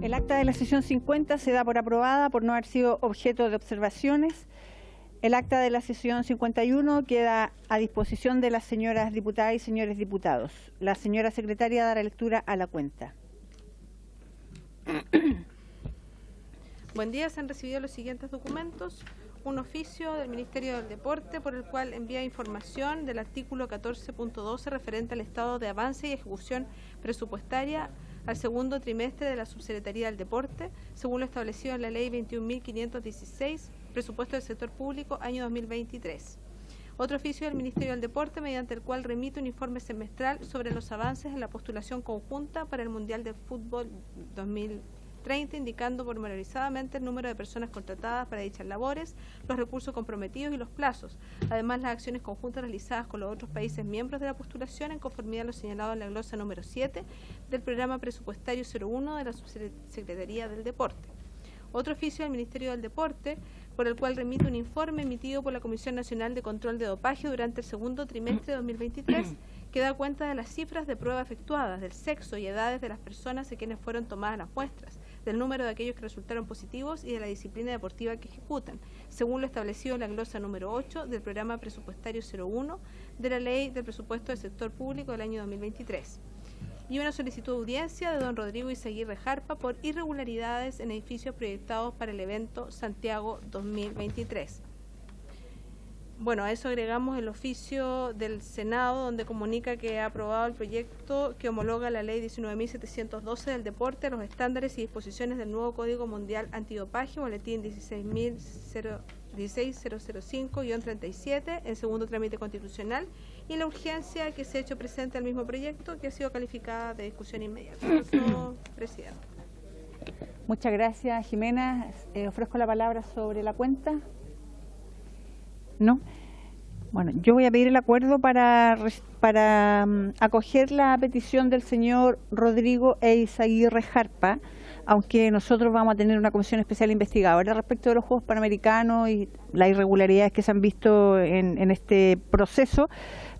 El acta de la sesión 50 se da por aprobada por no haber sido objeto de observaciones. El acta de la sesión 51 queda a disposición de las señoras diputadas y señores diputados. La señora secretaria dará lectura a la cuenta. Buen día, se han recibido los siguientes documentos. Un oficio del Ministerio del Deporte por el cual envía información del artículo 14.12 referente al estado de avance y ejecución presupuestaria al segundo trimestre de la Subsecretaría del Deporte, según lo establecido en la Ley 21.516, Presupuesto del Sector Público, año 2023. Otro oficio del Ministerio del Deporte, mediante el cual remite un informe semestral sobre los avances en la postulación conjunta para el Mundial de Fútbol 2030, indicando pormenorizadamente el número de personas contratadas para dichas labores, los recursos comprometidos y los plazos. Además, las acciones conjuntas realizadas con los otros países miembros de la postulación en conformidad a lo señalado en la glosa número 7 del Programa Presupuestario 01 de la Subsecretaría del Deporte. Otro oficio del Ministerio del Deporte, por el cual remite un informe emitido por la Comisión Nacional de Control de Dopaje durante el segundo trimestre de 2023, que da cuenta de las cifras de prueba efectuadas, del sexo y edades de las personas de quienes fueron tomadas las muestras, del número de aquellos que resultaron positivos y de la disciplina deportiva que ejecutan, según lo establecido en la glosa número 8 del Programa Presupuestario 01 de la Ley del Presupuesto del Sector Público del año 2023. Y una solicitud de audiencia de don Rodrigo Izaguirre Jarpa por irregularidades en edificios proyectados para el evento Santiago 2023. Bueno, a eso agregamos el oficio del Senado, donde comunica que ha aprobado el proyecto que homologa la Ley 19.712 del deporte a los estándares y disposiciones del nuevo Código Mundial Antidopaje, boletín 16.005-37, en segundo trámite constitucional, y la urgencia que se ha hecho presente al mismo proyecto, que ha sido calificada de discusión inmediata. Señor presidente. Muchas gracias, Jimena. Ofrezco la palabra sobre la cuenta. ¿No? Bueno, yo voy a pedir el acuerdo para acoger la petición del señor Rodrigo Izaguirre Jarpa, aunque nosotros vamos a tener una comisión especial investigadora respecto de los Juegos Panamericanos y las irregularidades que se han visto en este proceso,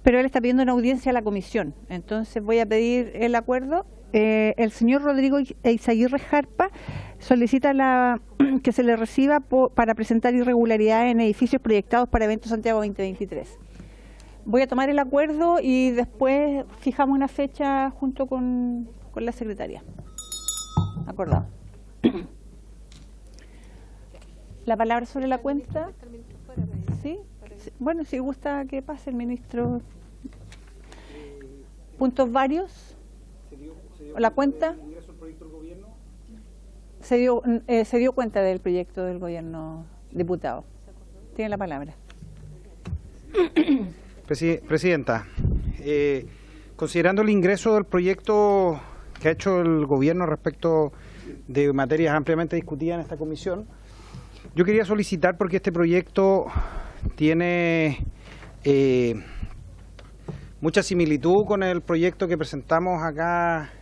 pero él está pidiendo una audiencia a la comisión. Entonces voy a pedir el acuerdo. El señor Rodrigo Izaguirre Jarpa solicita que se le reciba para presentar irregularidades en edificios proyectados para eventos Santiago 2023. Voy a tomar el acuerdo y después fijamos una fecha junto con la secretaria. Acordado. La palabra sobre la cuenta. ¿Sí? Bueno, si gusta que pase el ministro. Puntos varios. La cuenta. Se dio cuenta del proyecto del gobierno, diputado. Tiene la palabra. Presidenta, considerando el ingreso del proyecto que ha hecho el gobierno respecto de materias ampliamente discutidas en esta comisión, yo quería solicitar, porque este proyecto tiene mucha similitud con el proyecto que presentamos acá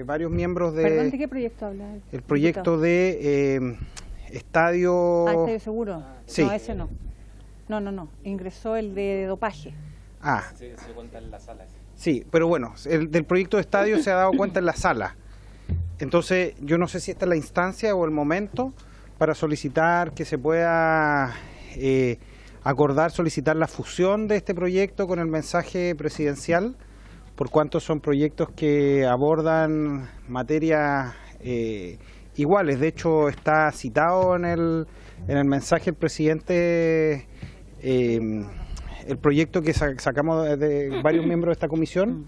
varios miembros de... ¿Perdón, de qué proyecto habla? El proyecto de estadio... ¿Estadio seguro? Sí. No, ese no. No. Ingresó el de dopaje. Se cuenta en la sala. Sí, pero bueno, el del proyecto de estadio se ha dado cuenta en la sala. Entonces, yo no sé si esta es la instancia o el momento para solicitar que se pueda solicitar la fusión de este proyecto con el mensaje presidencial, por cuanto son proyectos que abordan materias iguales. De hecho, está citado en el mensaje del presidente el proyecto que sacamos de varios miembros de esta comisión,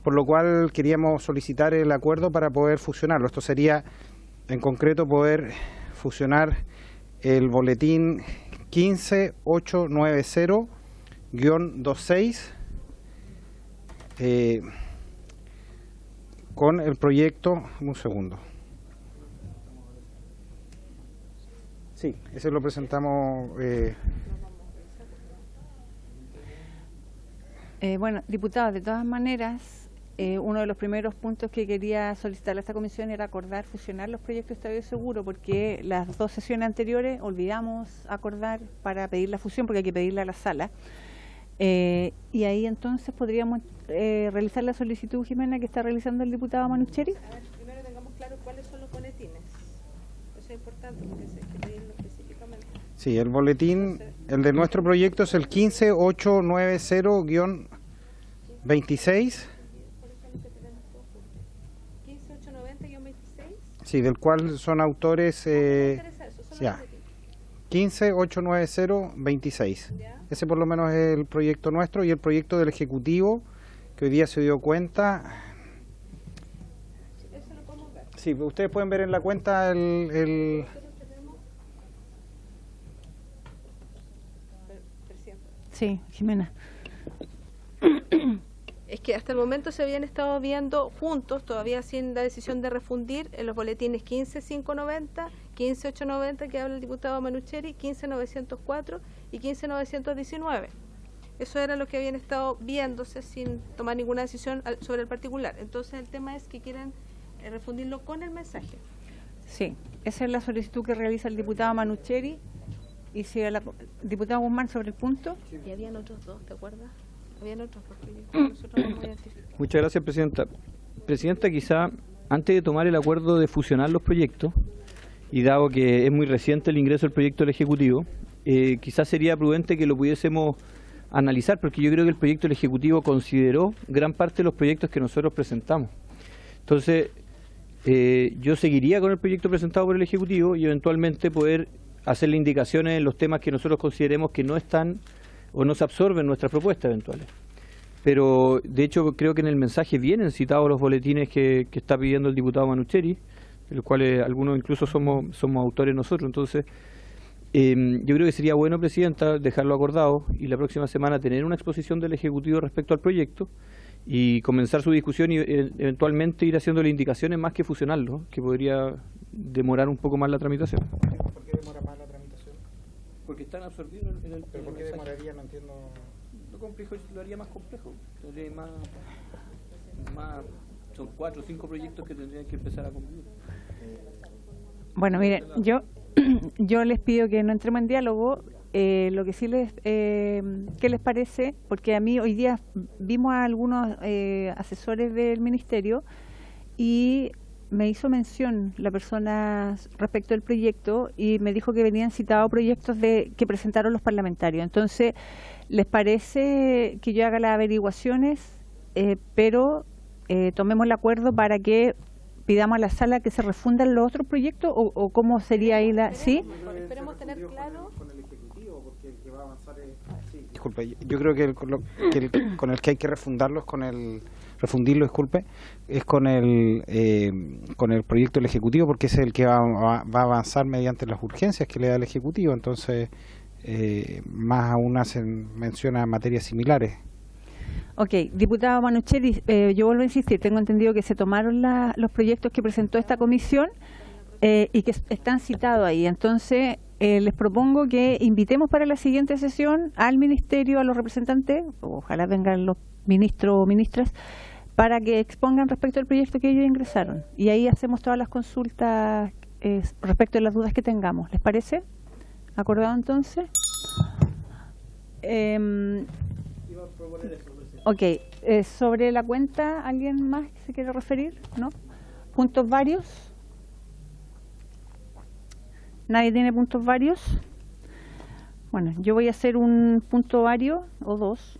por lo cual queríamos solicitar el acuerdo para poder fusionarlo. Esto sería, en concreto, poder fusionar el boletín 15890-26 con el proyecto, un segundo. Sí, ese lo presentamos. Bueno, diputados, de todas maneras, uno de los primeros puntos que quería solicitar a esta comisión era acordar fusionar los proyectos de estadio seguro, porque las dos sesiones anteriores olvidamos acordar para pedir la fusión, porque hay que pedirla a la sala. Y ahí entonces podríamos realizar la solicitud, Jimena, que está realizando el diputado Manucheri. A ver, primero tengamos claro cuáles son los boletines. Eso es importante porque hay que pedirlo específicamente. Sí, el boletín, el de nuestro proyecto es el 15890-26. 15890-26. Sí, del cual son autores ya, 15890-26. Ya. Ese por lo menos es el proyecto nuestro, y el proyecto del Ejecutivo, que hoy día se dio cuenta. Eso lo podemos ver. Sí, ustedes pueden ver en la cuenta el Nosotros tenemos 300. Sí, Jimena. Es que hasta el momento se habían estado viendo juntos, todavía sin la decisión de refundir, en los boletines 15590, 15890 que habla el diputado Manucheri, 15904 y 15919. Eso era lo que habían estado viéndose sin tomar ninguna decisión sobre el particular. Entonces el tema es que quieren refundirlo con el mensaje. Sí, esa es la solicitud que realiza el diputado Manucheri y si el diputado Guzmán sobre el punto. Y habían otros dos, ¿te acuerdas? Habían otros dos proyectos que nosotros hemos identificado. Muchas gracias, Presidenta. Presidenta, quizá antes de tomar el acuerdo de fusionar los proyectos, y dado que es muy reciente el ingreso del proyecto del Ejecutivo, quizás sería prudente que lo pudiésemos analizar, porque yo creo que el proyecto del Ejecutivo consideró gran parte de los proyectos que nosotros presentamos. Entonces, yo seguiría con el proyecto presentado por el Ejecutivo y eventualmente poder hacerle indicaciones en los temas que nosotros consideremos que no están o no se absorben nuestras propuestas eventuales. Pero, de hecho, creo que en el mensaje vienen citados los boletines que está pidiendo el diputado Manucheri, de los cuales algunos incluso somos autores nosotros. Entonces, yo creo que sería bueno, Presidenta, dejarlo acordado y la próxima semana tener una exposición del Ejecutivo respecto al proyecto y comenzar su discusión y eventualmente ir haciéndole indicaciones más que fusionarlo, que podría demorar un poco más la tramitación. ¿Por qué demora más la tramitación? Porque están absorbidos en el ¿Pero por qué demoraría? No entiendo. Lo complejo lo haría más complejo. Tendría más, son 4 o 5 proyectos que tendrían que empezar a convivir. Bueno, miren, yo les pido que no entremos en diálogo. Lo que sí ¿qué les parece? Porque a mí hoy día vimos a algunos asesores del Ministerio y me hizo mención la persona respecto del proyecto y me dijo que venían citados proyectos que presentaron los parlamentarios. Entonces, ¿les parece que yo haga las averiguaciones, pero tomemos el acuerdo para que pidamos a la sala que se refundan los otros proyectos o cómo sería ahí la... ¿Sí? Esperemos tener claro. Disculpe, yo creo que con el que hay que refundirlo es con el proyecto del Ejecutivo, porque ese es el que va a avanzar mediante las urgencias que le da el Ejecutivo. Entonces, más aún hacen mención a materias similares. Ok, diputado Manucheri, yo vuelvo a insistir, tengo entendido que se tomaron los proyectos que presentó esta comisión y que están citados ahí. Entonces, les propongo que invitemos para la siguiente sesión al Ministerio, a los representantes, ojalá vengan los ministros o ministras, para que expongan respecto al proyecto que ellos ingresaron. Y ahí hacemos todas las consultas respecto a las dudas que tengamos. ¿Les parece? ¿Acordado entonces? Ok, sobre la cuenta, ¿alguien más se quiere referir? ¿No? ¿Puntos varios? ¿Nadie tiene puntos varios? Bueno, yo voy a hacer un punto vario, o dos.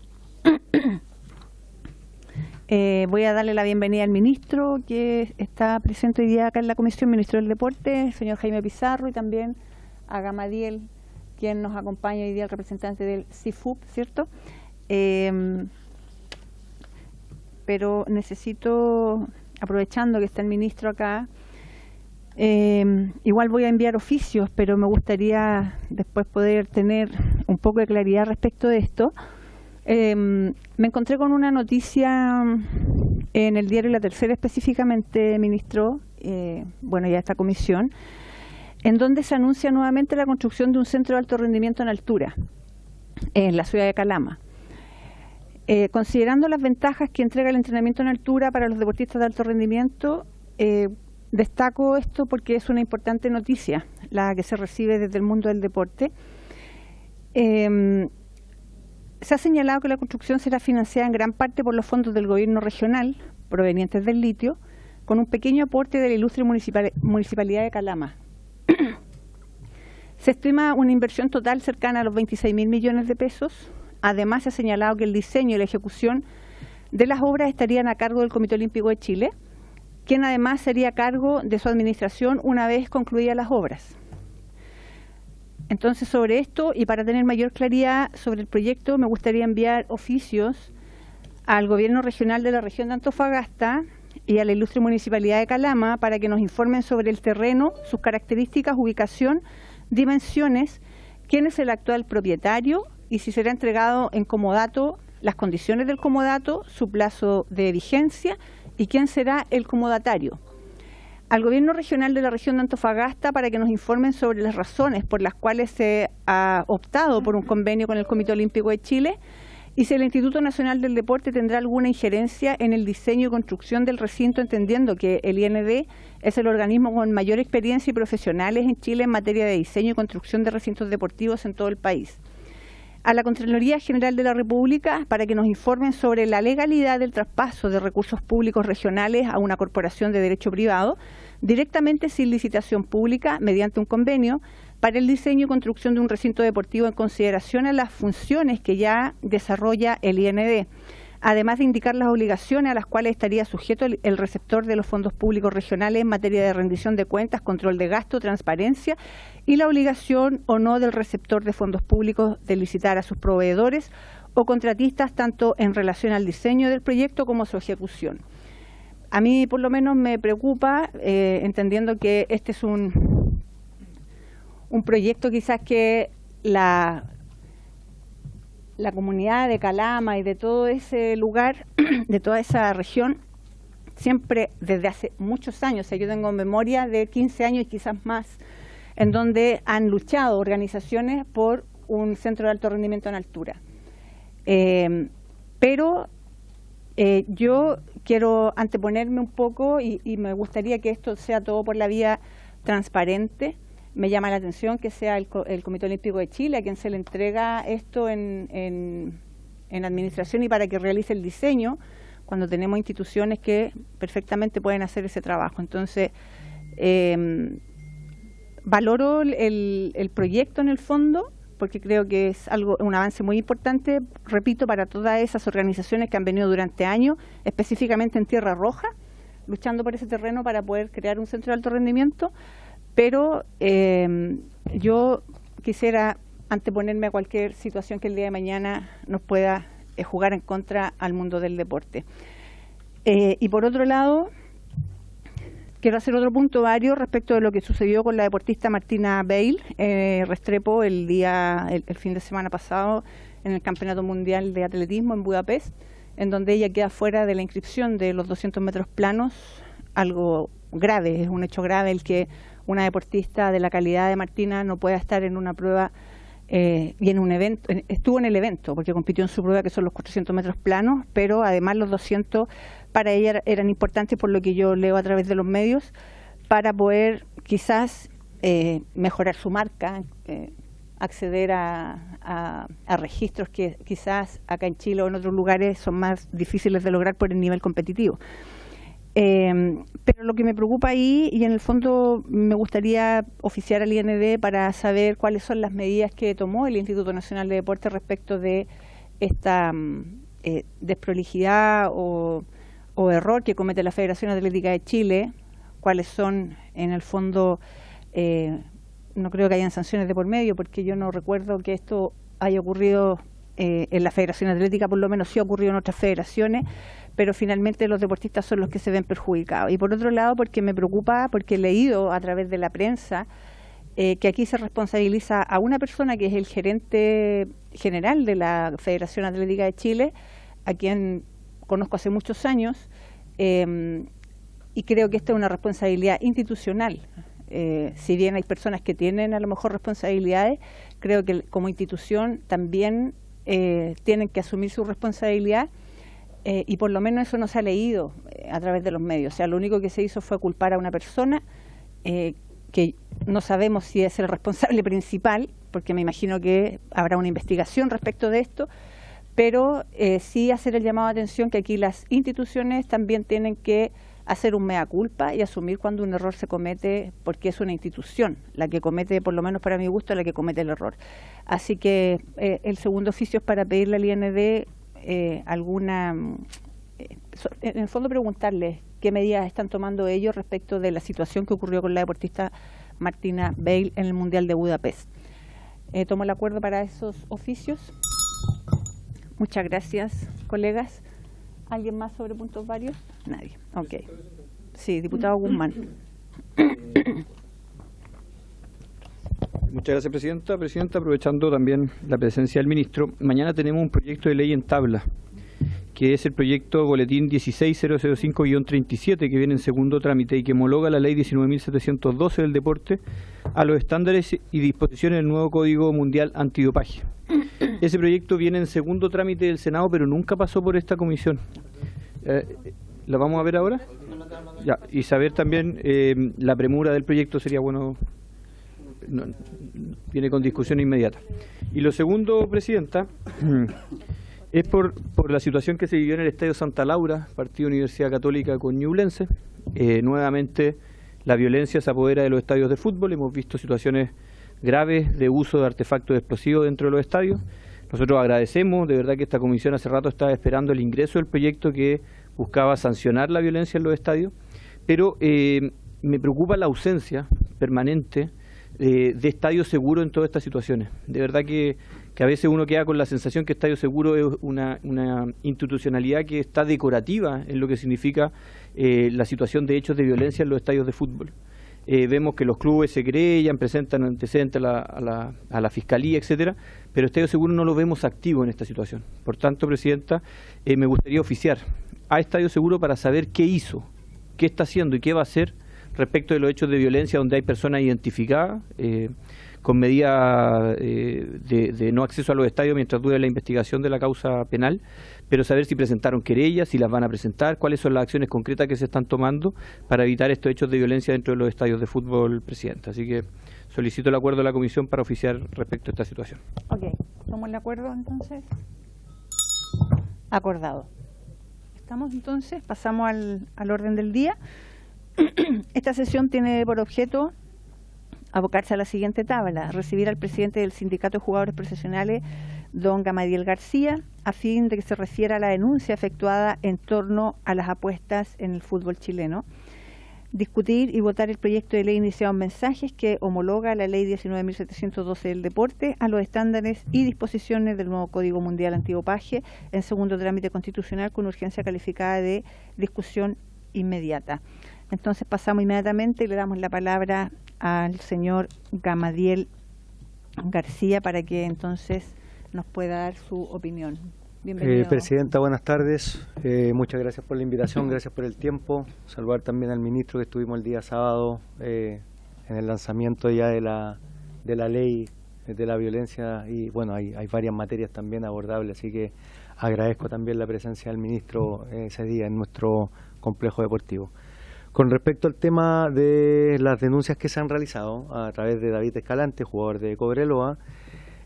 Voy a darle la bienvenida al ministro que está presente hoy día acá en la Comisión, ministro del Deporte, el señor Jaime Pizarro, y también a Gamadiel, quien nos acompaña hoy día, el representante del CIFUP, ¿cierto? Pero necesito, aprovechando que está el ministro acá, igual voy a enviar oficios, pero me gustaría después poder tener un poco de claridad respecto de esto. Me encontré con una noticia en el diario La Tercera específicamente, ministro, bueno, ya esta comisión, en donde se anuncia nuevamente la construcción de un centro de alto rendimiento en altura, en la ciudad de Calama. Considerando las ventajas que entrega el entrenamiento en altura para los deportistas de alto rendimiento, destaco esto porque es una importante noticia la que se recibe desde el mundo del deporte. Se ha señalado que la construcción será financiada en gran parte por los fondos del gobierno regional provenientes del litio, con un pequeño aporte de la ilustre municipalidad de Calama. Se estima una inversión total cercana a los 26.000 millones de pesos. Además, se ha señalado que el diseño y la ejecución de las obras estarían a cargo del Comité Olímpico de Chile, quien además sería a cargo de su administración una vez concluidas las obras. Entonces, sobre esto y para tener mayor claridad sobre el proyecto, me gustaría enviar oficios al Gobierno Regional de la región de Antofagasta y a la ilustre Municipalidad de Calama para que nos informen sobre el terreno, sus características, ubicación, dimensiones, quién es el actual propietario y si será entregado en comodato, las condiciones del comodato, su plazo de vigencia y quién será el comodatario. Al Gobierno Regional de la región de Antofagasta para que nos informen sobre las razones por las cuales se ha optado por un convenio con el Comité Olímpico de Chile y si el Instituto Nacional del Deporte tendrá alguna injerencia en el diseño y construcción del recinto, entendiendo que el IND es el organismo con mayor experiencia y profesionales en Chile en materia de diseño y construcción de recintos deportivos en todo el país. A la Contraloría General de la República para que nos informen sobre la legalidad del traspaso de recursos públicos regionales a una corporación de derecho privado, directamente sin licitación pública, mediante un convenio, para el diseño y construcción de un recinto deportivo en consideración a las funciones que ya desarrolla el IND, además de indicar las obligaciones a las cuales estaría sujeto el receptor de los fondos públicos regionales en materia de rendición de cuentas, control de gasto, transparencia y la obligación o no del receptor de fondos públicos de licitar a sus proveedores o contratistas tanto en relación al diseño del proyecto como su ejecución. A mí por lo menos me preocupa, entendiendo que este es un proyecto quizás que la comunidad de Calama y de todo ese lugar, de toda esa región, siempre desde hace muchos años, o sea, yo tengo memoria de 15 años y quizás más, en donde han luchado organizaciones por un centro de alto rendimiento en altura. Pero yo quiero anteponerme un poco y me gustaría que esto sea todo por la vía transparente. Me llama la atención que sea el Comité Olímpico de Chile a quien se le entrega esto en administración y para que realice el diseño, cuando tenemos instituciones que perfectamente pueden hacer ese trabajo. Entonces, valoro el proyecto en el fondo, porque creo que es un avance muy importante, repito, para todas esas organizaciones que han venido durante años, específicamente en Tierra Roja, luchando por ese terreno para poder crear un centro de alto rendimiento. Pero yo quisiera anteponerme a cualquier situación que el día de mañana nos pueda jugar en contra al mundo del deporte. Y por otro lado, quiero hacer otro punto varios respecto de lo que sucedió con la deportista Martina Weil Restrepo el fin de semana pasado en el Campeonato Mundial de Atletismo en Budapest, en donde ella queda fuera de la inscripción de los 200 metros planos. Algo grave, es un hecho grave el que una deportista de la calidad de Martina no pueda estar en una prueba y en un evento, estuvo en el evento porque compitió en su prueba que son los 400 metros planos, pero además los 200 para ella eran importantes, por lo que yo leo a través de los medios, para poder quizás mejorar su marca, acceder a registros que quizás acá en Chile o en otros lugares son más difíciles de lograr por el nivel competitivo. Pero lo que me preocupa ahí, y en el fondo me gustaría oficiar al IND para saber cuáles son las medidas que tomó el Instituto Nacional de Deporte respecto de esta desprolijidad o error que comete la Federación Atlética de Chile, cuáles son en el fondo, no creo que hayan sanciones de por medio, porque yo no recuerdo que esto haya ocurrido en la Federación Atlética, por lo menos sí ha ocurrido en otras federaciones, pero finalmente los deportistas son los que se ven perjudicados. Y por otro lado, porque me preocupa, porque he leído a través de la prensa que aquí se responsabiliza a una persona que es el gerente general de la Federación Atlética de Chile, a quien conozco hace muchos años, y creo que esta es una responsabilidad institucional. Si bien hay personas que tienen a lo mejor responsabilidades, creo que como institución también tienen que asumir su responsabilidad y por lo menos eso no se ha leído a través de los medios. O sea, lo único que se hizo fue culpar a una persona que no sabemos si es el responsable principal, porque me imagino que habrá una investigación respecto de esto, pero sí hacer el llamado de atención que aquí las instituciones también tienen que hacer un mea culpa y asumir cuando un error se comete, porque es una institución la que comete, por lo menos para mi gusto, la que comete el error. Así que el segundo oficio es para pedirle al IND en el fondo preguntarles qué medidas están tomando ellos respecto de la situación que ocurrió con la deportista Martina Bale en el Mundial de Budapest. Tomo el acuerdo para esos oficios. Muchas gracias, colegas. ¿Alguien más sobre puntos varios? Nadie. Ok. Sí, diputado Guzmán. Muchas gracias, Presidenta. Presidenta, aprovechando también la presencia del Ministro, mañana tenemos un proyecto de ley en tabla, que es el proyecto Boletín 16005-37, que viene en segundo trámite y que homologa la Ley 19.712 del deporte a los estándares y disposiciones del nuevo Código Mundial Antidopaje. Ese proyecto viene en segundo trámite del Senado, pero nunca pasó por esta comisión. ¿La vamos a ver ahora? Ya, y saber también la premura del proyecto sería bueno. Viene con discusión inmediata. Y lo segundo, Presidenta, es por la situación que se vivió en el Estadio Santa Laura, partido Universidad Católica con Ñublense. Nuevamente la violencia se apodera de los estadios de fútbol. Hemos visto situaciones graves de uso de artefactos explosivos dentro de los estadios. Nosotros agradecemos, de verdad que esta comisión hace rato estaba esperando el ingreso del proyecto que buscaba sancionar la violencia en los estadios, pero me preocupa la ausencia permanente de estadio seguro en todas estas situaciones. De verdad que a veces uno queda con la sensación que estadio seguro es una institucionalidad que está decorativa en lo que significa la situación de hechos de violencia en los estadios de fútbol. Vemos que los clubes se querellan, presentan antecedentes a la Fiscalía, etcétera, pero Estadio Seguro no lo vemos activo en esta situación. Por tanto, Presidenta, me gustaría oficiar a Estadio Seguro para saber qué hizo, qué está haciendo y qué va a hacer respecto de los hechos de violencia donde hay personas identificadas con medidas de no acceso a los estadios mientras dure la investigación de la causa penal, pero saber si presentaron querellas, si las van a presentar, cuáles son las acciones concretas que se están tomando para evitar estos hechos de violencia dentro de los estadios de fútbol, Presidenta. Así que solicito el acuerdo de la Comisión para oficiar respecto a esta situación. Ok, ¿estamos de acuerdo entonces? Acordado. Estamos entonces, pasamos al orden del día. Esta sesión tiene por objeto abocarse a la siguiente tabla: recibir al presidente del Sindicato de Jugadores Profesionales, don Gamadiel García, a fin de que se refiera a la denuncia efectuada en torno a las apuestas en el fútbol chileno. Discutir y votar el proyecto de ley iniciado en mensajes que homologa la Ley 19.712 del deporte a los estándares y disposiciones del nuevo Código Mundial Antidopaje en segundo trámite constitucional con urgencia calificada de discusión inmediata. Entonces pasamos inmediatamente y le damos la palabra al señor Gamadiel García para que entonces nos pueda dar su opinión. Bienvenido. Presidenta, buenas tardes. Muchas gracias por la invitación, gracias por el tiempo. Saludar también al ministro que estuvimos el día sábado en el lanzamiento ya de la ley de la violencia y bueno, hay varias materias también abordables, así que agradezco también la presencia del ministro ese día en nuestro complejo deportivo. Con respecto al tema de las denuncias que se han realizado a través de David Escalante, jugador de Cobreloa,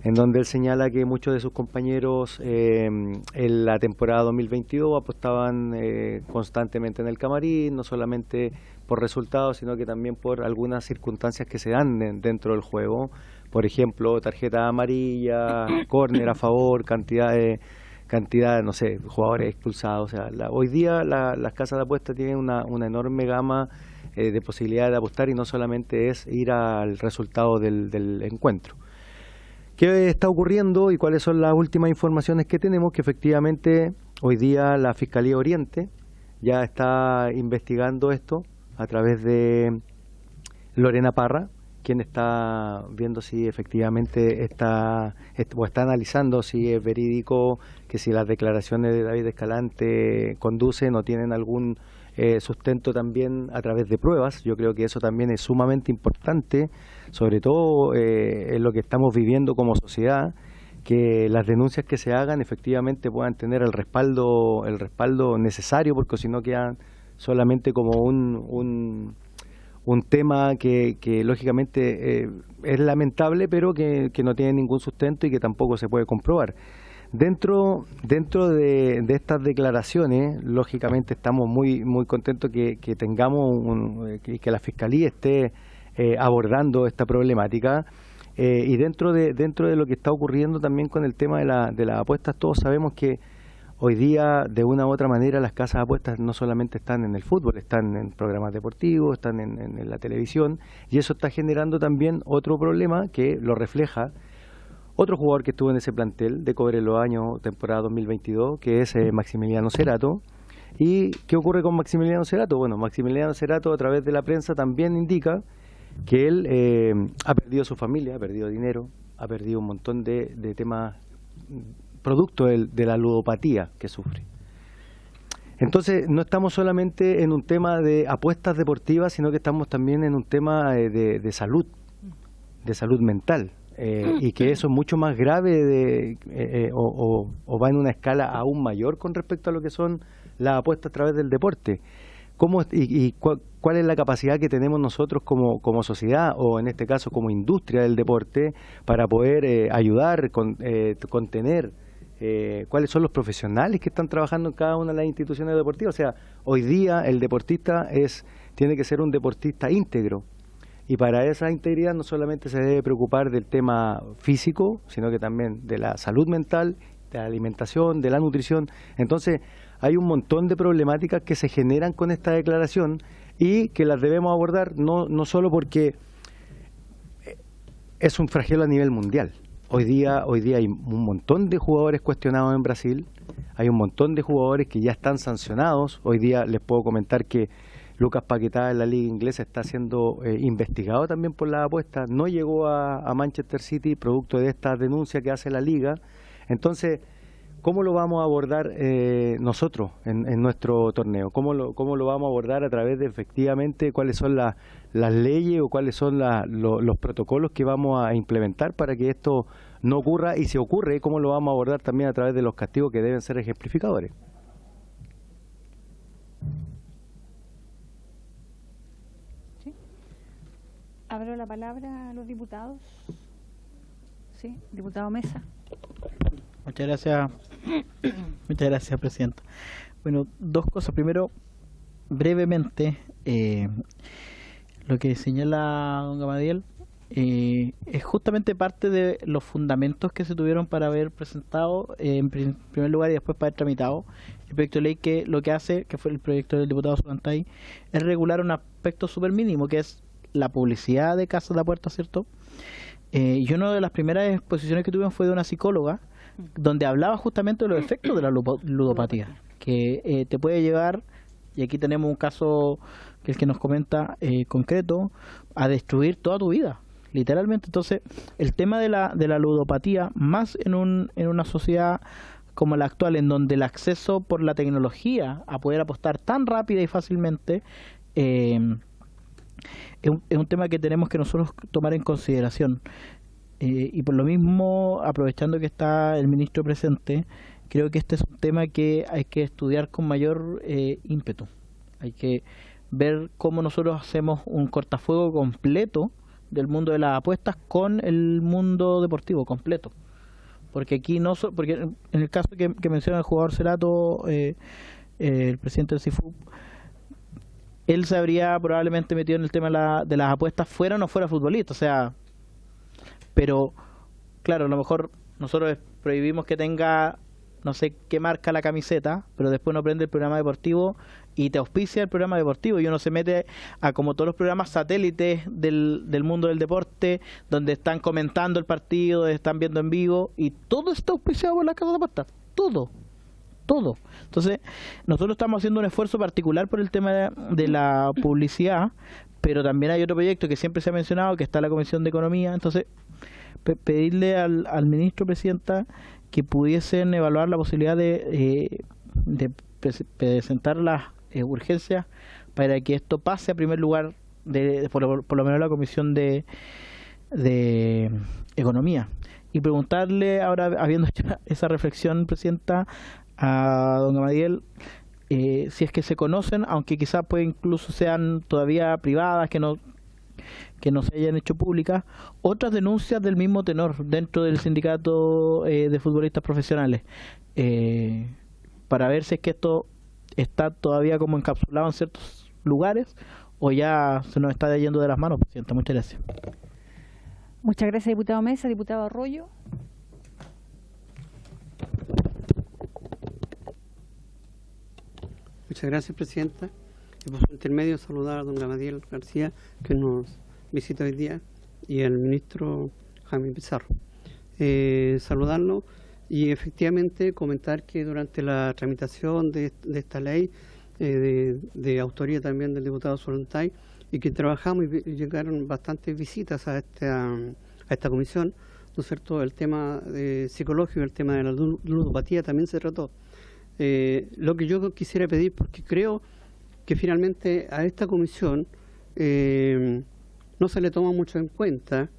en donde él señala que muchos de sus compañeros en la temporada 2022 apostaban constantemente en el camarín, no solamente por resultados, sino que también por algunas circunstancias que se dan dentro del juego. Por ejemplo, tarjeta amarilla, córner a favor, cantidad, no sé, jugadores expulsados. O sea, hoy día las casas de apuestas tienen una enorme gama de posibilidades de apostar y no solamente es ir al resultado del encuentro. ¿Qué está ocurriendo y cuáles son las últimas informaciones que tenemos? Que efectivamente hoy día la Fiscalía Oriente ya está investigando esto a través de Lorena Parra, quien está viendo si efectivamente está analizando si es verídico, que si las declaraciones de David Escalante conducen o tienen algún sustento también a través de pruebas. Yo creo que eso también es sumamente importante, sobre todo en lo que estamos viviendo como sociedad, que las denuncias que se hagan efectivamente puedan tener el respaldo necesario, porque si no quedan solamente como un tema que lógicamente es lamentable, pero que no tiene ningún sustento y que tampoco se puede comprobar. Dentro de estas declaraciones, lógicamente estamos muy contentos que tengamos que la Fiscalía esté abordando esta problemática. Y dentro de lo que está ocurriendo también con el tema de las apuestas, todos sabemos que hoy día, de una u otra manera, las casas de apuestas no solamente están en el fútbol, están en programas deportivos, están en la televisión, y eso está generando también otro problema que lo refleja otro jugador que estuvo en ese plantel de Cobreloa año temporada 2022, que es Maximiliano Cerato. ¿Y qué ocurre con Maximiliano Cerato? Bueno, Maximiliano Cerato a través de la prensa también indica que él ha perdido su familia, ha perdido dinero, ha perdido un montón de temas producto de la ludopatía que sufre. Entonces, no estamos solamente en un tema de apuestas deportivas, sino que estamos también en un tema de salud mental, y que eso es mucho más grave o va en una escala aún mayor con respecto a lo que son las apuestas a través del deporte. ¿Cuál es la capacidad que tenemos nosotros como sociedad, o en este caso como industria del deporte, para poder ayudar, contener? ¿Cuáles son los profesionales que están trabajando en cada una de las instituciones deportivas? O sea, hoy día el deportista tiene que ser un deportista íntegro, y para esa integridad no solamente se debe preocupar del tema físico, sino que también de la salud mental, de la alimentación, de la nutrición. Entonces, hay un montón de problemáticas que se generan con esta declaración y que las debemos abordar no solo porque es un flagelo a nivel mundial. Hoy día hay un montón de jugadores cuestionados en Brasil, hay un montón de jugadores que ya están sancionados. Hoy día les puedo comentar que Lucas Paquetá en la liga inglesa está siendo investigado también por las apuestas. No llegó a Manchester City producto de esta denuncia que hace la liga. Entonces, ¿cómo lo vamos a abordar nosotros en nuestro torneo? ¿Cómo lo vamos a abordar a través de efectivamente cuáles son las leyes o cuáles son los protocolos que vamos a implementar para que esto no ocurra? Y si ocurre, ¿cómo lo vamos a abordar también a través de los castigos que deben ser ejemplificadores? ¿Sí? Abro la palabra a los diputados. Sí, diputado Mesa. Muchas gracias, Presidenta. Bueno, dos cosas. Primero, brevemente, lo que señala don Gamadiel es justamente parte de los fundamentos que se tuvieron para haber presentado, en primer lugar, y después para haber tramitado el proyecto de ley, que lo que hace, que fue el proyecto del diputado Solantay, es regular un aspecto súper mínimo, que es la publicidad de casas de apuestas, ¿cierto? Y una de las primeras exposiciones que tuvimos fue de una psicóloga, donde hablaba justamente de los efectos de la ludopatía, que te puede llevar, y aquí tenemos un caso que es el que nos comenta concreto, a destruir toda tu vida, literalmente. Entonces, el tema de la ludopatía, más en una sociedad como la actual, en donde el acceso por la tecnología a poder apostar tan rápida y fácilmente, es un tema que tenemos que nosotros tomar en consideración. Y por lo mismo, aprovechando que está el ministro presente, creo que este es un tema que hay que estudiar con mayor ímpetu. Hay que ver cómo nosotros hacemos un cortafuego completo del mundo de las apuestas con el mundo deportivo completo. Porque aquí porque en el caso que menciona el jugador Cerato, el presidente del CIFUB, él se habría probablemente metido en el tema de las apuestas fuera o no fuera futbolista, o sea. Pero, claro, a lo mejor nosotros prohibimos que tenga, no sé qué marca la camiseta, pero después uno prende el programa deportivo y te auspicia el programa deportivo, y uno se mete a como todos los programas satélites del mundo del deporte, donde están comentando el partido, donde están viendo en vivo, y todo está auspiciado por la casa de apuestas, todo. Entonces, nosotros estamos haciendo un esfuerzo particular por el tema de la publicidad, pero también hay otro proyecto que siempre se ha mencionado, que está en la Comisión de Economía. Entonces, pedirle al ministro, Presidenta, que pudiesen evaluar la posibilidad de presentar las urgencias para que esto pase a primer lugar, por lo menos la Comisión de Economía. y preguntarle, ahora habiendo hecho esa reflexión, Presidenta, a don Gamadiel, si es que se conocen, aunque quizás pues incluso sean todavía privadas, que no se hayan hecho públicas, otras denuncias del mismo tenor dentro del sindicato de futbolistas profesionales, para ver si es que esto está todavía como encapsulado en ciertos lugares o ya se nos está yendo de las manos, Presidenta. Muchas gracias. Muchas gracias, diputado Mesa. Diputado Arroyo. Muchas gracias, Presidenta. Y por su intermedio saludar a don Gamadiel García, que nos visita hoy día, y al ministro Jaime Pizarro. Saludarlo y efectivamente comentar que durante la tramitación de esta ley, de autoría también del diputado Solantay, y que trabajamos y llegaron bastantes visitas a esta comisión, ¿no es cierto? El tema psicológico, el tema de la ludopatía también se trató. Lo que yo quisiera pedir, porque creo que finalmente a esta comisión no se le toma mucho en cuenta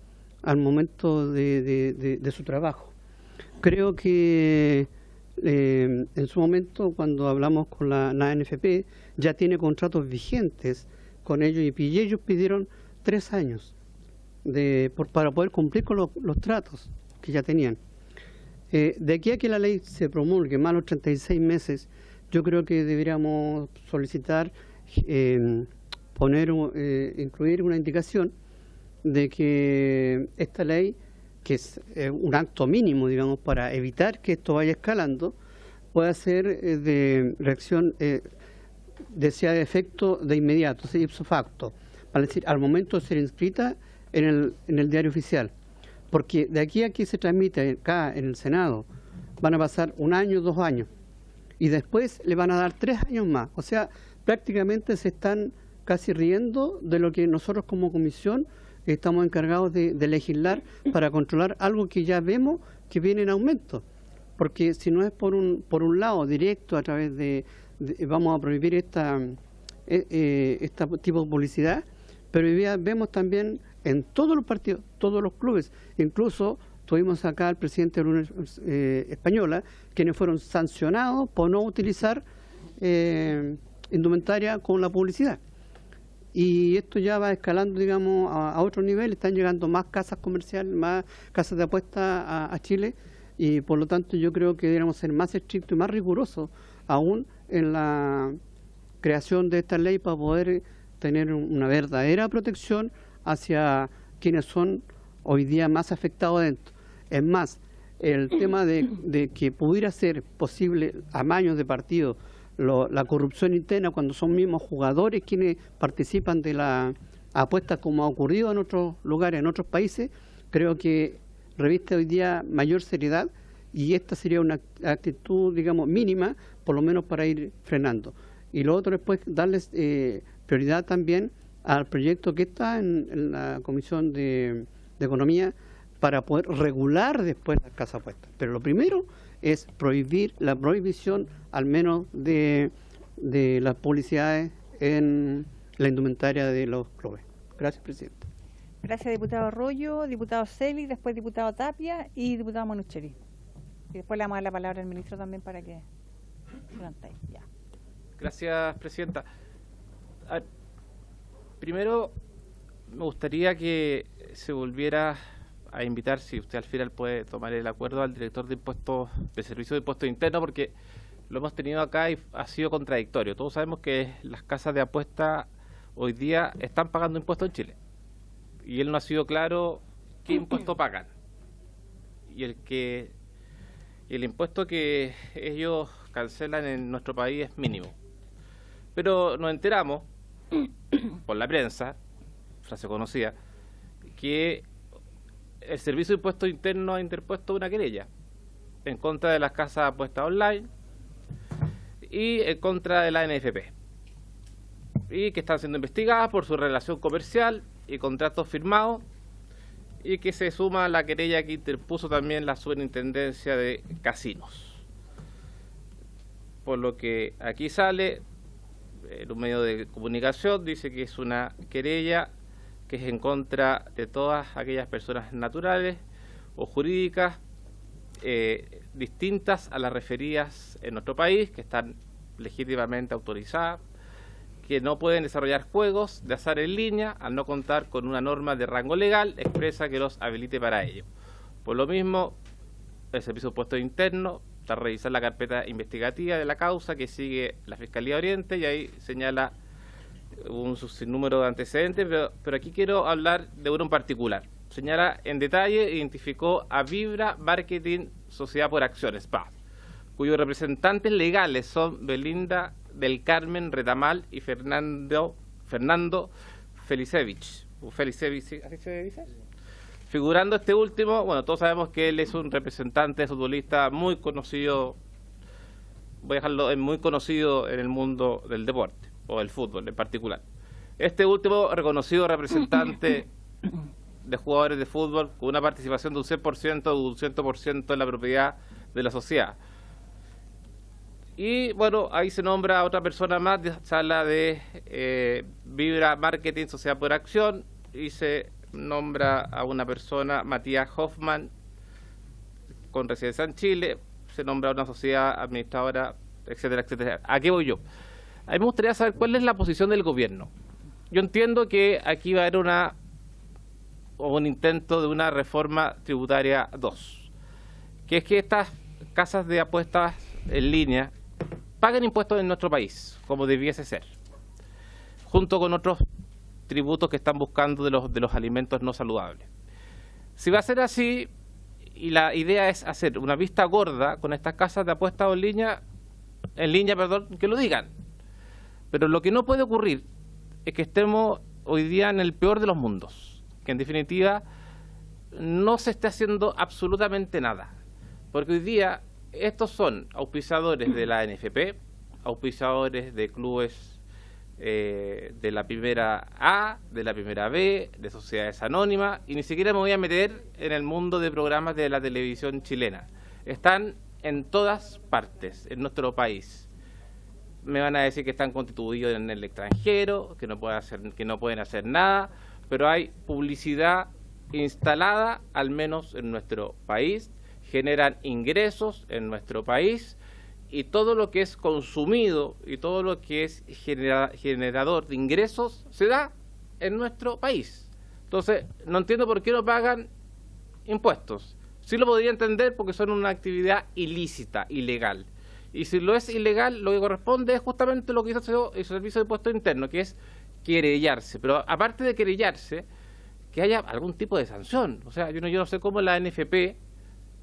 al momento de su trabajo. Creo que en su momento, cuando hablamos con la ANFP, ya tiene contratos vigentes con ellos y ellos pidieron 3 años para poder cumplir con los tratos que ya tenían. De aquí a que la ley se promulgue, más los 36 meses, yo creo que deberíamos solicitar incluir una indicación de que esta ley, que es un acto mínimo, digamos, para evitar que esto vaya escalando, pueda ser de reacción deseada de efecto de inmediato, ipso facto, es decir, al momento de ser inscrita en el diario oficial. Porque de aquí a que se transmite acá en el Senado, van a pasar 1 año, 2 años, y después le van a dar 3 años más. O sea, prácticamente se están casi riendo de lo que nosotros como comisión estamos encargados de legislar para controlar algo que ya vemos que viene en aumento. Porque si no es por un lado directo a través vamos a prohibir este tipo de publicidad, pero hoy día vemos también en todos los partidos, todos los clubes, incluso tuvimos acá al presidente de la Unión Española, quienes fueron sancionados por no utilizar indumentaria con la publicidad. Y esto ya va escalando, digamos, a otro nivel, están llegando más casas comerciales, más casas de apuestas a Chile, y por lo tanto yo creo que deberíamos ser más estrictos y más rigurosos aún en la creación de esta ley para poder tener una verdadera protección hacia quienes son hoy día más afectados dentro. Es más, el tema de que pudiera ser posible amaños de partido, la corrupción interna cuando son mismos jugadores quienes participan de la apuesta, como ha ocurrido en otros lugares, en otros países, creo que reviste hoy día mayor seriedad y esta sería una actitud, digamos, mínima, por lo menos para ir frenando. Y lo otro es pues darles prioridad también al proyecto que está en la Comisión de Economía para poder regular después las casas apuestas. Pero lo primero es prohibir la prohibición al menos de las publicidades en la indumentaria de los clubes. Gracias, Presidente. Gracias, diputado Arroyo, diputado Celi, después diputado Tapia y diputado Manucheri. Y después le vamos a dar la palabra al ministro también para que se plantee. Ya. Gracias, Presidenta. Primero, me gustaría que se volviera a invitar, si usted al final puede tomar el acuerdo, al director de impuestos, del Servicio de Impuestos Internos, porque lo hemos tenido acá y ha sido contradictorio. Todos sabemos que las casas de apuesta hoy día están pagando impuestos en Chile. Y él no ha sido claro qué impuesto pagan. Y el impuesto que ellos cancelan en nuestro país es mínimo. Pero nos enteramos, por la prensa, frase conocida, que el Servicio de Impuestos Internos ha interpuesto una querella en contra de las casas de apuestas online y en contra de la ANFP, y que están siendo investigadas por su relación comercial y contratos firmados, y que se suma a la querella que interpuso también la Superintendencia de Casinos. Por lo que aquí sale, en un medio de comunicación dice que es una querella que es en contra de todas aquellas personas naturales o jurídicas distintas a las referidas en nuestro país, que están legítimamente autorizadas, que no pueden desarrollar juegos de azar en línea al no contar con una norma de rango legal expresa que los habilite para ello. Por lo mismo, el Servicio de Impuestos Internos está a revisar la carpeta investigativa de la causa que sigue la Fiscalía Oriente y ahí señala un sinnúmero de antecedentes, pero aquí quiero hablar de uno en particular. Señala en detalle, identificó a Vibra Marketing Sociedad por Acciones, SPA, cuyos representantes legales son Belinda del Carmen Retamal y Fernando Felicevich. ¿Sí? ¿Así se dice? Figurando este último, bueno, todos sabemos que él es un representante futbolista muy conocido, voy a dejarlo en muy conocido en el mundo del deporte, o del fútbol en particular. Este último reconocido representante de jugadores de fútbol con una participación de un 100% o un 100% en la propiedad de la sociedad. Y bueno, ahí se nombra a otra persona más, se habla de Vibra Marketing Sociedad por Acción y se nombra a una persona, Matías Hoffman, con residencia en Chile, se nombra a una sociedad administradora, etcétera, etcétera. ¿A qué voy yo? A mí me gustaría saber cuál es la posición del gobierno. Yo entiendo que aquí va a haber un intento de una reforma tributaria 2, que es que estas casas de apuestas en línea paguen impuestos en nuestro país, como debiese ser, junto con otros tributos que están buscando de los alimentos no saludables. Si va a ser así, y la idea es hacer una vista gorda con estas casas de apuestas en línea, que lo digan. Pero lo que no puede ocurrir es que estemos hoy día en el peor de los mundos, que en definitiva no se esté haciendo absolutamente nada, porque hoy día estos son auspiciadores de la NFP, auspiciadores de clubes de la primera A, de la primera B, de sociedades anónimas, y ni siquiera me voy a meter en el mundo de programas de la televisión chilena. Están en todas partes, en nuestro país. Me van a decir que están constituidos en el extranjero, que no pueden hacer nada, pero hay publicidad instalada, al menos en nuestro país, generan ingresos en nuestro país, y todo lo que es consumido y todo lo que es generador de ingresos se da en nuestro país. Entonces, no entiendo por qué no pagan impuestos. Sí lo podría entender porque son una actividad ilícita, ilegal. Y si lo es ilegal, lo que corresponde es justamente lo que hizo el Servicio de Impuestos Internos, que es querellarse. Pero aparte de querellarse, que haya algún tipo de sanción. O sea, yo no sé cómo la NFP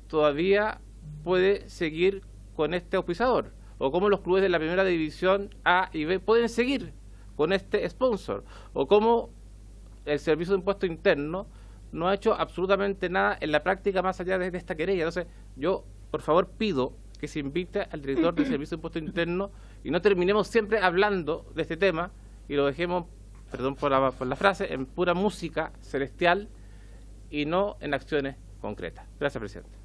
todavía puede seguir con este auspiciador, o cómo los clubes de la primera división A y B pueden seguir con este sponsor, o cómo el Servicio de Impuestos Internos no ha hecho absolutamente nada en la práctica más allá de esta querella. Entonces, yo, por favor, pido que se invite al director del Servicio de Impuestos Internos y no terminemos siempre hablando de este tema y lo dejemos, perdón por la frase, en pura música celestial y no en acciones concretas. Gracias, presidente.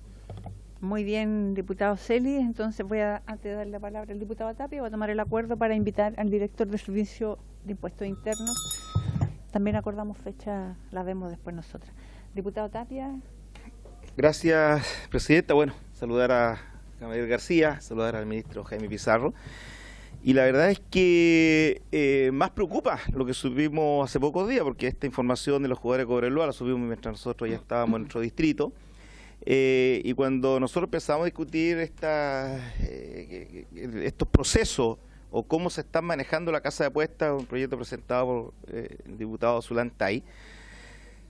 Muy bien, diputado Celis. Entonces antes de darle la palabra al diputado Tapia, voy a tomar el acuerdo para invitar al director del Servicio de Impuestos Internos. También acordamos fecha, la vemos después nosotras. Diputado Tapia. Gracias, presidenta. Bueno, saludar a Gabriel García, saludar al ministro Jaime Pizarro. Y la verdad es que más preocupa lo que supimos hace pocos días, porque esta información de los jugadores de Cobreloa la supimos mientras nosotros ya estábamos en nuestro distrito. Y cuando nosotros empezamos a discutir estos procesos o cómo se están manejando la casa de apuestas, un proyecto presentado por el diputado Zulantay,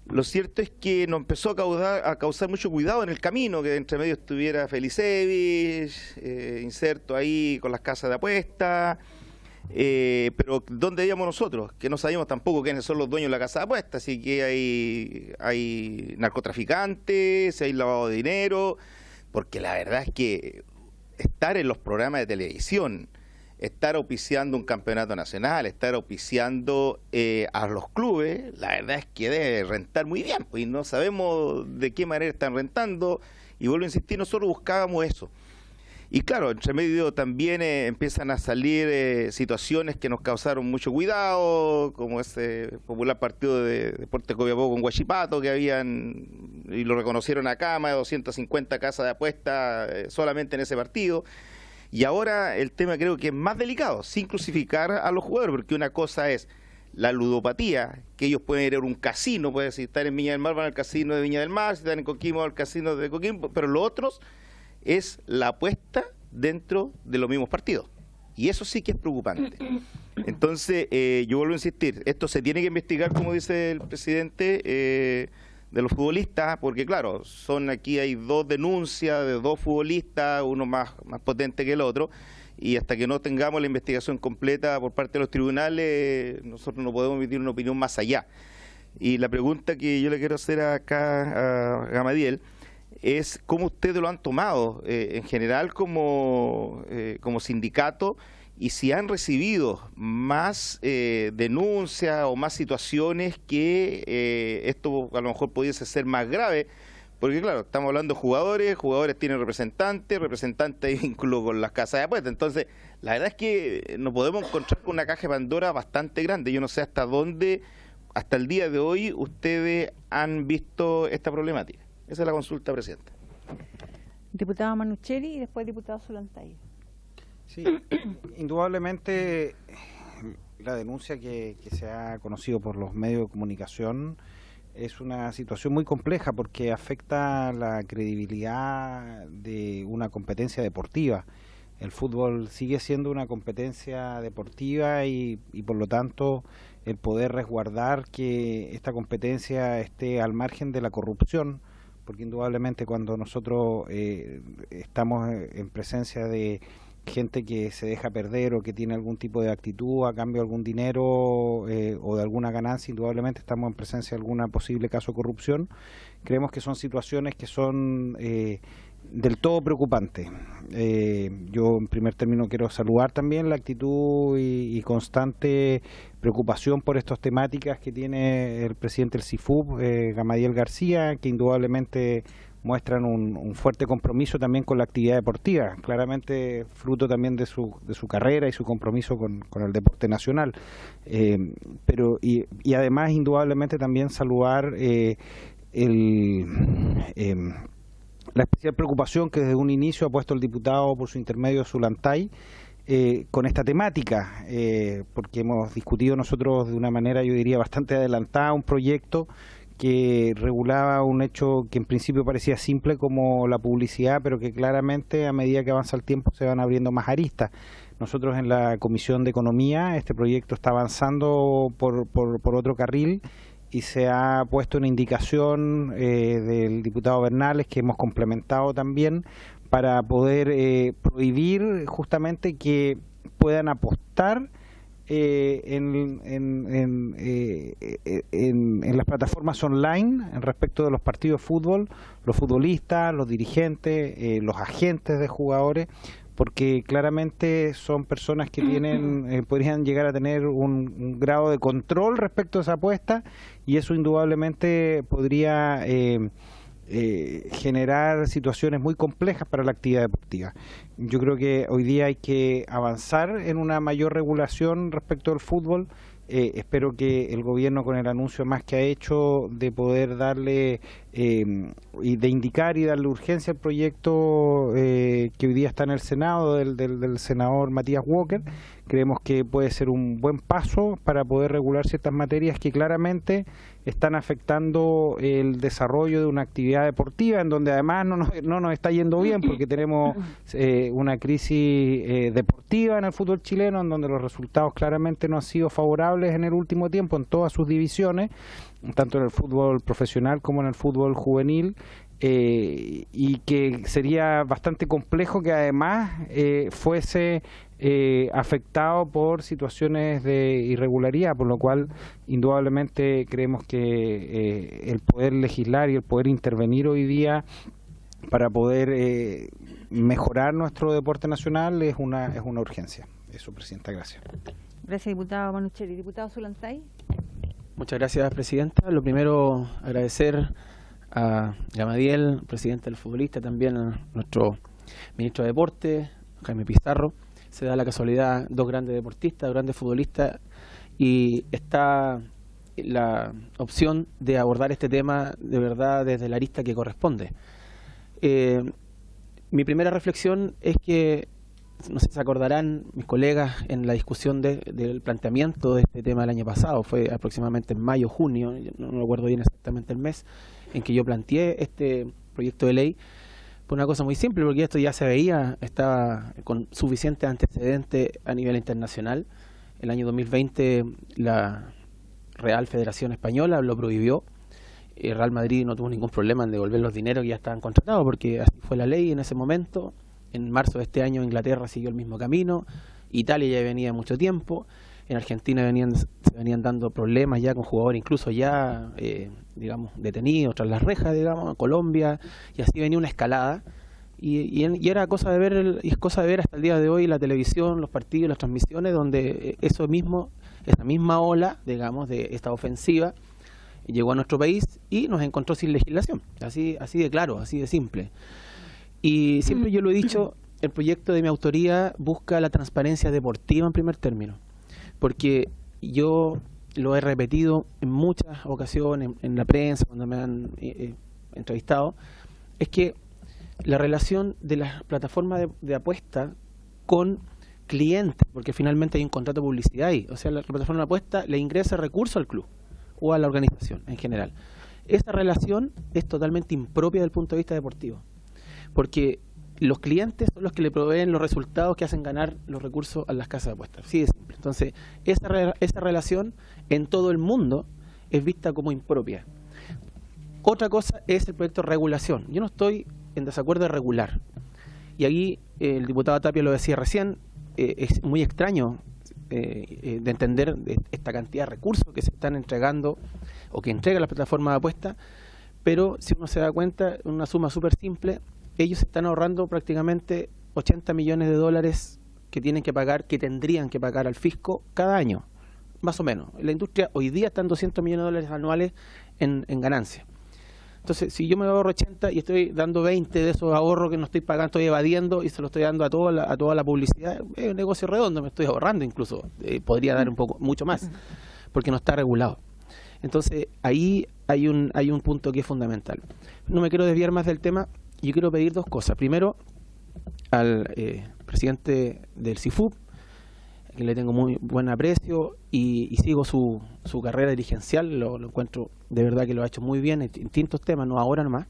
lo cierto es que nos empezó a causar mucho cuidado en el camino, que entre medio estuviera Felicevich, inserto ahí con las casas de apuestas, pero ¿dónde íbamos nosotros? Que no sabíamos tampoco quiénes son los dueños de la casa de apuestas, así que hay narcotraficantes, hay lavado de dinero, porque la verdad es que estar en los programas de televisión, estar auspiciando un campeonato nacional, estar auspiciando a los clubes, la verdad es que debe rentar muy bien, pues, y no sabemos de qué manera están rentando, y vuelvo a insistir, nosotros buscábamos eso. Y claro, entre medio también empiezan a salir situaciones que nos causaron mucho cuidado, como ese popular partido de Deportes Copiapó con Huachipato, que habían, y lo reconocieron acá, más de 250 casas de apuestas solamente en ese partido. Y ahora el tema creo que es más delicado, sin crucificar a los jugadores, porque una cosa es la ludopatía, que ellos pueden ir a un casino, pueden si están en Viña del Mar van al casino de Viña del Mar, si están en Coquimbo al casino de Coquimbo, pero lo otros es la apuesta dentro de los mismos partidos. Y eso sí que es preocupante. Entonces, yo vuelvo a insistir, esto se tiene que investigar, como dice el presidente, de los futbolistas, porque claro, aquí hay 2 denuncias de 2 futbolistas, uno más potente que el otro, y hasta que no tengamos la investigación completa por parte de los tribunales, nosotros no podemos emitir una opinión más allá. Y la pregunta que yo le quiero hacer acá a Gamadiel es cómo ustedes lo han tomado en general como sindicato, y si han recibido más denuncias o más situaciones que esto a lo mejor pudiese ser más grave, porque claro, estamos hablando de jugadores tienen representantes hay vínculo con las casas de apuestas, entonces la verdad es que nos podemos encontrar con una caja de Pandora bastante grande. Yo no sé hasta dónde, hasta el día de hoy, ustedes han visto esta problemática. Esa es la consulta, presidente. Diputado Manucheri y después diputado Solantay. Sí, indudablemente la denuncia que se ha conocido por los medios de comunicación es una situación muy compleja porque afecta la credibilidad de una competencia deportiva. El fútbol sigue siendo una competencia deportiva y por lo tanto el poder resguardar que esta competencia esté al margen de la corrupción, porque indudablemente cuando nosotros estamos en presencia de gente que se deja perder o que tiene algún tipo de actitud a cambio de algún dinero o de alguna ganancia, indudablemente estamos en presencia de algún posible caso de corrupción. Creemos que son situaciones que son del todo preocupantes. Yo en primer término quiero saludar también la actitud y constante preocupación por estas temáticas que tiene el presidente del CIFUB, Gamadiel García, que indudablemente muestran un fuerte compromiso también con la actividad deportiva, claramente fruto también de su carrera y su compromiso con el deporte nacional. Y además, indudablemente, también saludar la especial preocupación que desde un inicio ha puesto el diputado por su intermedio Zulantay con esta temática, porque hemos discutido nosotros de una manera, yo diría, bastante adelantada un proyecto que regulaba un hecho que en principio parecía simple como la publicidad, pero que claramente a medida que avanza el tiempo se van abriendo más aristas. Nosotros en la Comisión de Economía, este proyecto está avanzando por otro carril y se ha puesto una indicación del diputado Bernales que hemos complementado también para poder prohibir justamente que puedan apostar en las plataformas online respecto de los partidos de fútbol, los futbolistas, los dirigentes, los agentes de jugadores, porque claramente son personas que tienen podrían llegar a tener un grado de control respecto a esa apuesta, y eso indudablemente podría generar situaciones muy complejas para la actividad deportiva. Yo creo que hoy día hay que avanzar en una mayor regulación respecto al fútbol. Espero que el gobierno, con el anuncio más que ha hecho de poder darle y de indicar y darle urgencia al proyecto que hoy día está en el Senado del senador Matías Walker, creemos que puede ser un buen paso para poder regular ciertas materias que claramente están afectando el desarrollo de una actividad deportiva, en donde además no nos está yendo bien porque tenemos una crisis deportiva en el fútbol chileno, en donde los resultados claramente no han sido favorables en el último tiempo en todas sus divisiones, tanto en el fútbol profesional como en el fútbol juvenil, y que sería bastante complejo que además fuese afectado por situaciones de irregularidad, por lo cual indudablemente creemos que el poder legislar y el poder intervenir hoy día para poder mejorar nuestro deporte nacional es una urgencia. Eso, presidenta, gracias. Gracias, diputado Manucheri. Diputado Zulantay. Muchas gracias, presidenta. Lo primero, agradecer a Gamadiel, presidente del futbolista, también a nuestro ministro de Deporte, Jaime Pizarro. Se da la casualidad, dos grandes deportistas, dos grandes futbolistas, y está la opción de abordar este tema de verdad desde la arista que corresponde. Mi primera reflexión es que, no sé si se acordarán mis colegas en la discusión del planteamiento de este tema el año pasado, fue aproximadamente en mayo, junio, no me acuerdo bien exactamente el mes, en que yo planteé este proyecto de ley, por una cosa muy simple, porque esto ya se veía, estaba con suficiente antecedente a nivel internacional. El año 2020 la Real Federación Española lo prohibió. El Real Madrid no tuvo ningún problema en devolver los dineros que ya estaban contratados, porque así fue la ley en ese momento. En marzo de este año Inglaterra siguió el mismo camino, Italia ya venía mucho tiempo, en Argentina se venían dando problemas ya con jugadores incluso ya, digamos, detenidos tras las rejas, digamos, Colombia, y así venía una escalada. Y era cosa de ver, y es cosa de ver hasta el día de hoy la televisión, los partidos, las transmisiones, donde esa misma ola, digamos, de esta ofensiva llegó a nuestro país y nos encontró sin legislación, así de claro, así de simple. Y siempre yo lo he dicho, el proyecto de mi autoría busca la transparencia deportiva en primer término, porque yo lo he repetido en muchas ocasiones, en la prensa, cuando me han entrevistado, es que la relación de las plataformas de apuesta con clientes, porque finalmente hay un contrato de publicidad ahí, o sea, la plataforma de apuesta le ingresa recursos al club o a la organización en general. Esa relación es totalmente impropia desde el punto de vista deportivo, porque los clientes son los que le proveen los resultados que hacen ganar los recursos a las casas de apuestas. Sí, es simple. Entonces, esa relación en todo el mundo es vista como impropia. Otra cosa es el proyecto de regulación. Yo no estoy en desacuerdo de regular. Y ahí el diputado Tapia lo decía recién, es muy extraño de entender esta cantidad de recursos que se están entregando o que entrega la plataforma de apuesta, pero si uno se da cuenta, una suma súper simple, ellos están ahorrando prácticamente 80 millones de dólares que tienen que pagar, que tendrían que pagar al fisco cada año, más o menos. La industria hoy día está en 200 millones de dólares anuales en ganancia. Entonces, si yo me ahorro 80 y estoy dando 20 de esos ahorros que no estoy pagando, estoy evadiendo y se lo estoy dando a toda la publicidad, es un negocio redondo, me estoy ahorrando incluso, podría dar mucho más, porque no está regulado. Entonces, ahí hay un punto que es fundamental. No me quiero desviar más del tema, yo quiero pedir dos cosas. Primero, al presidente del CIFUB, a quien le tengo muy buen aprecio y sigo su carrera dirigencial, lo encuentro de verdad que lo ha hecho muy bien en distintos temas, no ahora nomás,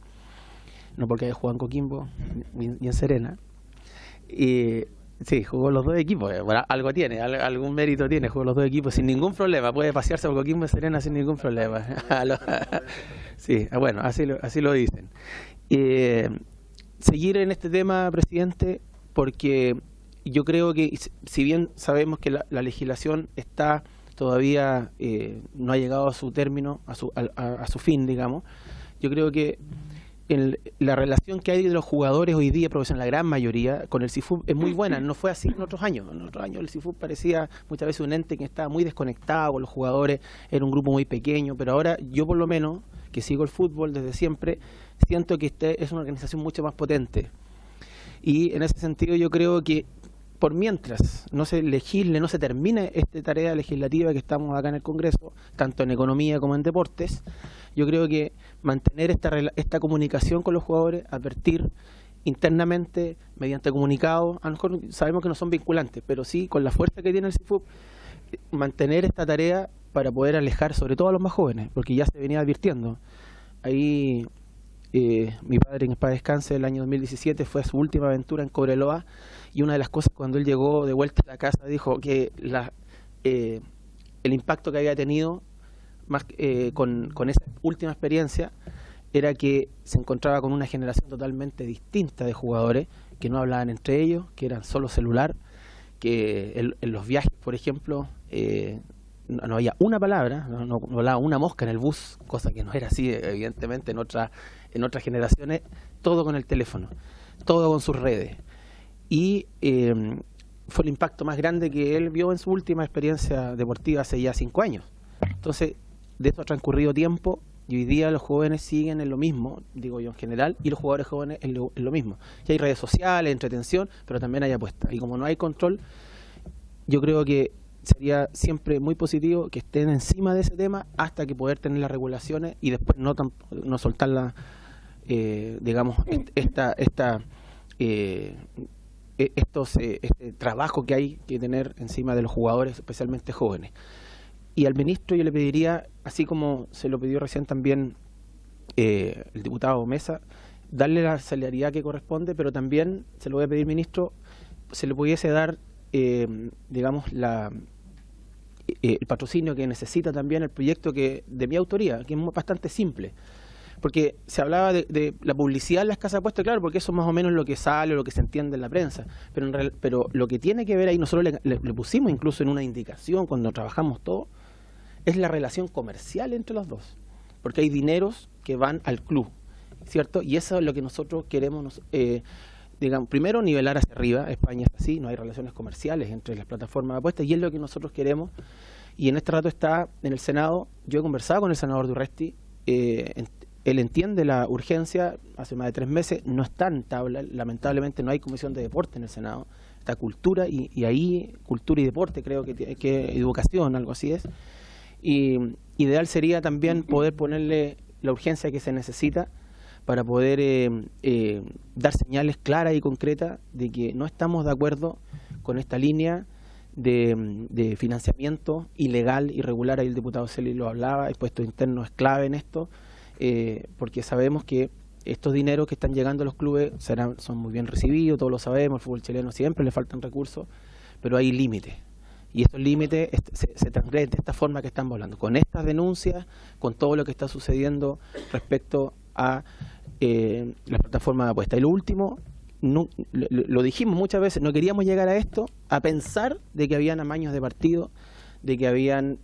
no porque haya jugado en Coquimbo ni en Serena. Sí, jugó los dos equipos, bueno, algo tiene, algún mérito tiene, jugó los dos equipos sin ningún problema, puede pasearse por Coquimbo y Serena sin ningún problema. Sí, bueno, así lo dicen. Seguir en este tema, presidente, porque yo creo que si bien sabemos que la legislación está todavía, no ha llegado a su término, a su fin, digamos, yo creo que la relación que hay de los jugadores hoy día, profesional, la gran mayoría, con el CIFUB es muy buena. No fue así en otros años. En otros años el CIFUB parecía muchas veces un ente que estaba muy desconectado con los jugadores, era un grupo muy pequeño, pero ahora yo por lo menos, que sigo el fútbol desde siempre, siento que es una organización mucho más potente. Y en ese sentido yo creo que por mientras no se legisle, no se termine esta tarea legislativa que estamos acá en el Congreso, tanto en economía como en deportes, yo creo que mantener esta comunicación con los jugadores, advertir internamente, mediante comunicados, a lo mejor sabemos que no son vinculantes, pero sí con la fuerza que tiene el CIFUB, mantener esta tarea para poder alejar sobre todo a los más jóvenes, porque ya se venía advirtiendo. Ahí mi padre, en paz descanse, el año 2017 fue su última aventura en Cobreloa, y una de las cosas cuando él llegó de vuelta a la casa dijo que el impacto que había tenido más con esa última experiencia era que se encontraba con una generación totalmente distinta de jugadores que no hablaban entre ellos, que eran solo celular, que en los viajes, por ejemplo, no había una palabra, no hablaba una mosca en el bus, cosa que no era así, evidentemente, en otras generaciones, todo con el teléfono, todo con sus redes. Y fue el impacto más grande que él vio en su última experiencia deportiva hace ya 5 años. Entonces, de eso ha transcurrido tiempo Y hoy día los jóvenes siguen en lo mismo, digo yo en general, y los jugadores jóvenes en lo mismo. Y hay redes sociales, entretención, pero también hay apuestas. Y como no hay control, yo creo que sería siempre muy positivo que estén encima de ese tema hasta que poder tener las regulaciones y después no soltar digamos, este trabajo que hay que tener encima de los jugadores, especialmente jóvenes. Y al ministro yo le pediría, así como se lo pidió recién también el diputado Mesa, darle la celeridad que corresponde, pero también se lo voy a pedir, ministro, se le pudiese dar, digamos, el patrocinio que necesita también el proyecto de mi autoría, que es bastante simple. Porque se hablaba de la publicidad en las casas de apuestas, claro, porque eso es más o menos lo que sale o lo que se entiende en la prensa. Pero lo que tiene que ver ahí, nosotros le pusimos incluso en una indicación cuando trabajamos todo, es la relación comercial entre los dos. Porque hay dineros que van al club, ¿cierto? Y eso es lo que nosotros queremos, digamos, primero nivelar hacia arriba. España es así, no hay relaciones comerciales entre las plataformas de apuestas, y es lo que nosotros queremos. Y en este rato está en el Senado, yo he conversado con el senador Durresti, él entiende la urgencia, hace más de 3 meses, no está en tabla, lamentablemente no hay comisión de deporte en el Senado, está cultura, y ahí cultura y deporte, creo que educación, algo así es. Y ideal sería también poder ponerle la urgencia que se necesita para poder dar señales claras y concretas de que no estamos de acuerdo con esta línea de financiamiento ilegal, irregular. Ahí el diputado Celi lo hablaba, el puesto interno es clave en esto, porque sabemos que estos dineros que están llegando a los clubes son muy bien recibidos, todos lo sabemos, el fútbol chileno siempre le faltan recursos, pero hay límites. Y estos límites se transgreden de esta forma que estamos hablando, con estas denuncias, con todo lo que está sucediendo respecto a las plataformas de apuesta. Y lo último, lo dijimos muchas veces, no queríamos llegar a esto, a pensar de que habían amaños de partido, de que habían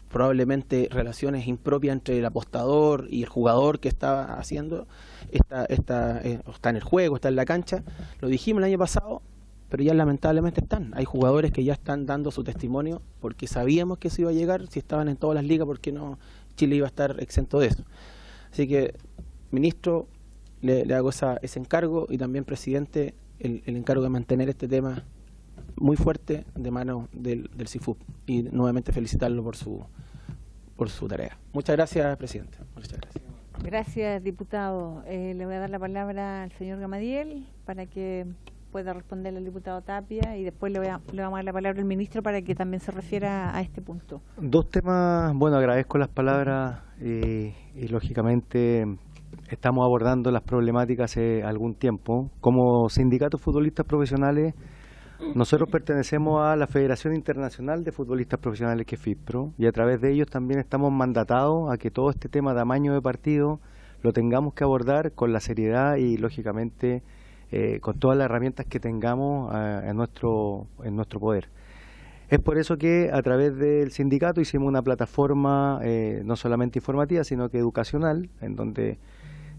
probablemente relaciones impropias entre el apostador y el jugador que estaba haciendo, está en el juego, está en la cancha. Lo dijimos el año pasado, pero ya lamentablemente hay jugadores que ya están dando su testimonio porque sabíamos que eso iba a llegar, si estaban en todas las ligas, ¿por qué no Chile iba a estar exento de eso? Así que, ministro, le hago ese encargo, y también, presidente, el encargo de mantener este tema muy fuerte de mano del CIFUP, y nuevamente felicitarlo por su tarea. Muchas gracias, presidente. Muchas gracias. Gracias, diputado. Le voy a dar la palabra al señor Gamadiel para que pueda responderle al diputado Tapia, y después le vamos a dar la palabra al ministro para que también se refiera a este punto. 2 temas, bueno, agradezco las palabras y lógicamente estamos abordando las problemáticas hace algún tiempo. Como sindicatos futbolistas profesionales, nosotros pertenecemos a la Federación Internacional de Futbolistas Profesionales, que es FIFPRO, y a través de ellos también estamos mandatados a que todo este tema de amaño de partido lo tengamos que abordar con la seriedad y lógicamente con todas las herramientas que tengamos en nuestro poder. Es por eso que a través del sindicato hicimos una plataforma no solamente informativa, sino que educacional, en donde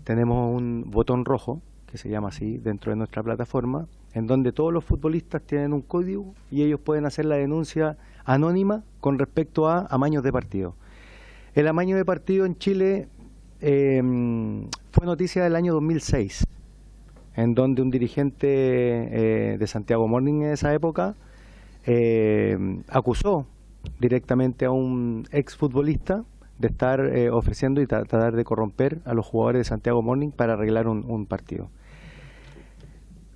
tenemos un botón rojo, que se llama así, dentro de nuestra plataforma, en donde todos los futbolistas tienen un código y ellos pueden hacer la denuncia anónima con respecto a amaños de partido. El amaño de partido en Chile fue noticia del año 2006, en donde un dirigente de Santiago Morning en esa época acusó directamente a un exfutbolista de estar ofreciendo y tratar de corromper a los jugadores de Santiago Morning para arreglar un partido.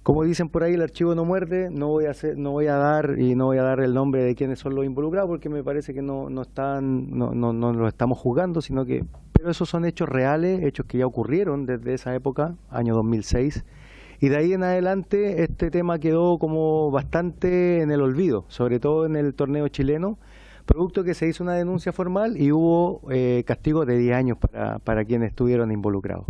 Como dicen por ahí, el archivo no muerde. No voy a dar el nombre de quiénes son los involucrados, porque me parece que no lo estamos juzgando, pero esos son hechos reales, hechos que ya ocurrieron desde esa época, año 2006. Y de ahí en adelante este tema quedó como bastante en el olvido, sobre todo en el torneo chileno, producto que se hizo una denuncia formal y hubo castigo de 10 años para quienes estuvieron involucrados.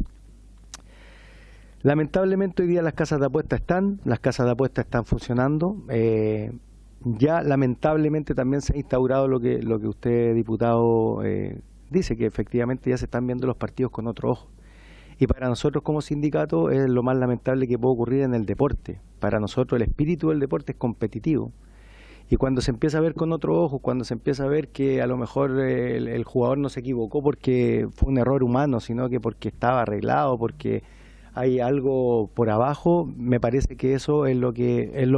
Lamentablemente hoy día las casas de apuestas están funcionando. Ya lamentablemente también se ha instaurado lo que usted, diputado, dice, que efectivamente ya se están viendo los partidos con otro ojo. Y para nosotros como sindicato es lo más lamentable que puede ocurrir en el deporte. Para nosotros el espíritu del deporte es competitivo. Y cuando se empieza a ver con otro ojo, cuando se empieza a ver que a lo mejor el jugador no se equivocó porque fue un error humano, sino que porque estaba arreglado, porque hay algo por abajo, me parece que eso es lo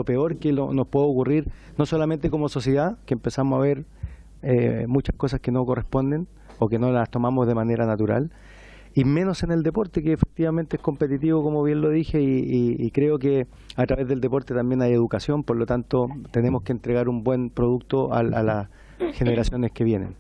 peor que nos puede ocurrir, no solamente como sociedad, que empezamos a ver muchas cosas que no corresponden o que no las tomamos de manera natural, y menos en el deporte, que efectivamente es competitivo, como bien lo dije, y creo que a través del deporte también hay educación, por lo tanto tenemos que entregar un buen producto a las generaciones que vienen.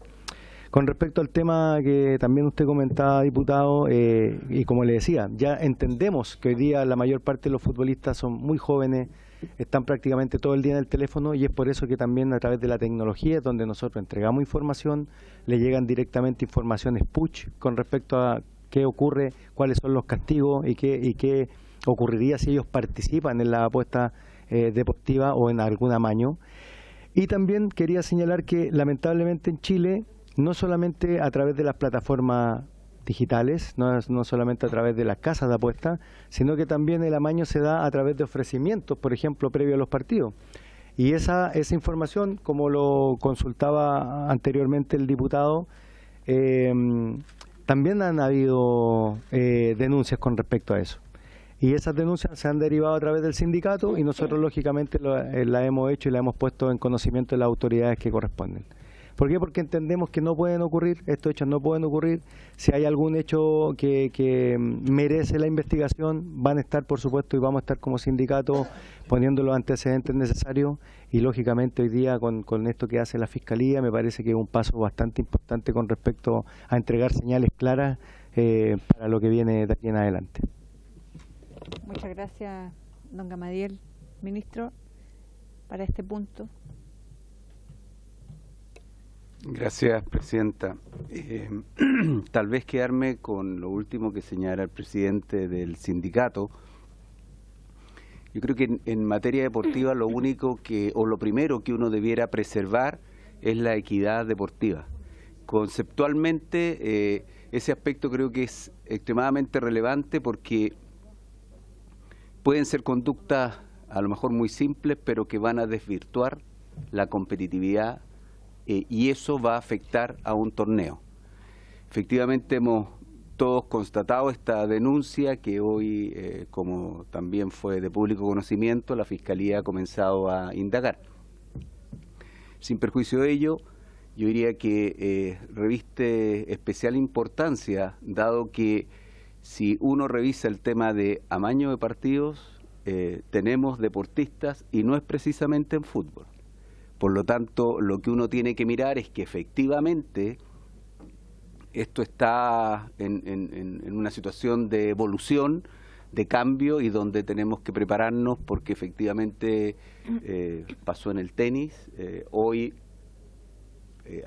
Con respecto al tema que también usted comentaba, diputado, y como le decía, ya entendemos que hoy día la mayor parte de los futbolistas son muy jóvenes, están prácticamente todo el día en el teléfono, y es por eso que también a través de la tecnología, donde nosotros entregamos información, le llegan directamente informaciones push con respecto a qué ocurre, cuáles son los castigos y qué ocurriría si ellos participan en la apuesta deportiva o en algún amaño. Y también quería señalar que lamentablemente en Chile, no solamente a través de las plataformas digitales, no solamente a través de las casas de apuestas, sino que también el amaño se da a través de ofrecimientos, por ejemplo, previo a los partidos. Y esa información, como lo consultaba anteriormente el diputado, también han habido denuncias con respecto a eso. Y esas denuncias se han derivado a través del sindicato y nosotros lógicamente la hemos hecho y la hemos puesto en conocimiento de las autoridades que corresponden. ¿Por qué? Porque entendemos que no pueden ocurrir, estos hechos no pueden ocurrir. Si hay algún hecho que merece la investigación, van a estar, por supuesto, y vamos a estar como sindicato poniendo los antecedentes necesarios. Y lógicamente hoy día con esto que hace la Fiscalía me parece que es un paso bastante importante con respecto a entregar señales claras para lo que viene de aquí en adelante. Muchas gracias, don Gamadiel. Ministro, para este punto. Gracias, Presidenta. Tal vez quedarme con lo último que señala el presidente del sindicato. Yo creo que en materia deportiva lo primero que uno debiera preservar es la equidad deportiva. Conceptualmente, ese aspecto creo que es extremadamente relevante porque pueden ser conductas a lo mejor muy simples, pero que van a desvirtuar la competitividad y eso va a afectar a un torneo. Efectivamente hemos todos constatado esta denuncia que hoy, como también fue de público conocimiento, la Fiscalía ha comenzado a indagar. Sin perjuicio de ello, yo diría que reviste especial importancia, dado que si uno revisa el tema de amaño de partidos, tenemos deportistas y no es precisamente en fútbol. Por lo tanto, lo que uno tiene que mirar es que efectivamente esto está en una situación de evolución, de cambio y donde tenemos que prepararnos porque efectivamente pasó en el tenis, hoy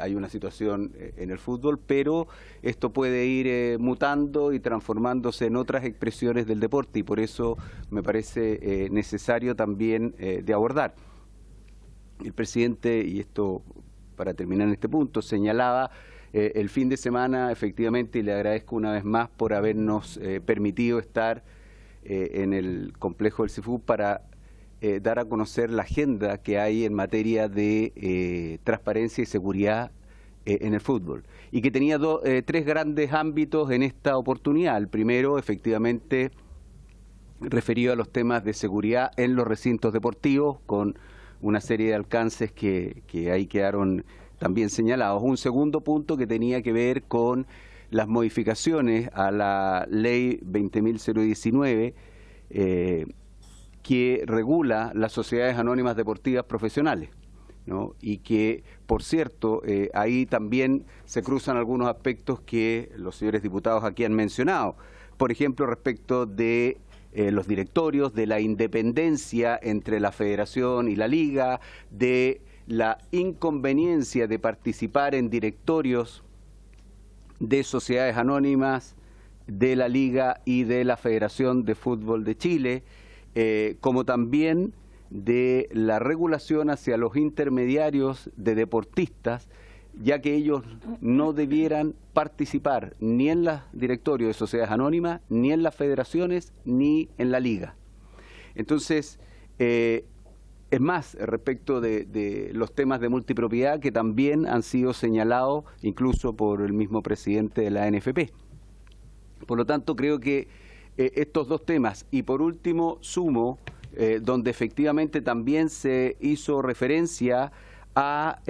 hay una situación en el fútbol, pero esto puede ir mutando y transformándose en otras expresiones del deporte y por eso me parece necesario también de abordar. El presidente, y esto para terminar en este punto, señalaba el fin de semana, efectivamente, y le agradezco una vez más por habernos permitido estar en el complejo del CIFU para dar a conocer la agenda que hay en materia de transparencia y seguridad en el fútbol. Y que tenía tres grandes ámbitos en esta oportunidad. El primero, efectivamente, referido a los temas de seguridad en los recintos deportivos, con una serie de alcances que ahí quedaron también señalados. Un segundo punto que tenía que ver con las modificaciones a la ley 20.019 que regula las sociedades anónimas deportivas profesionales, ¿no? Y que, por cierto, ahí también se cruzan algunos aspectos que los señores diputados aquí han mencionado. Por ejemplo, respecto de los directorios, de la independencia entre la federación y la liga, de la inconveniencia de participar en directorios de sociedades anónimas de la liga y de la Federación de Fútbol de Chile, como también de la regulación hacia los intermediarios de deportistas, ya que ellos no debieran participar ni en los directorios de sociedades anónimas, ni en las federaciones, ni en la liga. Entonces, Es más, respecto de los temas de multipropiedad que también han sido señalados incluso por el mismo presidente de la ANFP. Por lo tanto, creo que estos dos temas, y por último sumo, donde efectivamente también se hizo referencia a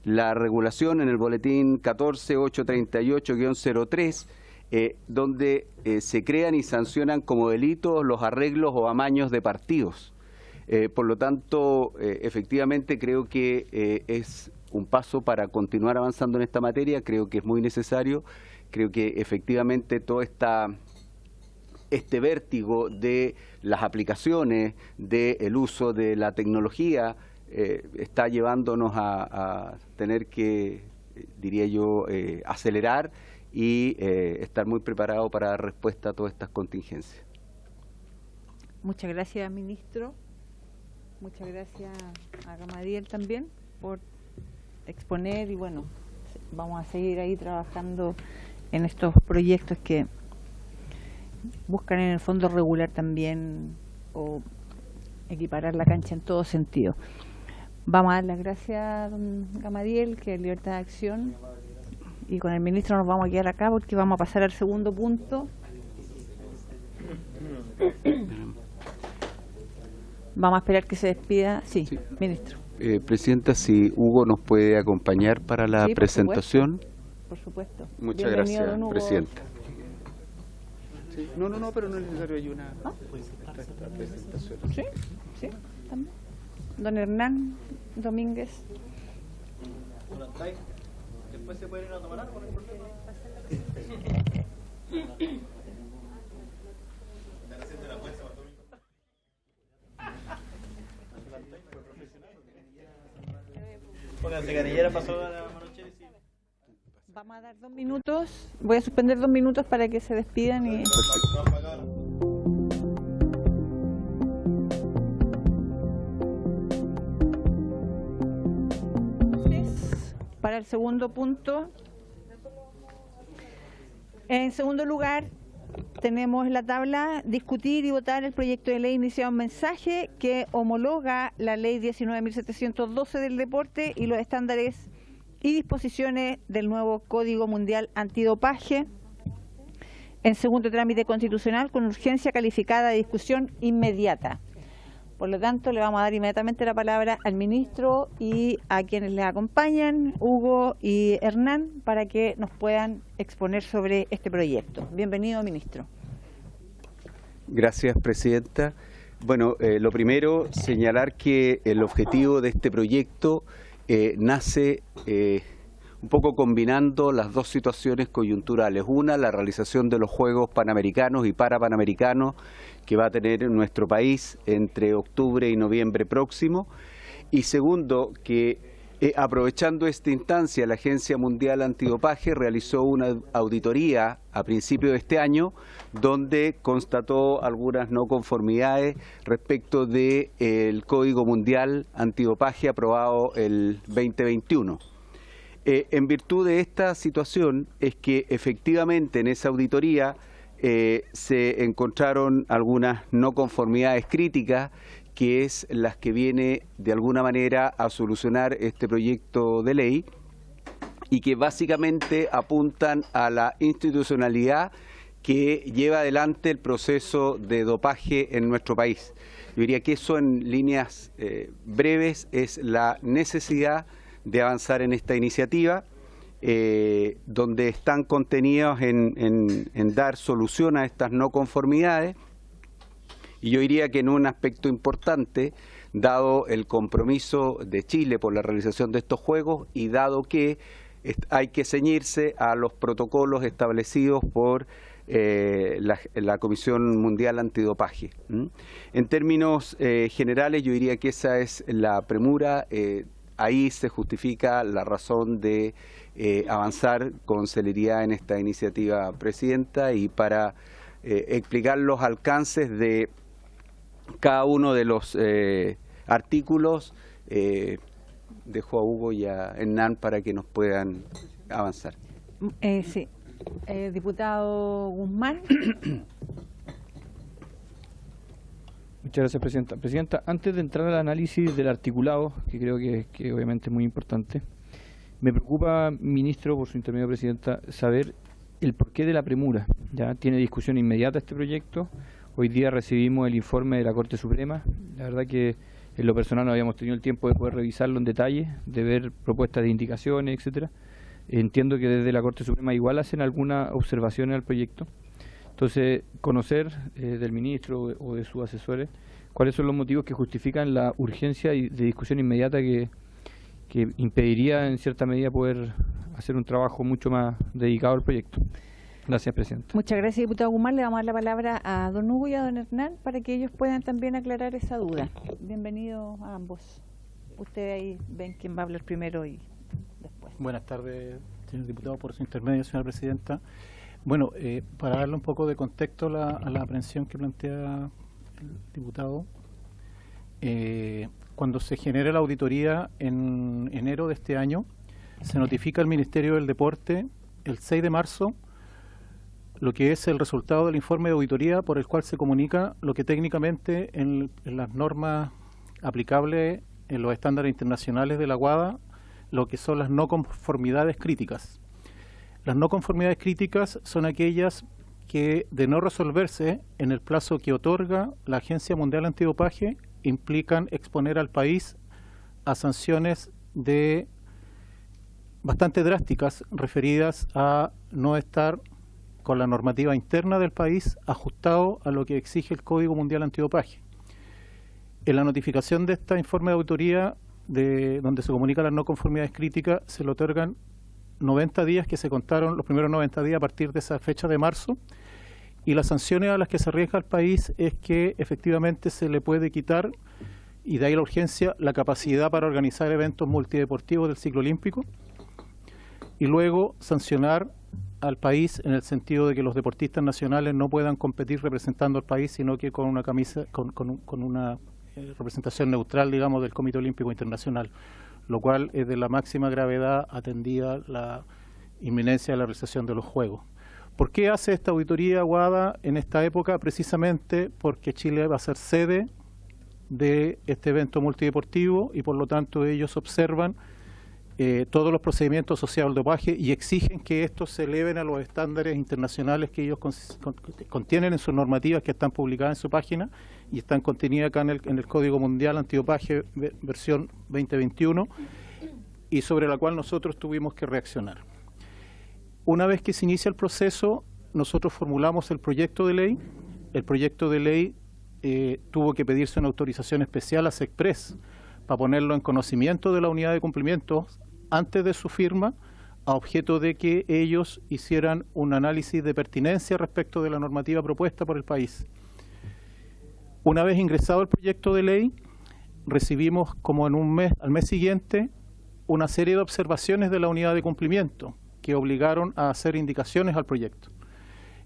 la regulación en el boletín 14838-03, donde se crean y sancionan como delitos los arreglos o amaños de partidos. Por lo tanto, efectivamente creo que es un paso para continuar avanzando en esta materia, creo que es muy necesario, creo que efectivamente todo este vértigo de las aplicaciones, del uso de la tecnología, está llevándonos a tener que, diría yo, acelerar y estar muy preparado para dar respuesta a todas estas contingencias. Muchas gracias, ministro. Muchas gracias a Gamadiel también por exponer y bueno, vamos a seguir ahí trabajando en estos proyectos que buscan en el fondo regular también o equiparar la cancha en todo sentido. Vamos a dar las gracias a don Gamadiel, que es libertad de acción, y con el ministro nos vamos a quedar acá porque vamos a pasar al segundo punto. Vamos a esperar que se despida. Sí, sí. Ministro. Presidenta, si Hugo nos puede acompañar para la presentación. Por supuesto. Muchas gracias, Presidenta. Sí. No, pero no es necesario, hay una presentación. Sí, sí, también. Don Hernán Domínguez. Después se pueden ir a tomar algo, no hay problema. Vamos a dar 2 minutos. Voy a suspender 2 minutos para que se despidan y... Para el segundo punto. En segundo lugar, tenemos la tabla, discutir y votar el proyecto de ley iniciado en mensaje que homologa la ley 19.712 del deporte y los estándares y disposiciones del nuevo Código Mundial Antidopaje en segundo trámite constitucional con urgencia calificada de discusión inmediata. Por lo tanto, le vamos a dar inmediatamente la palabra al ministro y a quienes le acompañan, Hugo y Hernán, para que nos puedan exponer sobre este proyecto. Bienvenido, ministro. Gracias, presidenta. Bueno, lo primero, señalar que el objetivo de este proyecto nace un poco combinando las dos situaciones coyunturales. Una, la realización de los Juegos Panamericanos y Parapanamericanos que va a tener nuestro país entre octubre y noviembre próximo. Y segundo, que aprovechando esta instancia, la Agencia Mundial Antidopaje realizó una auditoría a principios de este año donde constató algunas no conformidades respecto del Código Mundial Antidopaje aprobado el 2021. En virtud de esta situación es que efectivamente en esa auditoría se encontraron algunas no conformidades críticas, que es las que viene de alguna manera a solucionar este proyecto de ley y que básicamente apuntan a la institucionalidad que lleva adelante el proceso de dopaje en nuestro país. Yo diría que eso en líneas breves es la necesidad de avanzar en esta iniciativa, donde están contenidos en dar solución a estas no conformidades. Y yo diría que en un aspecto importante, dado el compromiso de Chile por la realización de estos Juegos y dado que hay que ceñirse a los protocolos establecidos por la Comisión Mundial Antidopaje. En términos generales, yo diría que esa es la premura. Ahí se justifica la razón de avanzar con celeridad en esta iniciativa, presidenta, y para explicar los alcances de cada uno de los artículos, dejo a Hugo y a Hernán para que nos puedan avanzar. Sí. Diputado Guzmán. Muchas gracias, Presidenta. Presidenta, antes de entrar al análisis del articulado, que creo que obviamente es muy importante, me preocupa, Ministro, por su intermedio, Presidenta, saber el porqué de la premura. Ya tiene discusión inmediata este proyecto. Hoy día recibimos el informe de la Corte Suprema. La verdad que en lo personal no habíamos tenido el tiempo de poder revisarlo en detalle, de ver propuestas de indicaciones, etcétera. Entiendo que desde la Corte Suprema igual hacen algunas observaciones al proyecto. Entonces, conocer del ministro o de sus asesores cuáles son los motivos que justifican la urgencia de discusión inmediata que impediría en cierta medida poder hacer un trabajo mucho más dedicado al proyecto. Gracias, Presidente. Muchas gracias, diputado Guzmán. Le vamos a dar la palabra a don Hugo y a don Hernán para que ellos puedan también aclarar esa duda. Bienvenidos a ambos. Ustedes ahí ven quién va a hablar primero y después. Buenas tardes, señor diputado, por su intermedio, señora Presidenta. Bueno, para darle un poco de contexto a la aprehensión que plantea el diputado, cuando se genera la auditoría en enero de este año, se notifica al Ministerio del Deporte el 6 de marzo lo que es el resultado del informe de auditoría por el cual se comunica lo que técnicamente en las normas aplicables en los estándares internacionales de la WADA, lo que son las no conformidades críticas. Las no conformidades críticas son aquellas que, de no resolverse en el plazo que otorga la Agencia Mundial Antidopaje, implican exponer al país a sanciones bastante drásticas referidas a no estar con la normativa interna del país ajustado a lo que exige el Código Mundial Antidopaje. En la notificación de este informe de auditoría, donde se comunican las no conformidades críticas, se le otorgan 90 días que se contaron, los primeros 90 días a partir de esa fecha de marzo, y las sanciones a las que se arriesga el país es que efectivamente se le puede quitar, y de ahí la urgencia, la capacidad para organizar eventos multideportivos del ciclo olímpico, y luego sancionar al país en el sentido de que los deportistas nacionales no puedan competir representando al país, sino que con una camisa, con una representación neutral, digamos, del Comité Olímpico Internacional, lo cual es de la máxima gravedad atendida la inminencia de la realización de los Juegos. ¿Por qué hace esta auditoría WADA en esta época? Precisamente porque Chile va a ser sede de este evento multideportivo y por lo tanto ellos observan todos los procedimientos asociados al dopaje y exigen que estos se eleven a los estándares internacionales que ellos contienen en sus normativas que están publicadas en su página y están contenidas acá en el Código Mundial Antidopaje versión 2021 y sobre la cual nosotros tuvimos que reaccionar. Una vez que se inicia el proceso, nosotros formulamos el proyecto de ley. El proyecto de ley tuvo que pedirse una autorización especial a SECPRES para ponerlo en conocimiento de la unidad de cumplimiento antes de su firma, a objeto de que ellos hicieran un análisis de pertinencia respecto de la normativa propuesta por el país. Una vez ingresado el proyecto de ley, recibimos como al mes siguiente una serie de observaciones de la unidad de cumplimiento que obligaron a hacer indicaciones al proyecto.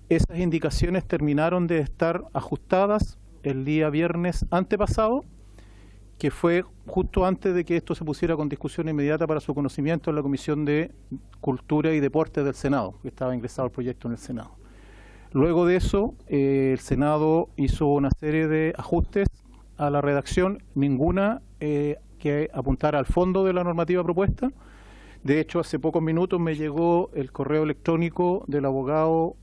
Esas indicaciones terminaron de estar ajustadas el día viernes antepasado, que fue justo antes de que esto se pusiera con discusión inmediata para su conocimiento en la Comisión de Cultura y Deportes del Senado, que estaba ingresado el proyecto en el Senado. Luego de eso, el Senado hizo una serie de ajustes a la redacción, ninguna que apuntara al fondo de la normativa propuesta. De hecho, hace pocos minutos me llegó el correo electrónico del abogado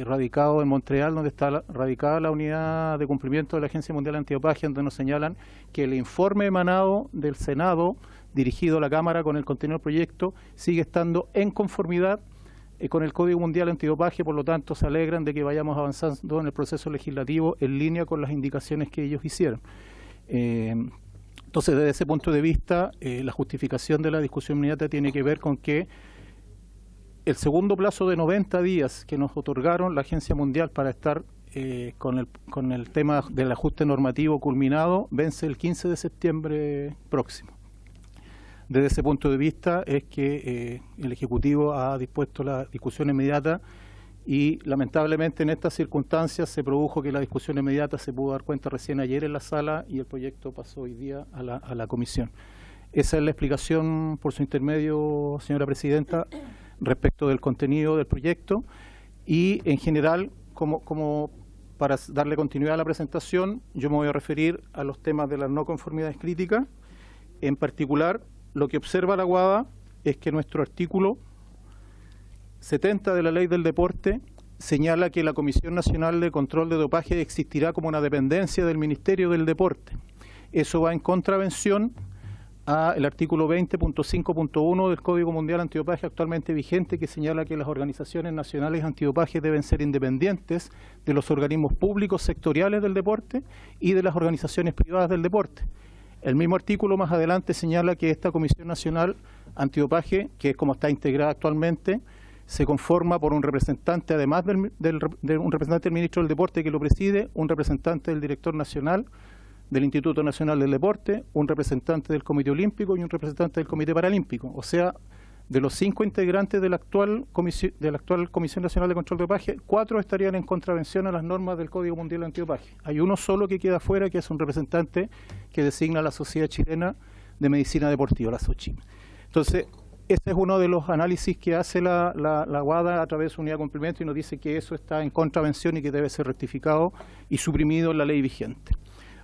radicado en Montreal, donde está radicada la unidad de cumplimiento de la Agencia Mundial Antidopaje, donde nos señalan que el informe emanado del Senado, dirigido a la Cámara con el contenido del proyecto, sigue estando en conformidad con el Código Mundial Antidopaje, por lo tanto se alegran de que vayamos avanzando en el proceso legislativo en línea con las indicaciones que ellos hicieron. Entonces, desde ese punto de vista, la justificación de la discusión inmediata tiene que ver con que el segundo plazo de 90 días que nos otorgaron la Agencia Mundial para estar con el tema del ajuste normativo culminado vence el 15 de septiembre próximo. Desde ese punto de vista es que el Ejecutivo ha dispuesto la discusión inmediata y lamentablemente en estas circunstancias se produjo que la discusión inmediata se pudo dar cuenta recién ayer en la sala y el proyecto pasó hoy día a la comisión. Esa es la explicación por su intermedio, señora Presidenta, respecto del contenido del proyecto y en general, como para darle continuidad a la presentación, yo me voy a referir a los temas de las no conformidades críticas. En particular, lo que observa la UADA es que nuestro artículo 70 de la Ley del Deporte señala que la Comisión Nacional de Control de Dopaje existirá como una dependencia del Ministerio del Deporte. Eso va en contravención al artículo 20.5.1 del Código Mundial Antidopaje actualmente vigente, que señala que las organizaciones nacionales antidopaje deben ser independientes de los organismos públicos sectoriales del deporte y de las organizaciones privadas del deporte. El mismo artículo más adelante señala que esta Comisión Nacional Antidopaje, que es como está integrada actualmente, se conforma por un representante, además de un representante del ministro del Deporte que lo preside, un representante del director nacional del Instituto Nacional del Deporte, un representante del Comité Olímpico y un representante del Comité Paralímpico. O sea, de los 5 integrantes de la actual Comisión Nacional de Control de Dopaje, 4 estarían en contravención a las normas del Código Mundial Antidopaje. Hay uno solo que queda fuera, que es un representante que designa la Sociedad Chilena de Medicina Deportiva, la SOCHIM. Entonces, ese es uno de los análisis que hace la UADA a través de su unidad de cumplimiento y nos dice que eso está en contravención y que debe ser rectificado y suprimido en la ley vigente.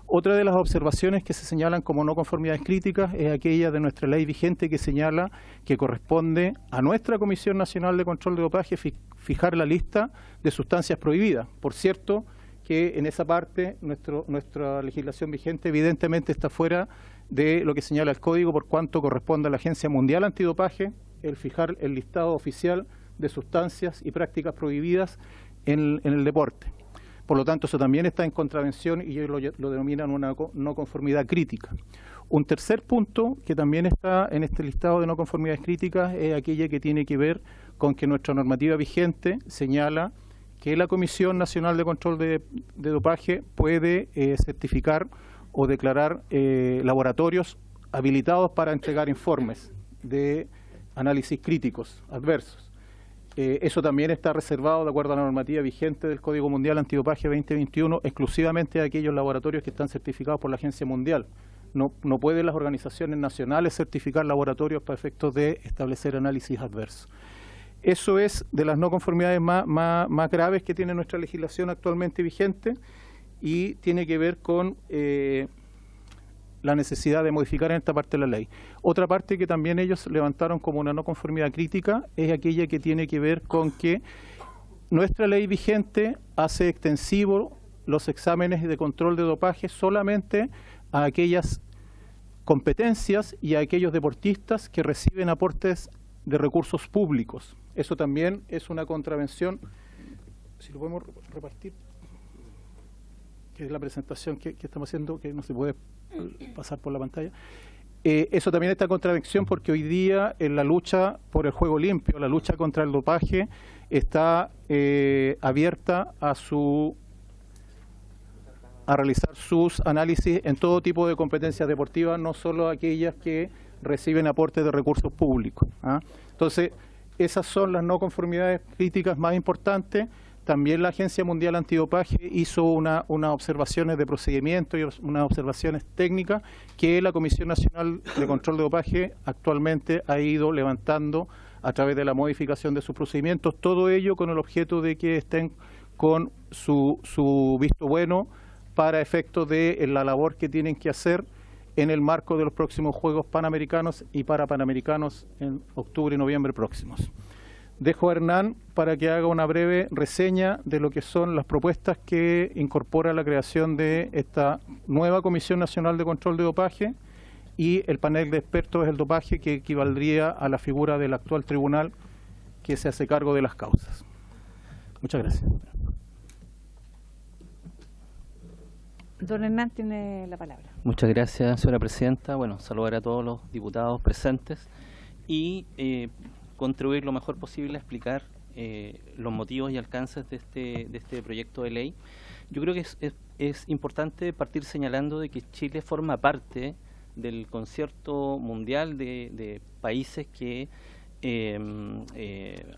Otra de las observaciones que se señalan como no conformidades críticas es aquella de nuestra ley vigente que señala que corresponde a nuestra Comisión Nacional de Control de Dopaje fijar la lista de sustancias prohibidas. Por cierto, que en esa parte nuestra legislación vigente evidentemente está fuera de lo que señala el Código, por cuanto corresponde a la Agencia Mundial Antidopaje el fijar el listado oficial de sustancias y prácticas prohibidas en el deporte. Por lo tanto, eso también está en contravención y ellos lo denominan una no conformidad crítica. Un tercer punto que también está en este listado de no conformidades críticas es aquella que tiene que ver con que nuestra normativa vigente señala que la Comisión Nacional de Control de Dopaje puede certificar o declarar laboratorios habilitados para entregar informes de análisis críticos adversos. Eso también está reservado, de acuerdo a la normativa vigente del Código Mundial Antidopaje 2021, exclusivamente a aquellos laboratorios que están certificados por la Agencia Mundial. No pueden las organizaciones nacionales certificar laboratorios para efectos de establecer análisis adversos. Eso es de las no conformidades más graves que tiene nuestra legislación actualmente vigente y tiene que ver con la necesidad de modificar en esta parte de la ley. Otra parte que también ellos levantaron como una no conformidad crítica es aquella que tiene que ver con que nuestra ley vigente hace extensivo los exámenes de control de dopaje solamente a aquellas competencias y a aquellos deportistas que reciben aportes de recursos públicos. Eso también es una contravención, si lo podemos repartir, que es la presentación que estamos haciendo, que no se puede pasar por la pantalla. Eso también está en contradicción porque hoy día en la lucha por el juego limpio, la lucha contra el dopaje está abierta a realizar sus análisis en todo tipo de competencias deportivas, no solo aquellas que reciben aportes de recursos públicos. Entonces, esas son las no conformidades críticas más importantes. También la Agencia Mundial Antidopaje hizo unas observaciones de procedimiento y unas observaciones técnicas que la Comisión Nacional de Control de Dopaje actualmente ha ido levantando a través de la modificación de sus procedimientos, todo ello con el objeto de que estén con su visto bueno para efectos de la labor que tienen que hacer en el marco de los próximos Juegos Panamericanos y Parapanamericanos en octubre y noviembre próximos. Dejo a Hernán para que haga una breve reseña de lo que son las propuestas que incorpora la creación de esta nueva Comisión Nacional de Control de Dopaje y el panel de expertos del dopaje, que equivaldría a la figura del actual tribunal que se hace cargo de las causas. Muchas gracias. Don Hernán tiene la palabra. Muchas gracias, señora presidenta. Bueno, saludar a todos los diputados presentes y contribuir lo mejor posible a explicar los motivos y alcances de este proyecto de ley. Yo creo que es importante partir señalando de que Chile forma parte del concierto mundial de países que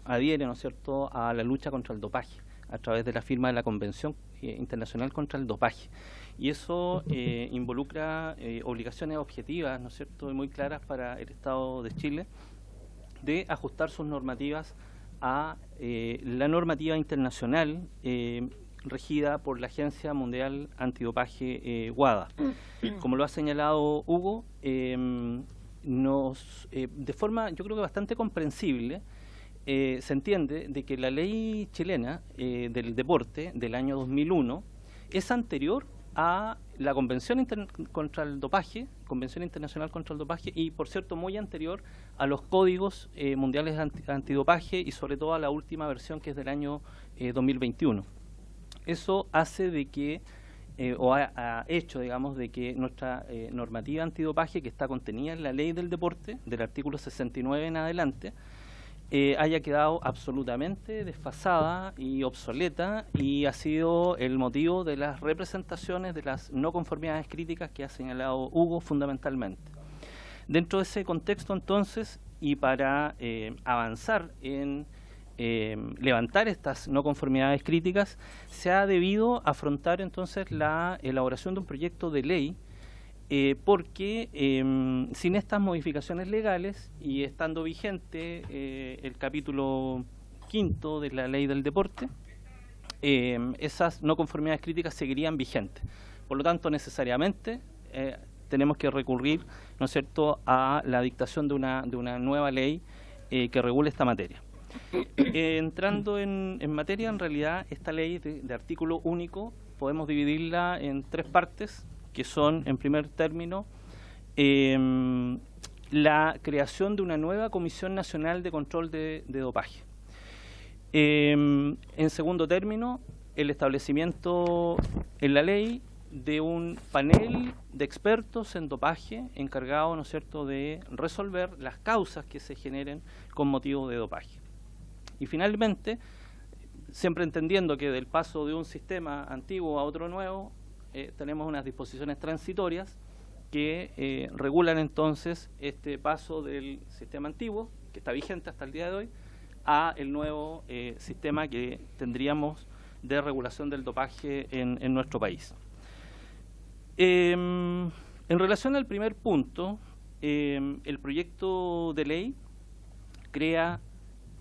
adhieren, ¿no es cierto?, a la lucha contra el dopaje a través de la firma de la Convención Internacional contra el Dopaje. Y eso involucra obligaciones objetivas, ¿no es cierto?, y muy claras para el Estado de Chile, de ajustar sus normativas a la normativa internacional regida por la Agencia Mundial Antidopaje WADA. Como lo ha señalado Hugo, de forma yo creo que bastante comprensible, se entiende de que la ley chilena del deporte del año 2001 es anterior a la Convención contra el Dopaje, Convención Internacional contra el Dopaje, y por cierto muy anterior a los códigos mundiales antidopaje y sobre todo a la última versión que es del año 2021. Eso hace de que, ha hecho, digamos, de que nuestra normativa antidopaje, que está contenida en la ley del deporte, del artículo 69 en adelante, haya quedado absolutamente desfasada y obsoleta, y ha sido el motivo de las representaciones de las no conformidades críticas que ha señalado Hugo fundamentalmente. Dentro de ese contexto entonces, y para avanzar en levantar estas no conformidades críticas, se ha debido afrontar entonces la elaboración de un proyecto de ley, porque sin estas modificaciones legales y estando vigente el capítulo 5º de la ley del deporte, esas no conformidades críticas seguirían vigentes. Por lo tanto, necesariamente tenemos que recurrir, ¿no es cierto?, a la dictación de una nueva ley que regule esta materia. Entrando en materia, en realidad esta ley de artículo único podemos dividirla en 3 partes, que son, en primer término, la creación de una nueva Comisión Nacional de Control de Dopaje. En segundo término, el establecimiento en la ley de un panel de expertos en dopaje encargado, ¿no es cierto?, de resolver las causas que se generen con motivo de dopaje. Y finalmente, siempre entendiendo que del paso de un sistema antiguo a otro nuevo, tenemos unas disposiciones transitorias que regulan entonces este paso del sistema antiguo, que está vigente hasta el día de hoy, a el nuevo sistema que tendríamos de regulación del dopaje en nuestro país. En relación al primer punto, el proyecto de ley crea,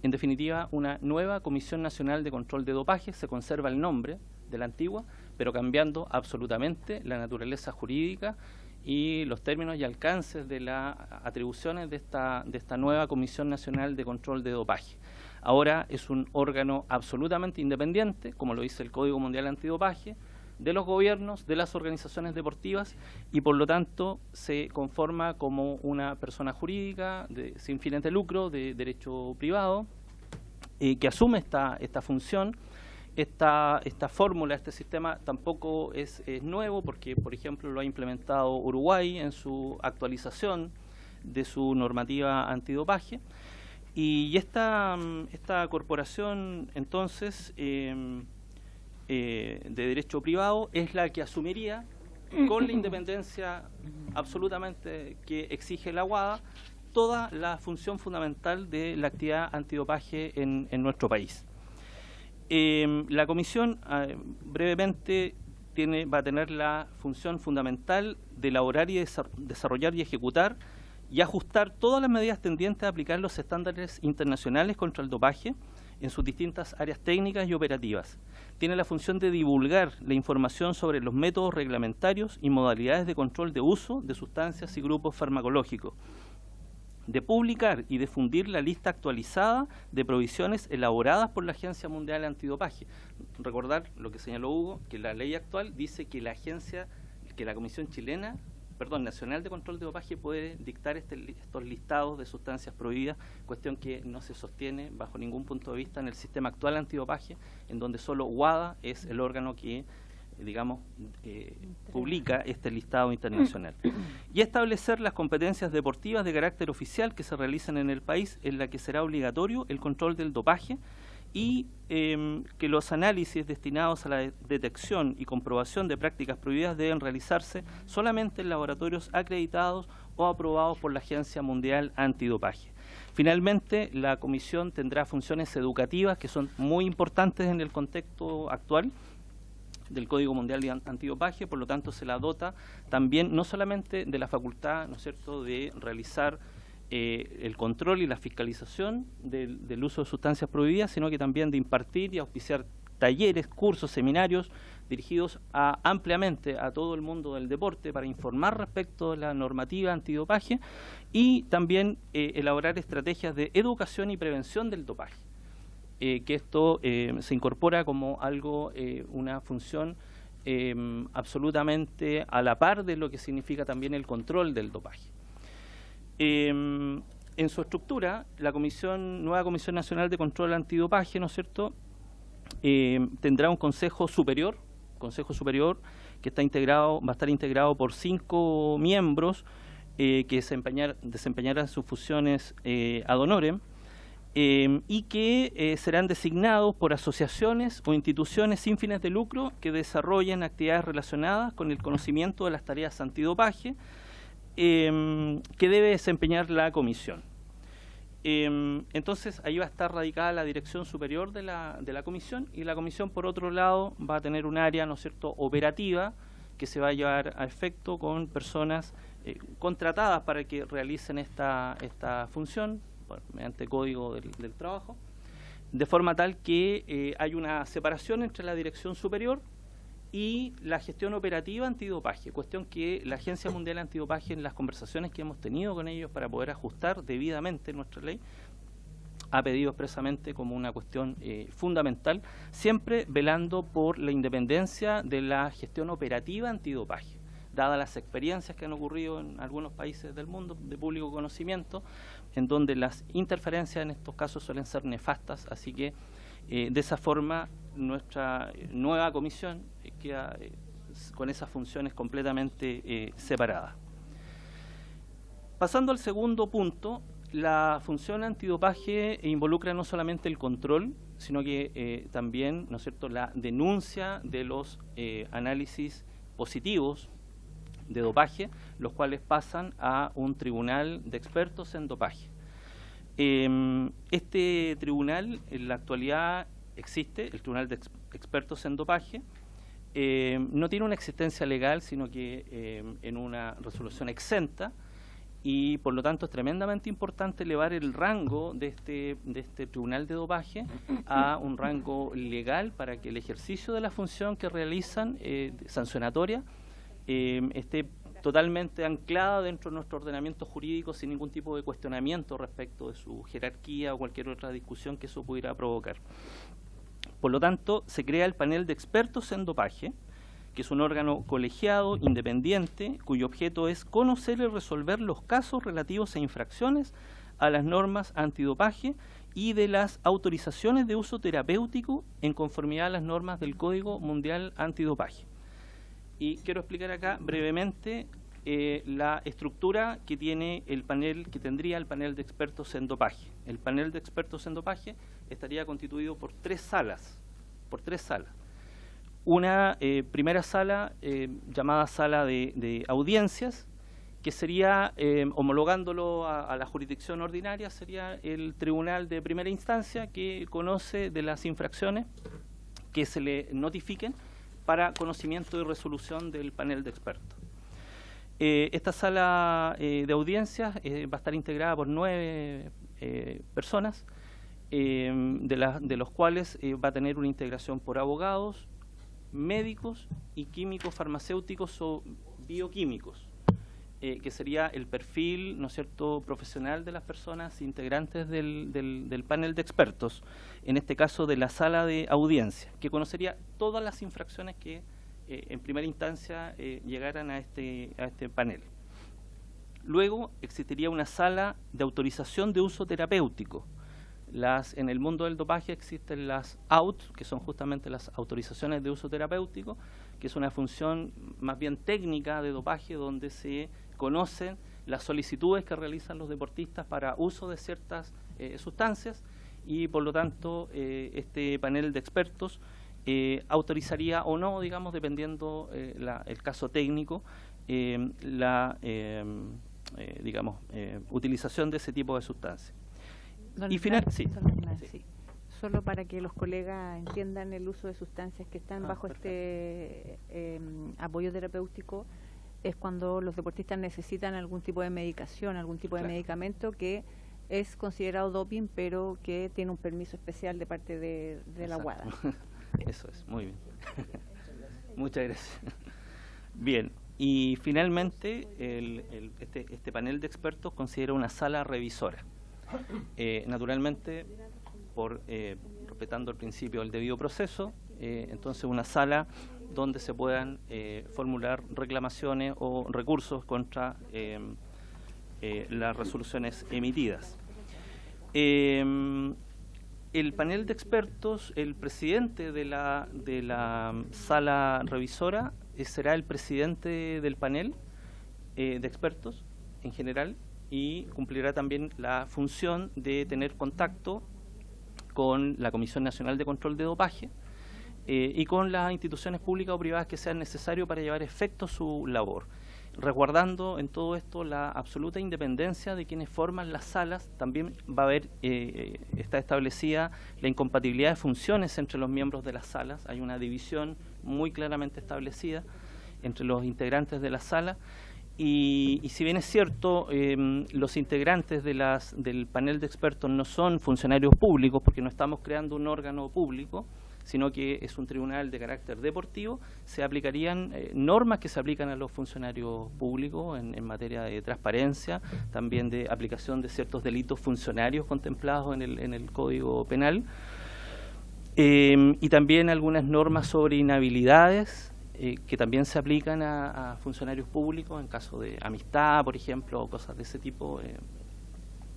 en definitiva, una nueva Comisión Nacional de Control de Dopaje. Se conserva el nombre de la antigua, pero cambiando absolutamente la naturaleza jurídica y los términos y alcances de las atribuciones de esta nueva Comisión Nacional de Control de Dopaje. Ahora es un órgano absolutamente independiente, como lo dice el Código Mundial Antidopaje, de los gobiernos, de las organizaciones deportivas, y por lo tanto se conforma como una persona jurídica sin fines de lucro, de derecho privado, que asume esta función. Esta fórmula, este sistema tampoco es nuevo, porque por ejemplo lo ha implementado Uruguay en su actualización de su normativa antidopaje, y esta corporación entonces de derecho privado es la que asumiría, con la independencia absolutamente que exige la WADA, toda la función fundamental de la actividad antidopaje en nuestro país. La comisión, brevemente, va a tener la función fundamental de elaborar y desarrollar y ejecutar y ajustar todas las medidas tendientes a aplicar los estándares internacionales contra el dopaje en sus distintas áreas técnicas y operativas. Tiene la función de divulgar la información sobre los métodos reglamentarios y modalidades de control de uso de sustancias y grupos farmacológicos, de publicar y difundir la lista actualizada de provisiones elaboradas por la Agencia Mundial Antidopaje. Recordar lo que señaló Hugo, que la ley actual dice que la Comisión Nacional de Control de Dopaje puede dictar estos listados de sustancias prohibidas, cuestión que no se sostiene bajo ningún punto de vista en el sistema actual antidopaje, en donde solo WADA es el órgano que, digamos, publica este listado internacional. Y establecer las competencias deportivas de carácter oficial que se realicen en el país, en la que será obligatorio el control del dopaje, y que los análisis destinados a la detección y comprobación de prácticas prohibidas deben realizarse solamente en laboratorios acreditados o aprobados por la Agencia Mundial Antidopaje. Finalmente, la comisión tendrá funciones educativas que son muy importantes en el contexto actual del Código Mundial Antidopaje, por lo tanto se la dota también no solamente de la facultad, ¿no es cierto?, de realizar el control y la fiscalización del uso de sustancias prohibidas, sino que también de impartir y auspiciar talleres, cursos, seminarios dirigidos ampliamente a todo el mundo del deporte para informar respecto de la normativa antidopaje y también elaborar estrategias de educación y prevención del dopaje. Que esto se incorpora como algo, una función absolutamente a la par de lo que significa también el control del dopaje. En su estructura, la nueva Comisión Nacional de Control Antidopaje, ¿no es cierto?, tendrá un Consejo Superior que va a estar integrado por 5 miembros que desempeñarán sus funciones ad honorem y que serán designados por asociaciones o instituciones sin fines de lucro que desarrollen actividades relacionadas con el conocimiento de las tareas antidopaje que debe desempeñar la comisión. Entonces ahí va a estar radicada la dirección superior de la comisión, y la comisión, por otro lado, va a tener un área, ¿no es cierto?, operativa, que se va a llevar a efecto con personas contratadas para que realicen esta función mediante código del trabajo, de forma tal que hay una separación entre la dirección superior y la gestión operativa antidopaje, cuestión que la Agencia Mundial Antidopaje, en las conversaciones que hemos tenido con ellos para poder ajustar debidamente nuestra ley, ha pedido expresamente como una cuestión fundamental, siempre velando por la independencia de la gestión operativa antidopaje, dadas las experiencias que han ocurrido en algunos países del mundo de público conocimiento, en donde las interferencias en estos casos suelen ser nefastas, así que de esa forma nuestra nueva comisión queda con esas funciones completamente separadas. Pasando al segundo punto, la función antidopaje involucra no solamente el control, sino que también, ¿no es cierto?, la denuncia de los análisis positivos de dopaje, los cuales pasan a un tribunal de expertos en dopaje. Este tribunal en la actualidad existe, el Tribunal de Expertos en Dopaje, no tiene una existencia legal, sino que en una resolución exenta, y por lo tanto es tremendamente importante elevar el rango de este Tribunal de Dopaje a un rango legal para que el ejercicio de la función que realizan sancionatoria esté totalmente anclada dentro de nuestro ordenamiento jurídico sin ningún tipo de cuestionamiento respecto de su jerarquía o cualquier otra discusión que eso pudiera provocar. Por lo tanto, se crea el panel de expertos en dopaje, que es un órgano colegiado, independiente, cuyo objeto es conocer y resolver los casos relativos a infracciones a las normas antidopaje y de las autorizaciones de uso terapéutico en conformidad a las normas del Código Mundial Antidopaje. Y quiero explicar acá brevemente la estructura que tiene que tendría el panel de expertos en dopaje. El panel de expertos en dopaje estaría constituido por tres salas. Una primera sala llamada sala de audiencias, que sería, homologándolo a la jurisdicción ordinaria, sería el tribunal de primera instancia que conoce de las infracciones que se le notifiquen para conocimiento y resolución del panel de expertos. Esta sala de audiencias va a estar integrada por 9 personas, de los cuales va a tener una integración por abogados, médicos y químicos, farmacéuticos o bioquímicos, que sería el perfil, ¿no es cierto?, profesional de las personas integrantes del panel de expertos, en este caso de la sala de audiencia, que conocería todas las infracciones que en primera instancia llegaran a este panel. Luego existiría una sala de autorización de uso terapéutico. En el mundo del dopaje existen las AUT, que son justamente las autorizaciones de uso terapéutico, que es una función más bien técnica de dopaje, donde se conocen las solicitudes que realizan los deportistas para uso de ciertas sustancias, y por lo tanto este panel de expertos autorizaría o no, digamos, dependiendo el caso técnico, utilización de ese tipo de sustancias. Y Solo para que los colegas entiendan el uso de sustancias que están bajo este apoyo terapéutico, es cuando los deportistas necesitan algún tipo de medicación, algún tipo de medicamento que es considerado doping, pero que tiene un permiso especial de parte de la WADA. Eso es, muy bien. Muchas gracias. Bien, y finalmente este panel de expertos considera una sala revisora. Naturalmente, respetando el principio del debido proceso, entonces una sala donde se puedan formular reclamaciones o recursos contra las resoluciones emitidas. El panel de expertos, el presidente de la sala revisora será el presidente del panel de expertos en general y cumplirá también la función de tener contacto con la Comisión Nacional de Control de Dopaje y con las instituciones públicas o privadas que sean necesarias para llevar a efecto su labor, resguardando en todo esto la absoluta independencia de quienes forman las salas. También va a haber, está establecida la incompatibilidad de funciones entre los miembros de las salas. Hay una división muy claramente establecida entre los integrantes de la sala. Y si bien es cierto, los integrantes del panel de expertos no son funcionarios públicos, porque no estamos creando un órgano público, sino que es un tribunal de carácter deportivo, se aplicarían normas que se aplican a los funcionarios públicos en materia de transparencia, también de aplicación de ciertos delitos funcionarios contemplados en el Código Penal, y también algunas normas sobre inhabilidades que también se aplican a funcionarios públicos en caso de amistad, por ejemplo, o cosas de ese tipo,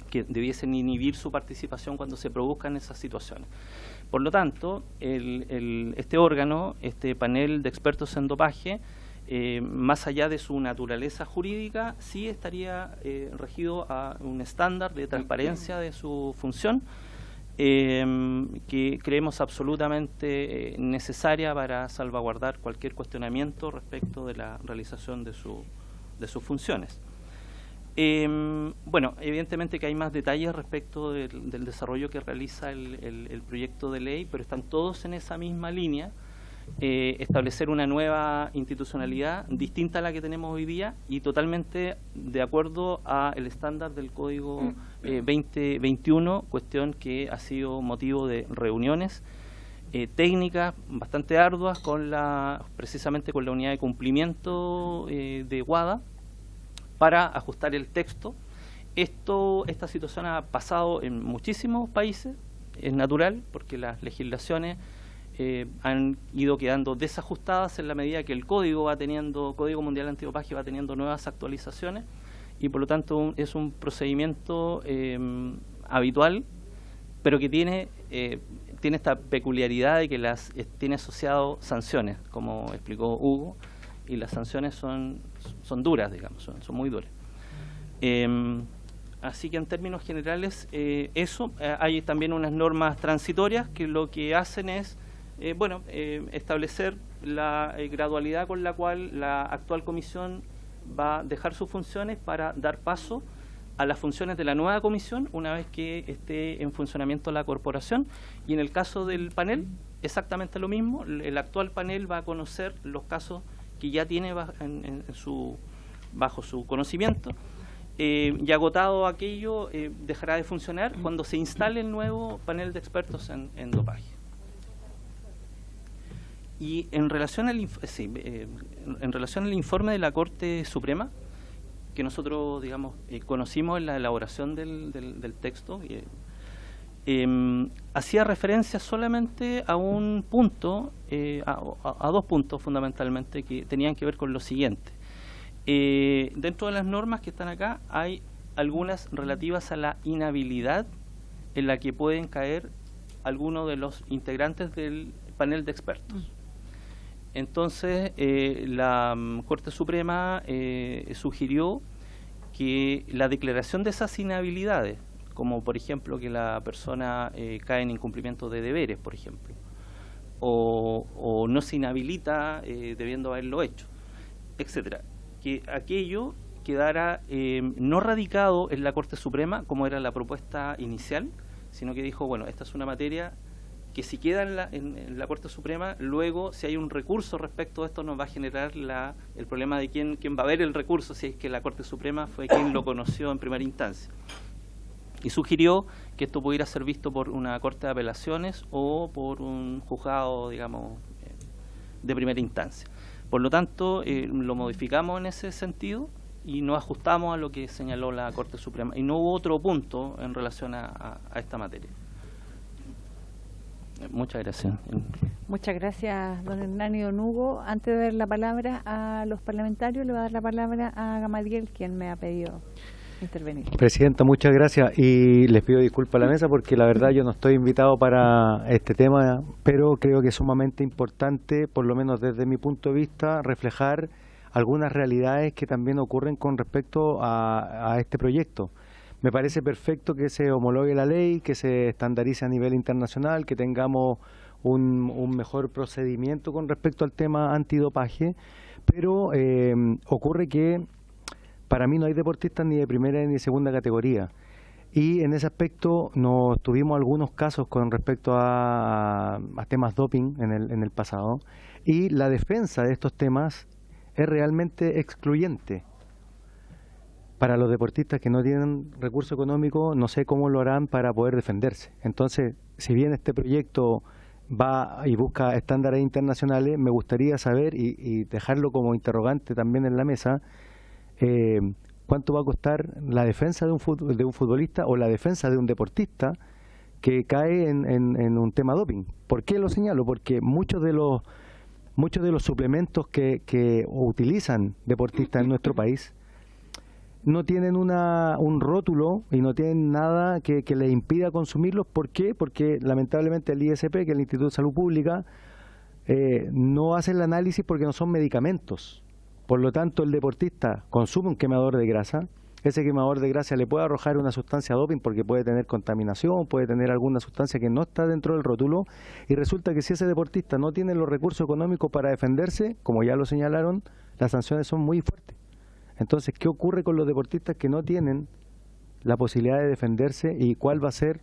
que debiesen inhibir su participación cuando se produzcan esas situaciones. Por lo tanto, este órgano, este panel de expertos en dopaje, más allá de su naturaleza jurídica, sí estaría regido a un estándar de transparencia de su función, que creemos absolutamente necesaria para salvaguardar cualquier cuestionamiento respecto de la realización de sus funciones. Bueno, evidentemente que hay más detalles respecto del desarrollo que realiza el proyecto de ley, pero están todos en esa misma línea, establecer una nueva institucionalidad distinta a la que tenemos hoy día y totalmente de acuerdo al estándar del Código 2021, cuestión que ha sido motivo de reuniones técnicas bastante arduas precisamente con la unidad de cumplimiento de WADA, para ajustar el texto. Esta situación ha pasado en muchísimos países, es natural, porque las legislaciones han ido quedando desajustadas en la medida que el Código Mundial Antidopaje va teniendo nuevas actualizaciones, y por lo tanto es un procedimiento habitual, pero que tiene esta peculiaridad de que tiene asociado sanciones, como explicó Hugo, y las sanciones son duras, digamos, son muy duras. Así que en términos generales, hay también unas normas transitorias que lo que hacen es establecer la gradualidad con la cual la actual comisión va a dejar sus funciones para dar paso a las funciones de la nueva comisión una vez que esté en funcionamiento la corporación. Y en el caso del panel, exactamente lo mismo. El actual panel va a conocer los casos que ya tiene bajo su conocimiento, y agotado aquello, dejará de funcionar cuando se instale el nuevo panel de expertos en dopaje. Y en relación al informe de la Corte Suprema, que nosotros, digamos, conocimos en la elaboración del texto, hacía referencia solamente a un punto, a dos puntos fundamentalmente, que tenían que ver con lo siguiente. Dentro de las normas que están acá hay algunas relativas a la inhabilidad en la que pueden caer algunos de los integrantes del panel de expertos. Entonces, la Corte Suprema sugirió que la declaración de esas inhabilidades, como por ejemplo que la persona cae en incumplimiento de deberes, por ejemplo, o no se inhabilita debiendo haberlo hecho, etcétera, que aquello quedara no radicado en la Corte Suprema, como era la propuesta inicial, sino que dijo, bueno, esta es una materia que si queda en la Corte Suprema, luego si hay un recurso respecto a esto nos va a generar el problema de quién va a ver el recurso, si es que la Corte Suprema fue quien lo conoció en primera instancia. Y sugirió que esto pudiera ser visto por una corte de apelaciones o por un juzgado, digamos, de primera instancia. Por lo tanto, lo modificamos en ese sentido y nos ajustamos a lo que señaló la Corte Suprema. Y no hubo otro punto en relación a esta materia. Muchas gracias. Muchas gracias, don Hernán y don Hugo. Antes de dar la palabra a los parlamentarios, le voy a dar la palabra a Gamadiel, quien me ha pedido intervenir. Presidenta, muchas gracias y les pido disculpas a la mesa porque la verdad yo no estoy invitado para este tema, pero creo que es sumamente importante, por lo menos desde mi punto de vista, reflejar algunas realidades que también ocurren con respecto a este proyecto. Me parece perfecto que se homologue la ley, que se estandarice a nivel internacional, que tengamos un mejor procedimiento con respecto al tema antidopaje, pero ocurre que para mí no hay deportistas ni de primera ni de segunda categoría. Y en ese aspecto nos tuvimos algunos casos con respecto a temas doping en el pasado. Y la defensa de estos temas es realmente excluyente. Para los deportistas que no tienen recurso económico, no sé cómo lo harán para poder defenderse. Entonces, si bien este proyecto va y busca estándares internacionales, me gustaría saber y dejarlo como interrogante también en la mesa, cuánto va a costar la defensa de un futbolista o la defensa de un deportista que cae en un tema doping. ¿Por qué lo señalo? Porque muchos de los suplementos que utilizan deportistas en nuestro país no tienen un rótulo y no tienen nada que les impida consumirlos. ¿Por qué? Porque lamentablemente el ISP, que es el Instituto de Salud Pública, no hace el análisis porque no son medicamentos. Por lo tanto, el deportista consume un quemador de grasa. Ese quemador de grasa le puede arrojar una sustancia doping porque puede tener contaminación, puede tener alguna sustancia que no está dentro del rótulo. Y resulta que si ese deportista no tiene los recursos económicos para defenderse, como ya lo señalaron, las sanciones son muy fuertes. Entonces, ¿qué ocurre con los deportistas que no tienen la posibilidad de defenderse y cuál va a ser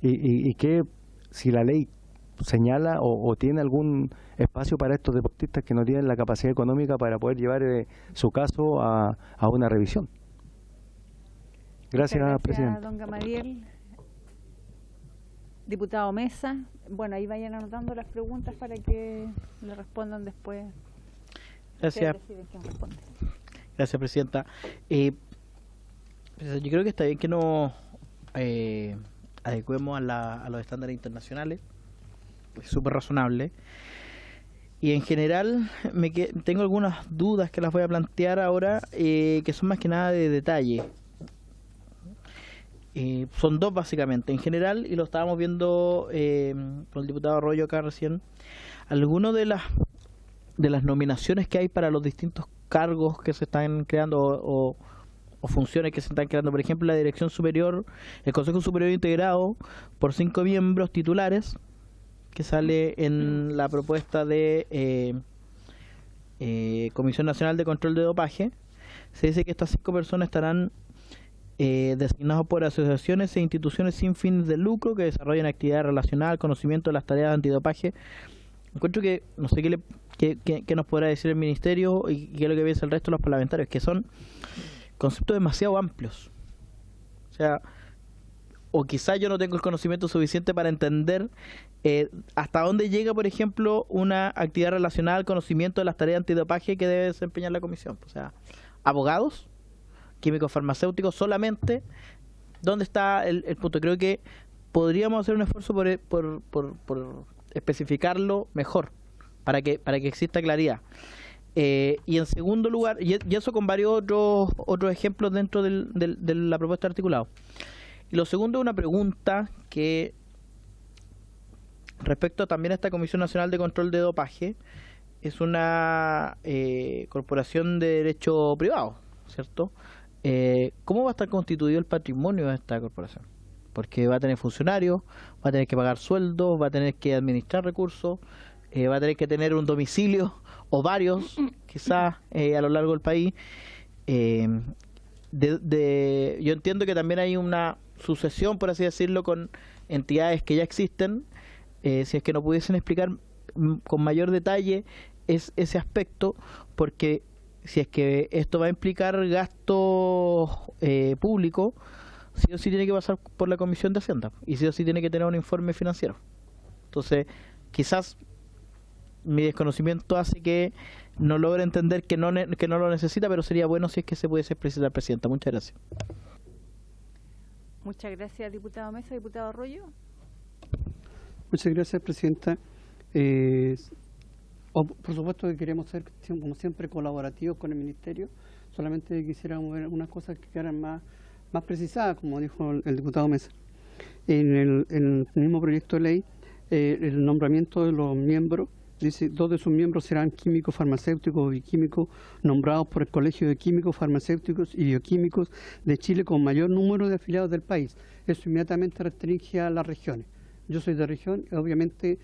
y qué, si la ley señala o tiene algún espacio para estos deportistas que no tienen la capacidad económica para poder llevar su caso a una revisión? Gracias, presidente. Don Gamadiel. Diputado Mesa, bueno, ahí vayan anotando las preguntas para que le respondan después. Gracias. Gracias, presidenta. Yo creo que está bien que nos adecuemos a los estándares internacionales. Es súper razonable. Y en general tengo algunas dudas que las voy a plantear ahora, que son más que nada de detalle. Son dos básicamente. En general, y lo estábamos viendo con el diputado Arroyo acá recién, algunas de las nominaciones que hay para los distintos cargos que se están creando o funciones que se están creando, por ejemplo, la Dirección Superior, el Consejo Superior Integrado por 5 miembros titulares, que sale en la propuesta de Comisión Nacional de Control de Dopaje. Se dice que estas 5 personas estarán designados por asociaciones e instituciones sin fines de lucro que desarrollen actividad relacionada al conocimiento de las tareas de antidopaje. Encuentro que, no sé qué nos podrá decir el Ministerio y qué es lo que piensa el resto de los parlamentarios, que son conceptos demasiado amplios. O sea, o quizás yo no tengo el conocimiento suficiente para entender hasta dónde llega, por ejemplo, una actividad relacionada al conocimiento de las tareas antidopaje que debe desempeñar la comisión. O sea, abogados, químicos farmacéuticos, solamente. ¿Dónde está el punto? Creo que podríamos hacer un esfuerzo por especificarlo mejor, para que exista claridad. Y en segundo lugar, y eso con varios otros ejemplos dentro de la propuesta de articulado. Y lo segundo es una pregunta que respecto también a esta Comisión Nacional de Control de Dopaje. Es una corporación de derecho privado, ¿cierto? ¿Cómo va a estar constituido el patrimonio de esta corporación? Porque va a tener funcionarios, va a tener que pagar sueldos, va a tener que administrar recursos, va a tener que tener un domicilio o varios, quizás a lo largo del país. Yo entiendo que también hay una sucesión, por así decirlo, con entidades que ya existen. Si es que no pudiesen explicar con mayor detalle ese aspecto, porque si es que esto va a implicar gasto público, sí o sí tiene que pasar por la Comisión de Hacienda y sí o sí tiene que tener un informe financiero. Entonces, quizás mi desconocimiento hace que no logre entender que no lo necesita, pero sería bueno si es que se pudiese precisar, Presidenta. Muchas gracias. Muchas gracias, diputado Mesa. Diputado Arroyo. Muchas gracias, Presidenta. Por supuesto que queremos ser, como siempre, colaborativos con el Ministerio. Solamente quisiéramos ver unas cosas que quedaran más precisadas, como dijo el diputado Mesa. En el mismo proyecto de ley, el nombramiento de los miembros, dice, 2 de sus miembros serán químicos, farmacéuticos o bioquímicos nombrados por el Colegio de Químicos, Farmacéuticos y Bioquímicos de Chile con mayor número de afiliados del país. Eso inmediatamente restringe a las regiones. Yo soy de región y obviamente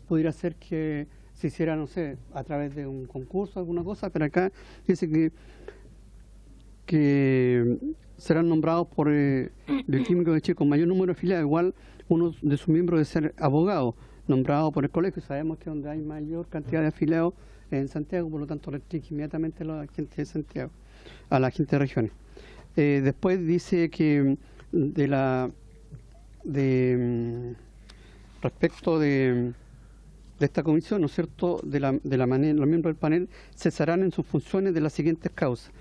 pudiera ser que se hiciera, no sé, a través de un concurso, alguna cosa, pero acá dice que serán nombrados por bioquímicos de Chile con mayor número de afiliados. Igual uno de sus miembros debe ser abogado, nombrado por el colegio. Sabemos que donde hay mayor cantidad de afiliados es en Santiago, por lo tanto restringe inmediatamente a la gente de Santiago, a la gente de regiones. Después dice que respecto de esta comisión, ¿no es cierto?, de la manera, los miembros del panel cesarán en sus funciones de las siguientes causas.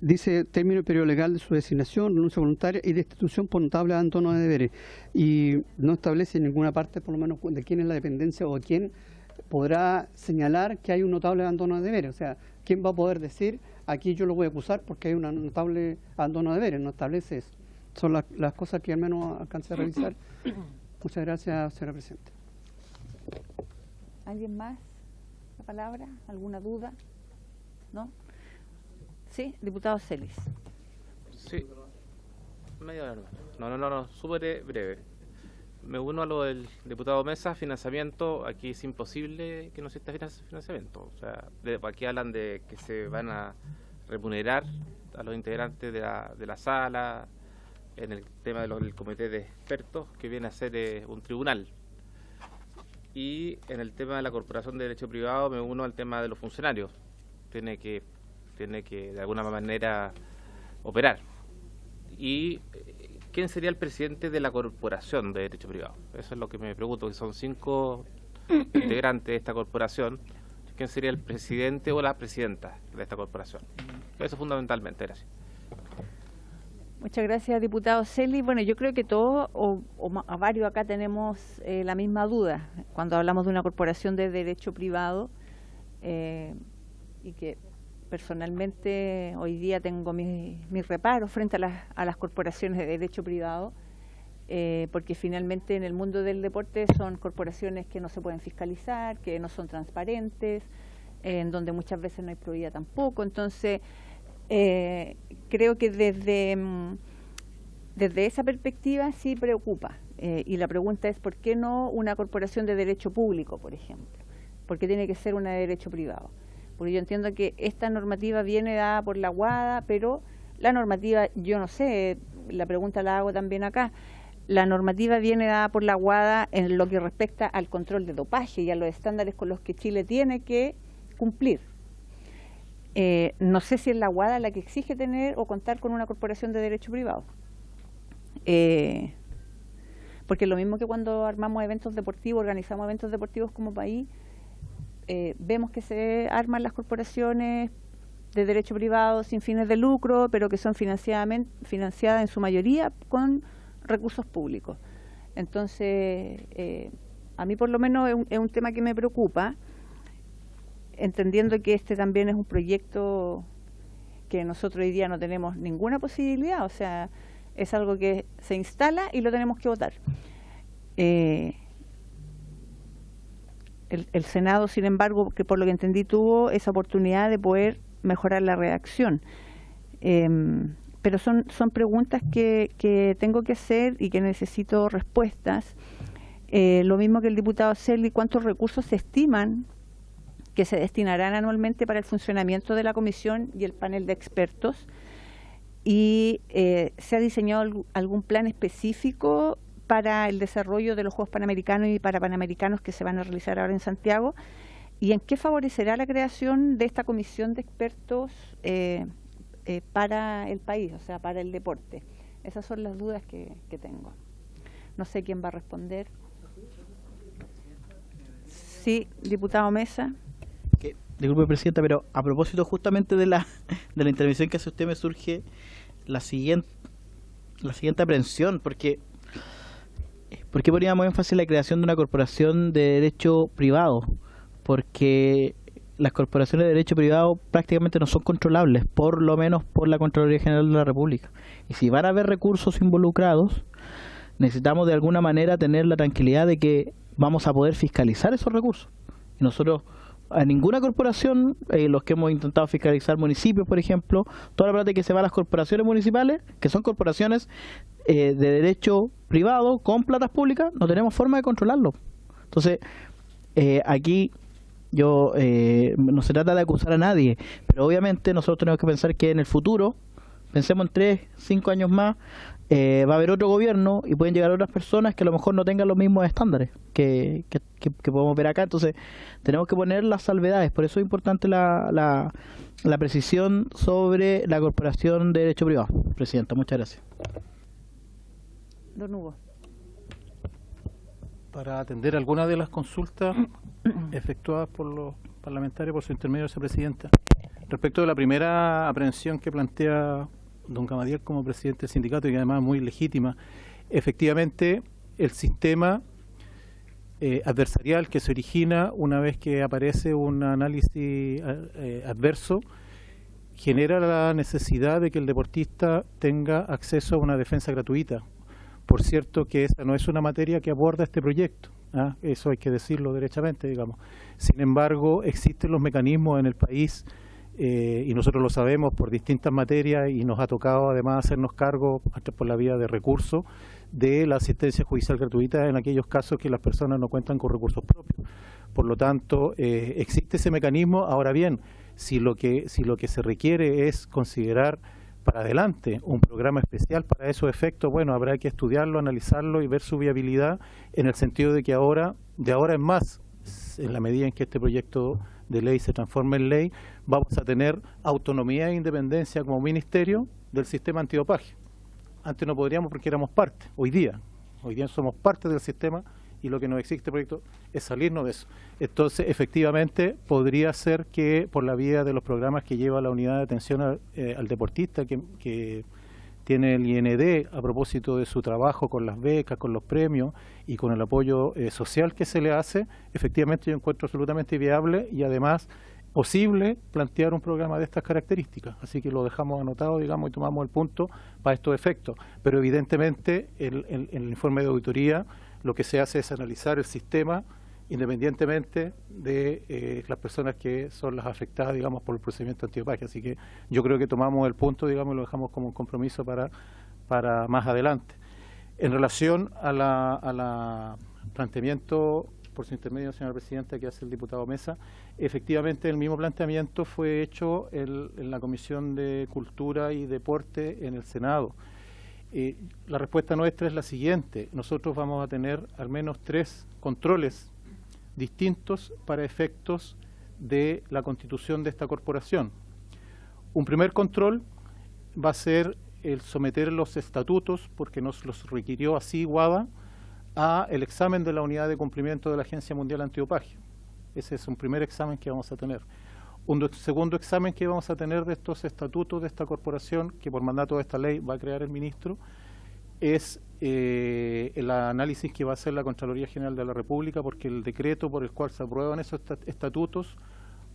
Dice término y periodo legal de su designación, renuncia voluntaria y destitución por notable abandono de deberes. Y no establece en ninguna parte, por lo menos, de quién es la dependencia o quién podrá señalar que hay un notable abandono de deberes. O sea, quién va a poder decir, aquí yo lo voy a acusar porque hay un notable abandono de deberes. No establece eso. Son las cosas que al menos alcancé a revisar. Muchas gracias, señora Presidenta. ¿Alguien más? ¿La palabra? ¿Alguna duda? ¿No? Sí, diputado Celis. Sí, media hora. No, súper breve. Me uno a lo del diputado Mesa, financiamiento. Aquí es imposible que no exista financiamiento. O sea, aquí hablan de que se van a remunerar a los integrantes de la sala, en el tema del comité de expertos, que viene a ser un tribunal. Y en el tema de la Corporación de Derecho Privado me uno al tema de los funcionarios. Tiene que de alguna manera operar. ¿Y quién sería el presidente de la Corporación de Derecho Privado? Eso es lo que me pregunto, que son 5 integrantes de esta corporación. ¿Quién sería el presidente o la presidenta de esta corporación? Eso fundamentalmente, gracias. Muchas gracias, diputado Celis. Bueno, yo creo que todos, o a varios acá, tenemos la misma duda cuando hablamos de una corporación de derecho privado, y que personalmente hoy día tengo mis reparos frente a las corporaciones de derecho privado, porque finalmente en el mundo del deporte son corporaciones que no se pueden fiscalizar, que no son transparentes, en donde muchas veces no hay probidad tampoco. Entonces, creo que desde esa perspectiva sí preocupa. Y la pregunta es, ¿por qué no una corporación de derecho público, por ejemplo? ¿Por qué tiene que ser una de derecho privado? Porque yo entiendo que esta normativa viene dada por la UADA, pero la normativa, yo no sé, la pregunta la hago también acá, la normativa viene dada por la UADA en lo que respecta al control de dopaje y a los estándares con los que Chile tiene que cumplir. No sé si es la UADA la que exige tener o contar con una corporación de derecho privado. Porque lo mismo que cuando armamos eventos deportivos, organizamos eventos deportivos como país, vemos que se arman las corporaciones de derecho privado sin fines de lucro, pero que son financiadas en su mayoría con recursos públicos. Entonces, a mí por lo menos es un tema que me preocupa, entendiendo que este también es un proyecto que nosotros hoy día no tenemos ninguna posibilidad, o sea, es algo que se instala y lo tenemos que votar. El Senado, sin embargo, que por lo que entendí tuvo esa oportunidad de poder mejorar la redacción. Pero son preguntas que tengo que hacer y que necesito respuestas. Lo mismo que el diputado Celis, ¿cuántos recursos se estiman que se destinarán anualmente para el funcionamiento de la comisión y el panel de expertos? Y ¿se ha diseñado algún plan específico para el desarrollo de los Juegos Panamericanos y para Panamericanos que se van a realizar ahora en Santiago? ¿Y en qué favorecerá la creación de esta comisión de expertos para el país, o sea, para el deporte. Esas son las dudas que tengo. No sé quién va a responder. Sí, diputado Mesa. Disculpe, Presidenta, pero a propósito justamente de la intervención que hace usted, me surge la siguiente aprehensión, porque ¿por qué poníamos énfasis en la creación de una corporación de derecho privado? Porque las corporaciones de derecho privado prácticamente no son controlables, por lo menos por la Contraloría General de la República. Y si van a haber recursos involucrados, necesitamos de alguna manera tener la tranquilidad de que vamos a poder fiscalizar esos recursos. Y nosotros, a ninguna corporación, los que hemos intentado fiscalizar municipios, por ejemplo, toda la plata que se va a las corporaciones municipales, que son corporaciones de derecho privado con platas públicas, no tenemos forma de controlarlo. Entonces, aquí no se trata de acusar a nadie, pero obviamente nosotros tenemos que pensar que en el futuro, pensemos en 3, 5 años más, va a haber otro gobierno y pueden llegar otras personas que a lo mejor no tengan los mismos estándares que podemos ver acá. Entonces tenemos que poner las salvedades. Por eso es importante la precisión sobre la Corporación de Derecho Privado. Presidenta, muchas gracias. Don Hugo. Para atender algunas de las consultas efectuadas por los parlamentarios por su intermedio, vicepresidenta. Respecto de la primera aprehensión que plantea don Gamadiel como presidente del sindicato, y que además es muy legítima, efectivamente el sistema adversarial que se origina una vez que aparece un análisis adverso genera la necesidad de que el deportista tenga acceso a una defensa gratuita. Por cierto que esa no es una materia que aborda este proyecto, ¿ah? Eso hay que decirlo derechamente, digamos. Sin embargo, existen los mecanismos en el país, y nosotros lo sabemos por distintas materias, y nos ha tocado además hacernos cargo por la vía de recursos de la asistencia judicial gratuita en aquellos casos que las personas no cuentan con recursos propios. Por lo tanto, existe ese mecanismo. Ahora bien, si lo que se requiere es considerar para adelante un programa especial para esos efectos, bueno, habrá que estudiarlo, analizarlo y ver su viabilidad, en el sentido de que de ahora en más, en la medida en que este proyecto de ley se transforme en ley, vamos a tener autonomía e independencia como ministerio del sistema antidopaje. Antes no podríamos porque éramos parte. Hoy día somos parte del sistema, y lo que nos exige este proyecto es salirnos de eso. Entonces, efectivamente, podría ser que por la vía de los programas que lleva la unidad de atención al deportista, que tiene el IND a propósito de su trabajo con las becas, con los premios y con el apoyo social que se le hace, efectivamente yo encuentro absolutamente viable y además posible plantear un programa de estas características. Así que lo dejamos anotado, digamos, y tomamos el punto para estos efectos. Pero evidentemente en el informe de auditoría lo que se hace es analizar el sistema independientemente de las personas que son las afectadas, digamos, por el procedimiento antidopaje. Así que yo creo que tomamos el punto, digamos, y lo dejamos como un compromiso para más adelante. En relación a la planteamiento, por su intermedio, señora presidenta, que hace el diputado Mesa, efectivamente el mismo planteamiento fue hecho en la Comisión de Cultura y Deporte en el Senado. La respuesta nuestra es la siguiente: nosotros vamos a tener al menos 3 controles distintos para efectos de la constitución de esta corporación. Un primer control va a ser el someter los estatutos, porque nos los requirió así WADA, a el examen de la unidad de cumplimiento de la Agencia Mundial Antidopaje. Ese es un primer examen que vamos a tener. Un segundo examen que vamos a tener de estos estatutos de esta corporación, que por mandato de esta ley va a crear el ministro, es el análisis que va a hacer la Contraloría General de la República, porque el decreto por el cual se aprueban esos estatutos,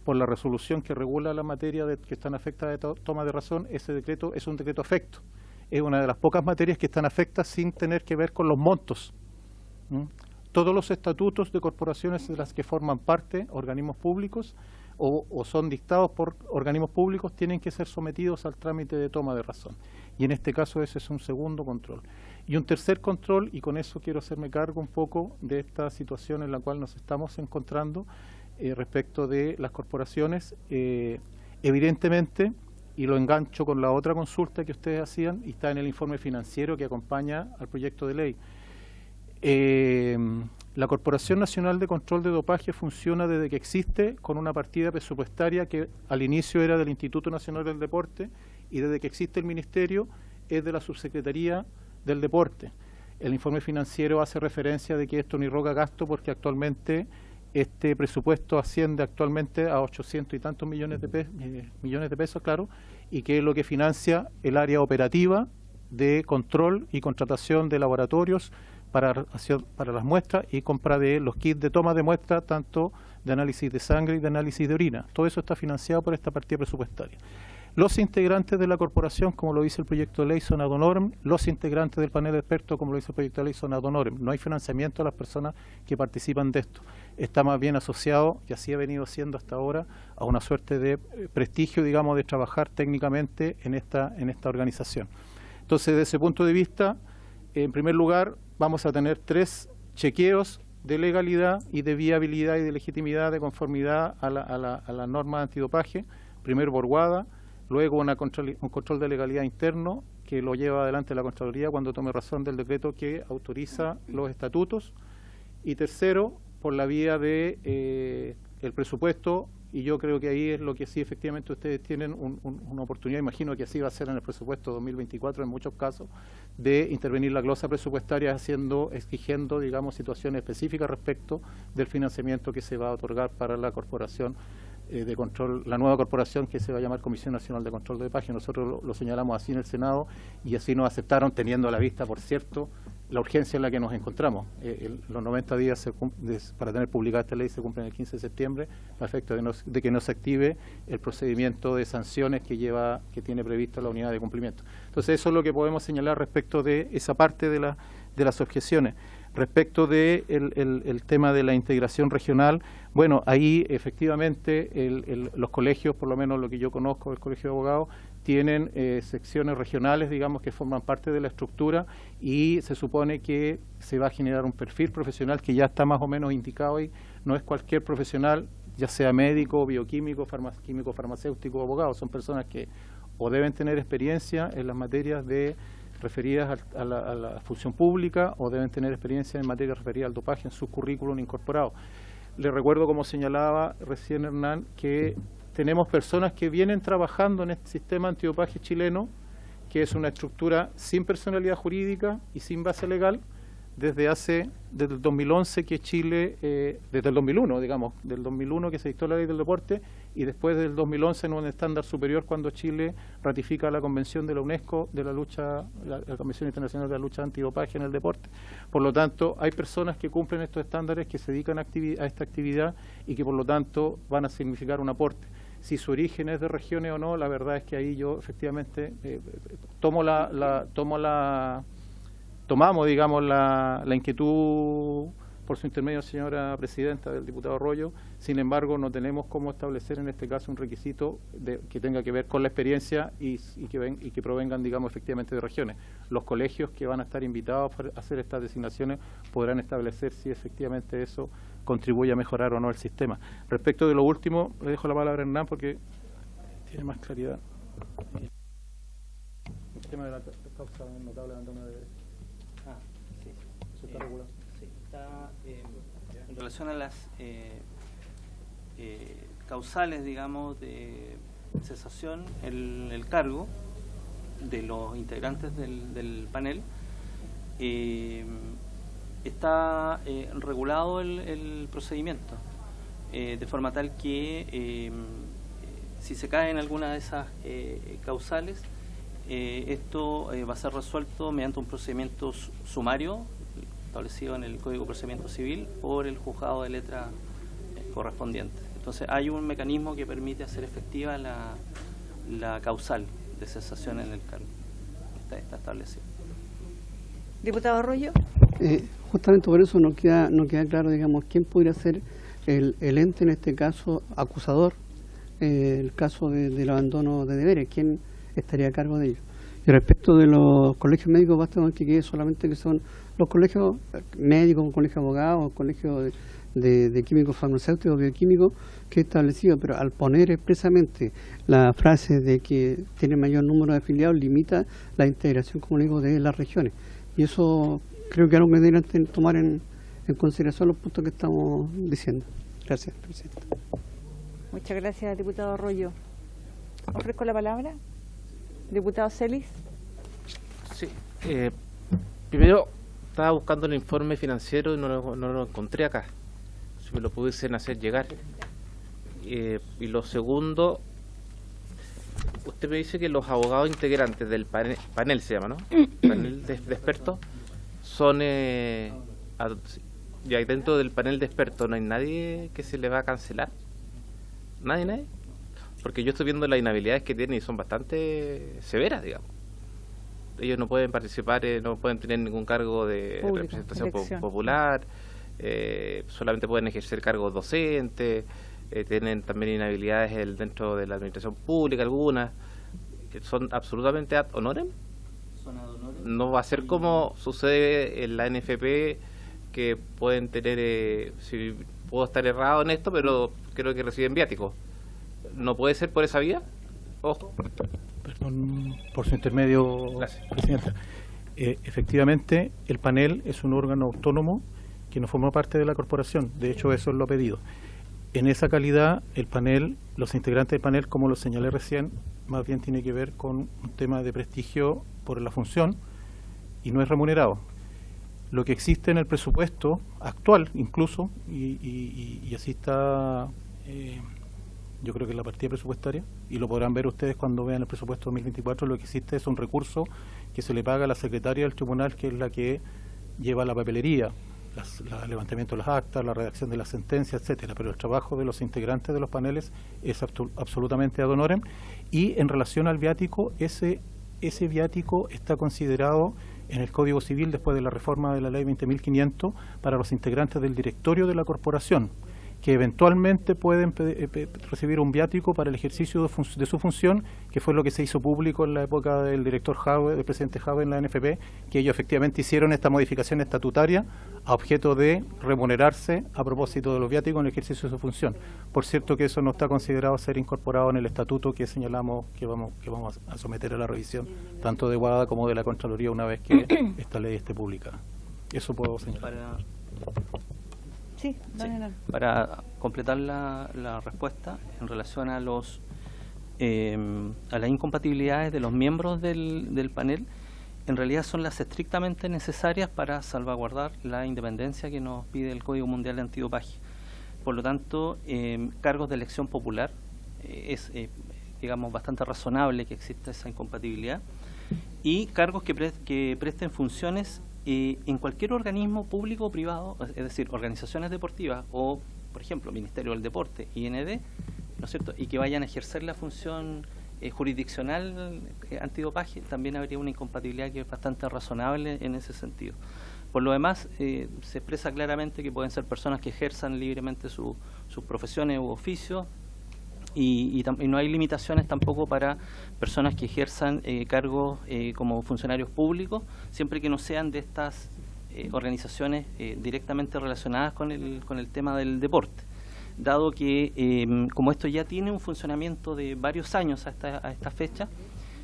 por la resolución que regula la materia que están afectadas de toma de razón, ese decreto es un decreto afecto. Es una de las pocas materias que están afectas sin tener que ver con los montos. Todos los estatutos de corporaciones de las que forman parte organismos públicos o son dictados por organismos públicos tienen que ser sometidos al trámite de toma de razón. Y en este caso ese es un segundo control. Y un tercer control, y con eso quiero hacerme cargo un poco de esta situación en la cual nos estamos encontrando respecto de las corporaciones. Evidentemente, y lo engancho con la otra consulta que ustedes hacían, y está en el informe financiero que acompaña al proyecto de ley. La Corporación Nacional de Control de Dopaje funciona desde que existe con una partida presupuestaria que al inicio era del Instituto Nacional del Deporte y desde que existe el Ministerio es de la Subsecretaría del Deporte. El informe financiero hace referencia de que esto ni roca gasto porque actualmente este presupuesto asciende actualmente a 800 y tantos millones de pesos, claro, y que es lo que financia el área operativa de control y contratación de laboratorios para las muestras y compra de los kits de toma de muestras, tanto de análisis de sangre y de análisis de orina. Todo eso está financiado por esta partida presupuestaria. Los integrantes de la corporación, como lo dice el proyecto de ley, son ad honorem. Los integrantes del panel de expertos, como lo dice el proyecto de ley, son ad honorem. No hay financiamiento a las personas que participan de esto. Está más bien asociado, y así ha venido siendo hasta ahora, a una suerte de prestigio, digamos, de trabajar técnicamente en esta organización. Entonces, desde ese punto de vista, en primer lugar, vamos a tener 3 chequeos de legalidad y de viabilidad y de legitimidad de conformidad a la norma antidopaje. Primero por WADA, luego un control de legalidad interno que lo lleva adelante la Contraloría cuando tome razón del decreto que autoriza los estatutos. Y tercero, por la vía de el presupuesto, y yo creo que ahí es lo que sí efectivamente ustedes tienen una oportunidad, imagino que así va a ser en el presupuesto 2024 en muchos casos, de intervenir la glosa presupuestaria exigiendo, digamos, situaciones específicas respecto del financiamiento que se va a otorgar para la corporación de control, la nueva corporación que se va a llamar Comisión Nacional de Control de Dopaje. Nosotros lo señalamos así en el Senado y así nos aceptaron, teniendo a la vista, por cierto, la urgencia en la que nos encontramos. Los 90 días para tener publicada esta ley se cumplen el 15 de septiembre, a efecto de que no se active el procedimiento de sanciones que tiene prevista la unidad de cumplimiento. Entonces, eso es lo que podemos señalar respecto de esa parte de las objeciones. Respecto de el tema de la integración regional, bueno, ahí efectivamente los colegios, por lo menos lo que yo conozco, el Colegio de Abogados, tienen secciones regionales, digamos, que forman parte de la estructura y se supone que se va a generar un perfil profesional que ya está más o menos indicado ahí. No es cualquier profesional, ya sea médico, bioquímico, químico, farmacéutico o abogado. Son personas que o deben tener experiencia en las materias referidas a la función pública o deben tener experiencia en materias referidas al dopaje en su currículum incorporado. Le recuerdo, como señalaba recién Hernán, que tenemos personas que vienen trabajando en este sistema antidopaje chileno, que es una estructura sin personalidad jurídica y sin base legal, desde el 2011 que Chile, desde el 2001, digamos, del 2001 que se dictó la ley del deporte y después del 2011 en un estándar superior cuando Chile ratifica la convención de la UNESCO de la Convención Internacional de la Lucha Antidopaje en el deporte. Por lo tanto, hay personas que cumplen estos estándares, que se dedican a esta actividad y que por lo tanto van a significar un aporte. Si su origen es de regiones o no, la verdad es que ahí yo efectivamente tomamos, digamos, la inquietud por su intermedio, señora presidenta, del diputado Arroyo. Sin embargo, no tenemos cómo establecer en este caso un requisito que tenga que ver con la experiencia y que provengan, digamos, efectivamente de regiones. Los colegios que van a estar invitados a hacer estas designaciones podrán establecer si efectivamente eso contribuye a mejorar o no el sistema. Respecto de lo último, le dejo la palabra a Hernán porque tiene más claridad. El tema de la causa notable de abandono de deberes. Sí. ¿Eso está regulado? Sí, está en relación a las causales, digamos, de cesación, el cargo de los integrantes del panel. Está regulado el procedimiento, de forma tal que si se cae en alguna de esas causales, esto va a ser resuelto mediante un procedimiento sumario establecido en el Código de Procedimiento Civil por el juzgado de letra correspondiente. Entonces hay un mecanismo que permite hacer efectiva la causal de cesación en el cargo. Está establecido. Diputado Arroyo. Justamente por eso no queda claro, digamos, quién podría ser el ente, en este caso, acusador, el caso del abandono de deberes, quién estaría a cargo de ello. Y respecto de los colegios médicos, basta con que quede solamente que son los colegios médicos, colegios de abogados, colegios de químicos farmacéuticos, bioquímicos, que he establecido, pero al poner expresamente la frase de que tiene mayor número de afiliados, limita la integración, como digo, de las regiones. Y eso creo que es algo que deberían tomar en consideración los puntos que estamos diciendo. Gracias, presidenta. Muchas gracias, diputado Arroyo. Ofrezco la palabra. Diputado Celis. Sí. Primero, estaba buscando el informe financiero y no lo encontré acá. Si me lo pudiesen hacer llegar. Y lo segundo, usted me dice que los abogados integrantes del panel se llama, ¿no? Panel de expertos, son... y ahí dentro del panel de expertos no hay nadie que se le va a cancelar. ¿Nadie? Porque yo estoy viendo las inhabilidades que tienen y son bastante severas, digamos. Ellos no pueden participar, no pueden tener ningún cargo de representación popular, solamente pueden ejercer cargos docentes, tienen también inhabilidades dentro de la administración pública, algunas, que son absolutamente ad honorem. No va a ser como sucede en la NFP, que pueden tener, si puedo estar errado en esto, pero creo que reciben viáticos. ¿No puede ser por esa vía? Ojo. Perdón por su intermedio, gracias, Presidenta. Efectivamente, el panel es un órgano autónomo que no forma parte de la corporación. De hecho, eso es lo pedido. En esa calidad, el panel, los integrantes del panel, como lo señalé recién, más bien tiene que ver con un tema de prestigio por la función y no es remunerado. Lo que existe en el presupuesto actual, incluso, y así está... yo creo que es la partida presupuestaria, y lo podrán ver ustedes cuando vean el presupuesto 2024, lo que existe es un recurso que se le paga a la secretaria del tribunal, que es la que lleva la papelería, el levantamiento de las actas, la redacción de las sentencias, etcétera, pero el trabajo de los integrantes de los paneles es absolutamente ad honorem, y en relación al viático, ese viático está considerado en el Código Civil después de la reforma de la Ley 20.500 para los integrantes del directorio de la corporación, que eventualmente pueden recibir un viático para el ejercicio de su función, que fue lo que se hizo público en la época del director Jave, del presidente Jave en la NFP, que ellos efectivamente hicieron esta modificación estatutaria a objeto de remunerarse a propósito de los viáticos en el ejercicio de su función. Por cierto que eso no está considerado ser incorporado en el estatuto que señalamos que vamos a someter a la revisión, tanto de Guada como de la Contraloría, una vez que esta ley esté publicada. Eso puedo señalar. Sí, para completar la respuesta en relación a las incompatibilidades de los miembros del panel, en realidad son las estrictamente necesarias para salvaguardar la independencia que nos pide el Código Mundial de Antidopaje. Por lo tanto, cargos de elección popular, es digamos bastante razonable que exista esa incompatibilidad, y cargos que presten funciones en cualquier organismo público o privado, es decir, organizaciones deportivas o, por ejemplo, Ministerio del Deporte, IND, ¿no es cierto?, y que vayan a ejercer la función jurisdiccional antidopaje, también habría una incompatibilidad que es bastante razonable en ese sentido. Por lo demás, se expresa claramente que pueden ser personas que ejerzan libremente sus profesiones u oficios, y no hay limitaciones tampoco para personas que ejerzan cargos como funcionarios públicos, siempre que no sean de estas organizaciones directamente relacionadas con el tema del deporte, dado que como esto ya tiene un funcionamiento de varios años a esta fecha,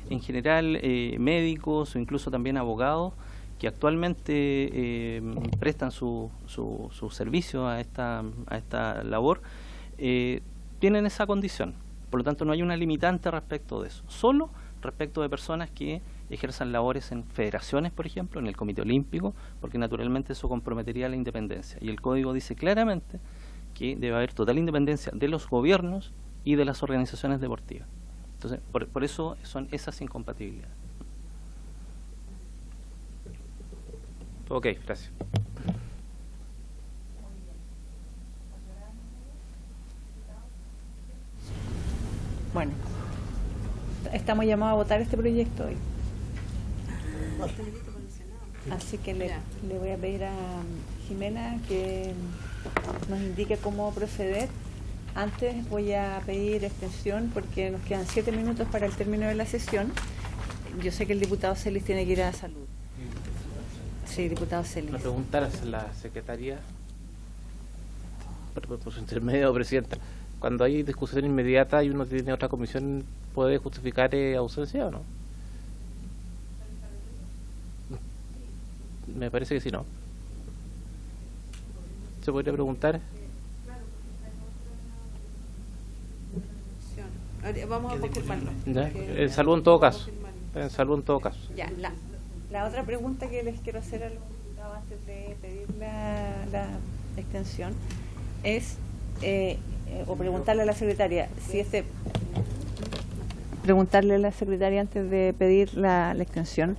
en general médicos o incluso también abogados que actualmente prestan su servicio a esta labor, tienen esa condición. Por lo tanto, no hay una limitante respecto de eso, solo respecto de personas que ejerzan labores en federaciones, por ejemplo, en el Comité Olímpico, porque naturalmente eso comprometería la independencia. Y el Código dice claramente que debe haber total independencia de los gobiernos y de las organizaciones deportivas. Entonces, por eso son esas incompatibilidades. Ok, gracias. Bueno, estamos llamados a votar este proyecto hoy. Así que le voy a pedir a Jimena que nos indique cómo proceder. Antes voy a pedir extensión porque nos quedan 7 minutos para el término de la sesión. Yo sé que el diputado Celis tiene que ir a salud. Sí, diputado Celis. Me preguntar a la secretaria, por su intermedio, presidenta, cuando hay discusión inmediata y uno tiene otra comisión, ¿puede justificar ausencia o no? Me parece que sí, ¿no? ¿Se podría preguntar? Vamos a confirmarlo. Salud en todo caso. en salud en todo caso. Ya, la otra pregunta que les quiero hacer a los diputados antes de pedir la extensión es, o preguntarle a la secretaria, si preguntarle a la secretaria antes de pedir la extensión,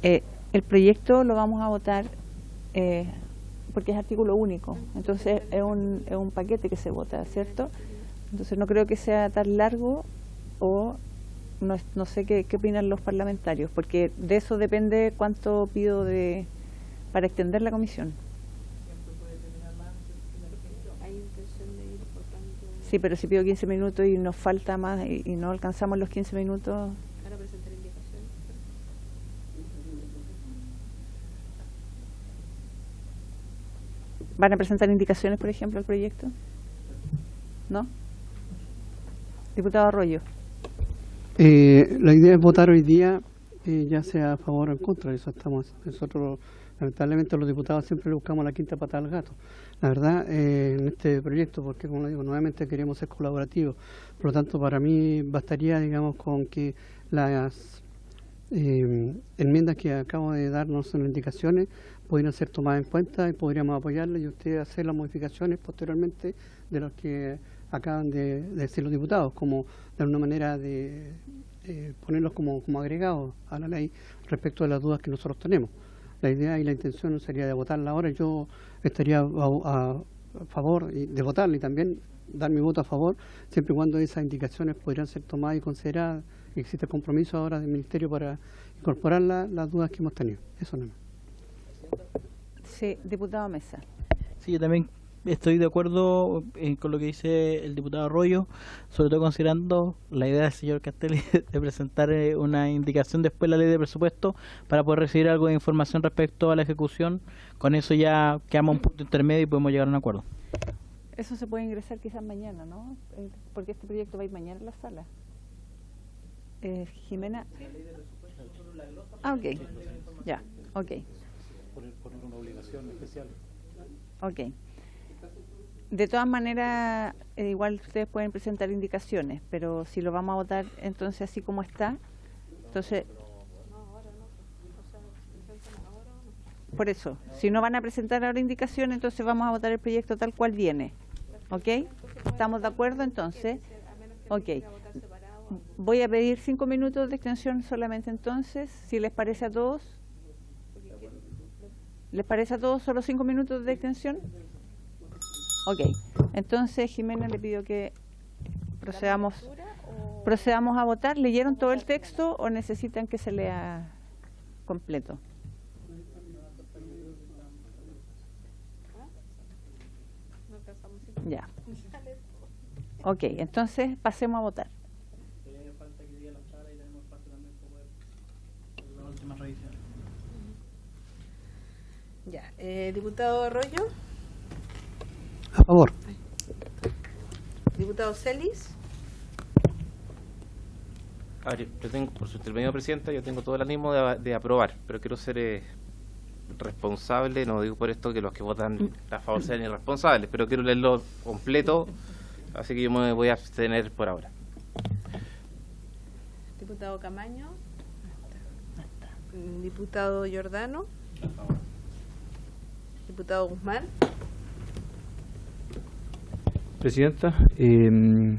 el proyecto lo vamos a votar porque es artículo único, entonces es un paquete que se vota, ¿cierto? Entonces no creo que sea tan largo, o no sé qué opinan los parlamentarios, porque de eso depende cuánto pido para extender la comisión. Sí, pero si pido 15 minutos y nos falta más y no alcanzamos los 15 minutos... ¿Para presentar indicaciones? ¿Van a presentar indicaciones, por ejemplo, al proyecto? ¿No? Diputado Arroyo. La idea es votar hoy día, ya sea a favor o en contra. Eso estamos nosotros, lamentablemente los diputados siempre le buscamos la quinta pata al gato. La verdad, en este proyecto, porque como digo, nuevamente queremos ser colaborativos. Por lo tanto, para mí bastaría, digamos, con que las enmiendas que acabo de darnos en las indicaciones pudieran ser tomadas en cuenta y podríamos apoyarlas y usted hacer las modificaciones posteriormente de los que acaban de decir los diputados, como de alguna manera de ponerlos como agregados a la ley respecto de las dudas que nosotros tenemos. La idea y la intención sería de votarla ahora. Yo estaría a favor de votarla y también dar mi voto a favor, siempre y cuando esas indicaciones podrían ser tomadas y consideradas. Existe el compromiso ahora del Ministerio para incorporar las dudas que hemos tenido. Eso no. Sí, diputado Mesa. Sí, yo también estoy de acuerdo con lo que dice el diputado Arroyo, sobre todo considerando la idea del señor Castelli de presentar una indicación después de la ley de presupuesto para poder recibir algo de información respecto a la ejecución. Con eso ya quedamos un punto intermedio y podemos llegar a un acuerdo. Eso se puede ingresar quizás mañana, ¿no? Porque este proyecto va a ir mañana en la sala. Jimena. Ah, ok. Ya, ok. Poner una obligación especial. Ok. De todas maneras, igual ustedes pueden presentar indicaciones, pero si lo vamos a votar entonces así como está, entonces... Por eso, si no van a presentar ahora indicaciones, entonces vamos a votar el proyecto tal cual viene. ¿Ok? ¿Estamos de acuerdo entonces? Ok. Voy a pedir 5 minutos de extensión solamente entonces, si les parece a todos. ¿Les parece a todos solo 5 minutos de extensión? Ok. Entonces, Jimena, le pido que procedamos a votar. ¿Leyeron todo el texto o necesitan que se lea completo? Ya. Ok, entonces pasemos a votar. Ya, diputado Arroyo. A favor. Diputado Celis. A ver, yo tengo, por su intermedio, presidenta, yo tengo todo el ánimo de aprobar, pero quiero ser responsable, no digo por esto que los que votan a favor sean irresponsables, pero quiero leerlo completo, así que yo me voy a abstener por ahora. Diputado Camaño. Diputado Giordano. Diputado Guzmán. Presidenta, a mí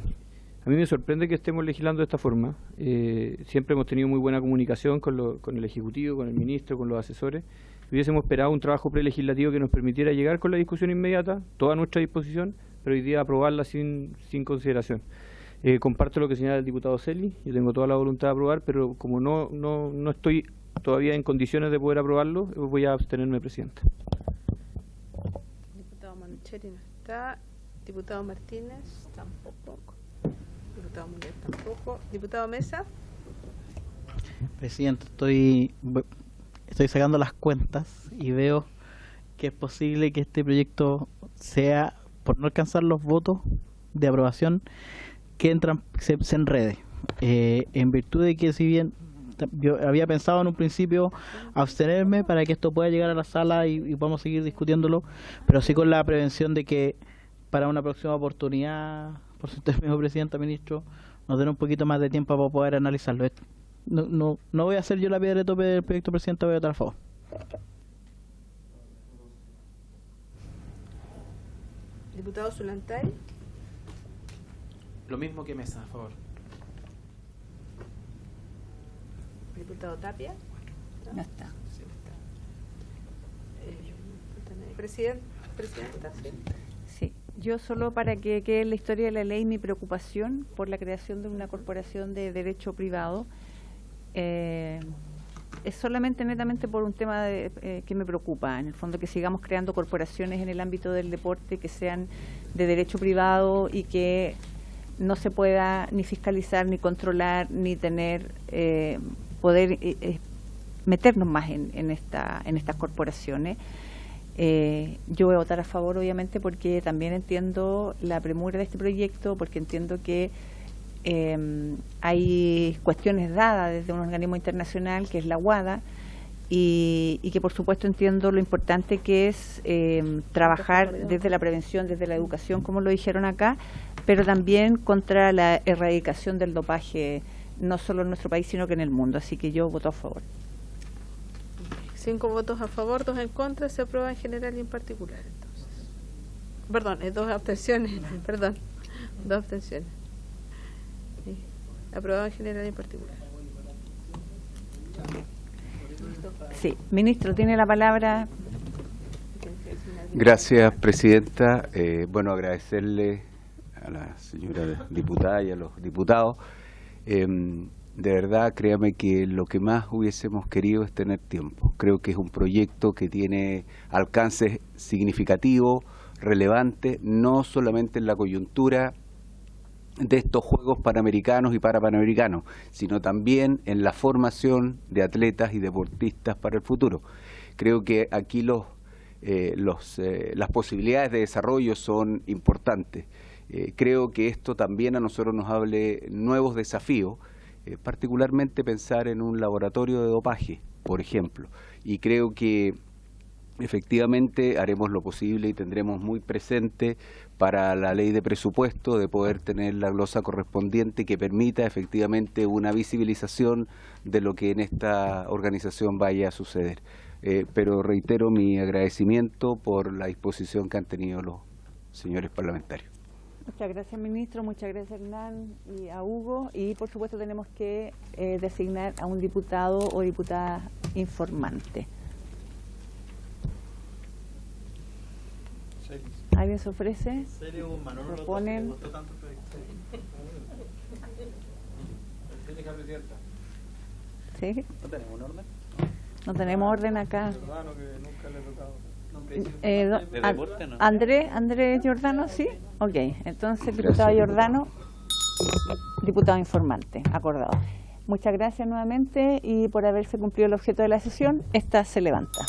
me sorprende que estemos legislando de esta forma. Siempre hemos tenido muy buena comunicación con el Ejecutivo, con el Ministro, con los asesores. Hubiésemos esperado un trabajo prelegislativo que nos permitiera llegar con la discusión inmediata, toda a nuestra disposición, pero hoy día aprobarla sin consideración. Comparto lo que señala el diputado Celi, yo tengo toda la voluntad de aprobar, pero como no estoy todavía en condiciones de poder aprobarlo, voy a abstenerme, Presidenta. Diputado Mancheri no está. Diputado Martínez tampoco. Diputado Muller tampoco. Diputado Mesa. Presidente, estoy sacando las cuentas y veo que es posible que este proyecto sea, por no alcanzar los votos de aprobación, que se enrede. En virtud de que, si bien yo había pensado en un principio abstenerme para que esto pueda llegar a la sala y podamos seguir discutiéndolo, pero sí con la prevención de que para una próxima oportunidad, por su término, presidenta, ministro, nos den un poquito más de tiempo para poder analizarlo. no voy a hacer yo la piedra de tope del proyecto, presidenta, voy a votar a favor. Diputado Zulantay. Lo mismo que Mesa, a favor. Diputado Tapia. No está. Sí, está. Presidenta, sí. Sí, yo solo para que quede en la historia de la ley mi preocupación por la creación de una corporación de derecho privado. Es solamente netamente por un tema que me preocupa, en el fondo, que sigamos creando corporaciones en el ámbito del deporte que sean de derecho privado y que no se pueda ni fiscalizar, ni controlar, ni tener poder meternos más en estas corporaciones. Yo voy a votar a favor, obviamente, porque también entiendo la premura de este proyecto, porque entiendo que hay cuestiones dadas desde un organismo internacional que es la WADA y que por supuesto entiendo lo importante que es trabajar desde la prevención, desde la educación, como lo dijeron acá, pero también contra la erradicación del dopaje, no solo en nuestro país, sino que en el mundo. Así que yo voto a favor. 5 votos a favor, 2 en contra, se aprueba en general y en particular. Entonces, perdón, 2 abstenciones, perdón, 2 abstenciones. Sí, aprobado en general y en particular. Sí, ministro, tiene la palabra. Gracias, presidenta. Bueno, agradecerle a la señora diputada y a los diputados. De verdad, créame que lo que más hubiésemos querido es tener tiempo. Creo que es un proyecto que tiene alcances significativos, relevantes, no solamente en la coyuntura de estos Juegos Panamericanos y Parapanamericanos, sino también en la formación de atletas y deportistas para el futuro. Creo que aquí las posibilidades de desarrollo son importantes. Creo que esto también a nosotros nos abre nuevos desafíos, particularmente pensar en un laboratorio de dopaje, por ejemplo. Y creo que efectivamente haremos lo posible y tendremos muy presente para la ley de presupuesto de poder tener la glosa correspondiente que permita efectivamente una visibilización de lo que en esta organización vaya a suceder. Pero reitero mi agradecimiento por la disposición que han tenido los señores parlamentarios. Muchas gracias, ministro. Muchas gracias, Hernán, y a Hugo. Y, por supuesto, tenemos que designar a un diputado o diputada informante. ¿Alguien se ofrece? ¿Proponen? ¿Sí? ¿No tenemos un orden? No tenemos orden acá. No. Andrés Giordano, ¿sí? Ok, entonces diputado Giordano, diputado informante, acordado. Muchas gracias nuevamente y por haberse cumplido el objeto de la sesión, esta se levanta.